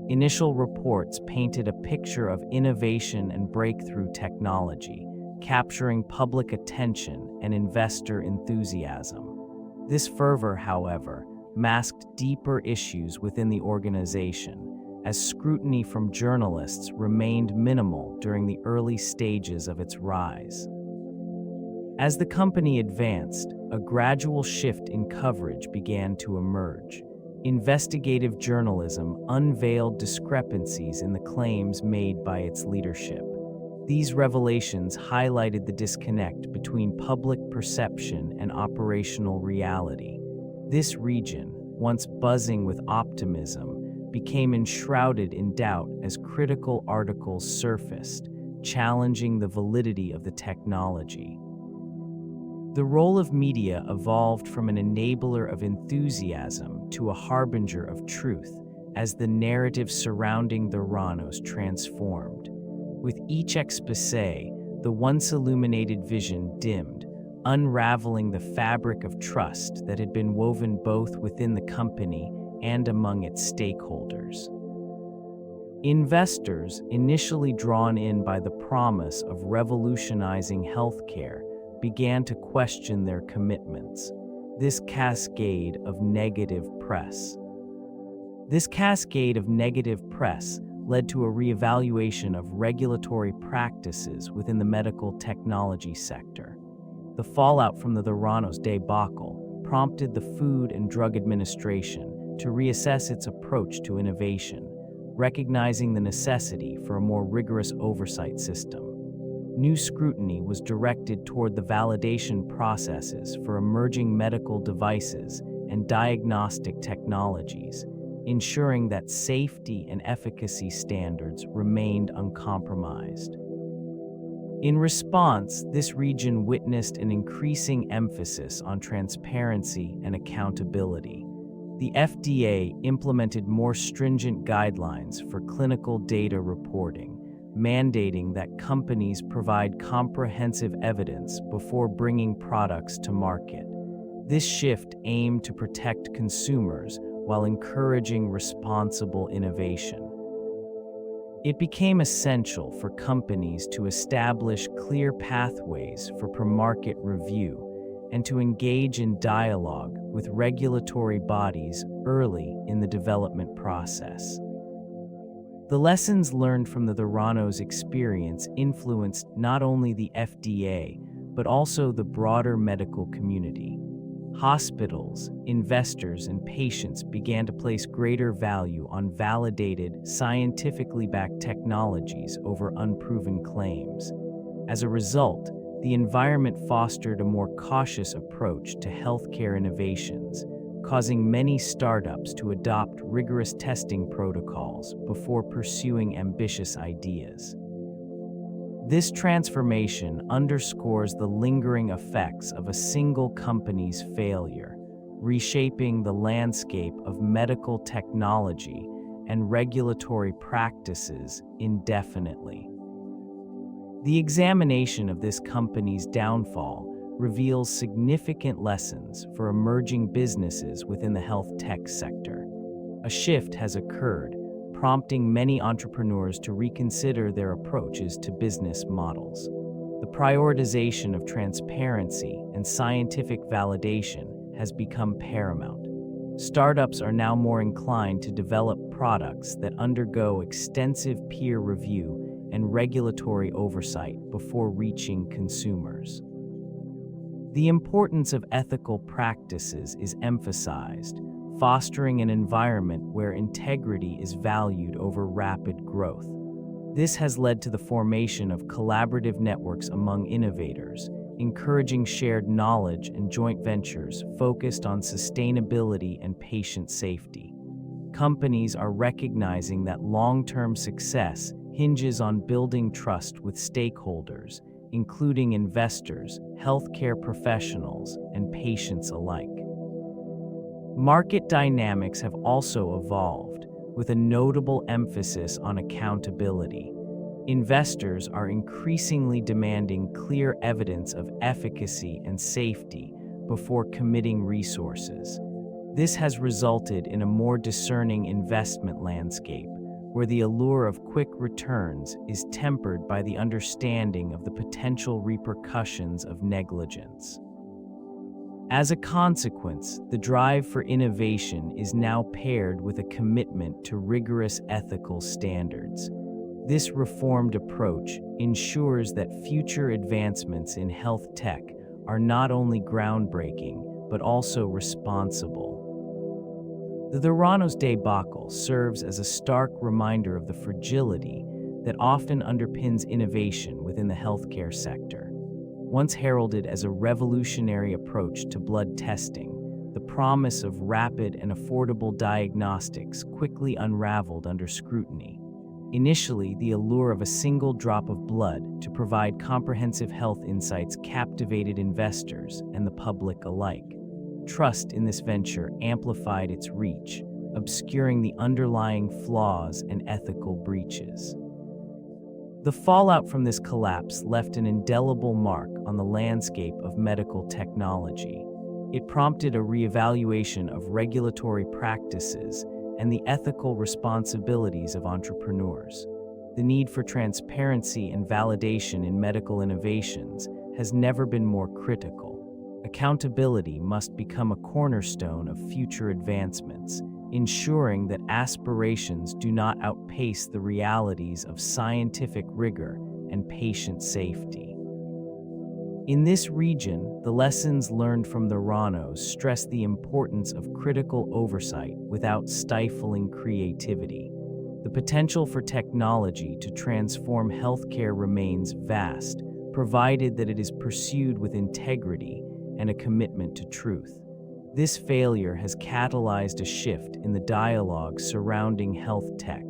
Initial reports painted a picture of innovation and breakthrough technology, capturing public attention and investor enthusiasm. This fervor, however, masked deeper issues within the organization, as scrutiny from journalists remained minimal during the early stages of its rise. As the company advanced, a gradual shift in coverage began to emerge. Investigative journalism unveiled discrepancies in the claims made by its leadership. These revelations highlighted the disconnect between public perception and operational reality. This region, once buzzing with optimism, became enshrouded in doubt as critical articles surfaced, challenging the validity of the technology. The role of media evolved from an enabler of enthusiasm to a harbinger of truth as the narrative surrounding the Theranos transformed. With each exposé, the once illuminated vision dimmed, unraveling the fabric of trust that had been woven both within the company and among its stakeholders. Investors, initially drawn in by the promise of revolutionizing healthcare, began to question their commitments. This cascade of negative press led to a reevaluation of regulatory practices within the medical technology sector. The fallout from the Theranos debacle prompted the Food and Drug Administration to reassess its approach to innovation, recognizing the necessity for a more rigorous oversight system. New scrutiny was directed toward the validation processes for emerging medical devices and diagnostic technologies, ensuring that safety and efficacy standards remained uncompromised. In response, this region witnessed an increasing emphasis on transparency and accountability. The FDA implemented more stringent guidelines for clinical data reporting, mandating that companies provide comprehensive evidence before bringing products to market. This shift aimed to protect consumers while encouraging responsible innovation. It became essential for companies to establish clear pathways for pre-market review and to engage in dialogue with regulatory bodies early in the development process. The lessons learned from the Theranos experience influenced not only the FDA, but also the broader medical community. Hospitals, investors, and patients began to place greater value on validated, scientifically backed technologies over unproven claims. As a result, the environment fostered a more cautious approach to healthcare innovations, causing many startups to adopt rigorous testing protocols before pursuing ambitious ideas. This transformation underscores the lingering effects of a single company's failure, reshaping the landscape of medical technology and regulatory practices indefinitely. The examination of this company's downfall reveals significant lessons for emerging businesses within the health tech sector. A shift has occurred, prompting many entrepreneurs to reconsider their approaches to business models. The prioritization of transparency and scientific validation has become paramount. Startups are now more inclined to develop products that undergo extensive peer review and regulatory oversight before reaching consumers. The importance of ethical practices is emphasized, fostering an environment where integrity is valued over rapid growth. This has led to the formation of collaborative networks among innovators, encouraging shared knowledge and joint ventures focused on sustainability and patient safety. Companies are recognizing that long-term success hinges on building trust with stakeholders, including investors, healthcare professionals, and patients alike. Market dynamics have also evolved, with a notable emphasis on accountability. Investors are increasingly demanding clear evidence of efficacy and safety before committing resources. This has resulted in a more discerning investment landscape, where the allure of quick returns is tempered by the understanding of the potential repercussions of negligence. As a consequence, the drive for innovation is now paired with a commitment to rigorous ethical standards. This reformed approach ensures that future advancements in health tech are not only groundbreaking, but also responsible. The Theranos debacle serves as a stark reminder of the fragility that often underpins innovation within the healthcare sector. Once heralded as a revolutionary approach to blood testing, the promise of rapid and affordable diagnostics quickly unraveled under scrutiny. Initially, the allure of a single drop of blood to provide comprehensive health insights captivated investors and the public alike. Trust in this venture amplified its reach, obscuring the underlying flaws and ethical breaches. The fallout from this collapse left an indelible mark on the landscape of medical technology. It prompted a reevaluation of regulatory practices and the ethical responsibilities of entrepreneurs. The need for transparency and validation in medical innovations has never been more critical. Accountability must become a cornerstone of future advancements, ensuring that aspirations do not outpace the realities of scientific rigor and patient safety. In this region, the lessons learned from the Theranos stress the importance of critical oversight without stifling creativity. The potential for technology to transform healthcare remains vast, provided that it is pursued with integrity and a commitment to truth. This failure has catalyzed a shift in the dialogue surrounding health tech,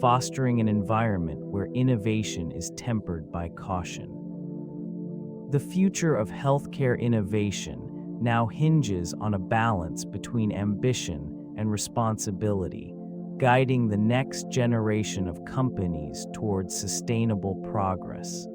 fostering an environment where innovation is tempered by caution. The future of healthcare innovation now hinges on a balance between ambition and responsibility, guiding the next generation of companies towards sustainable progress.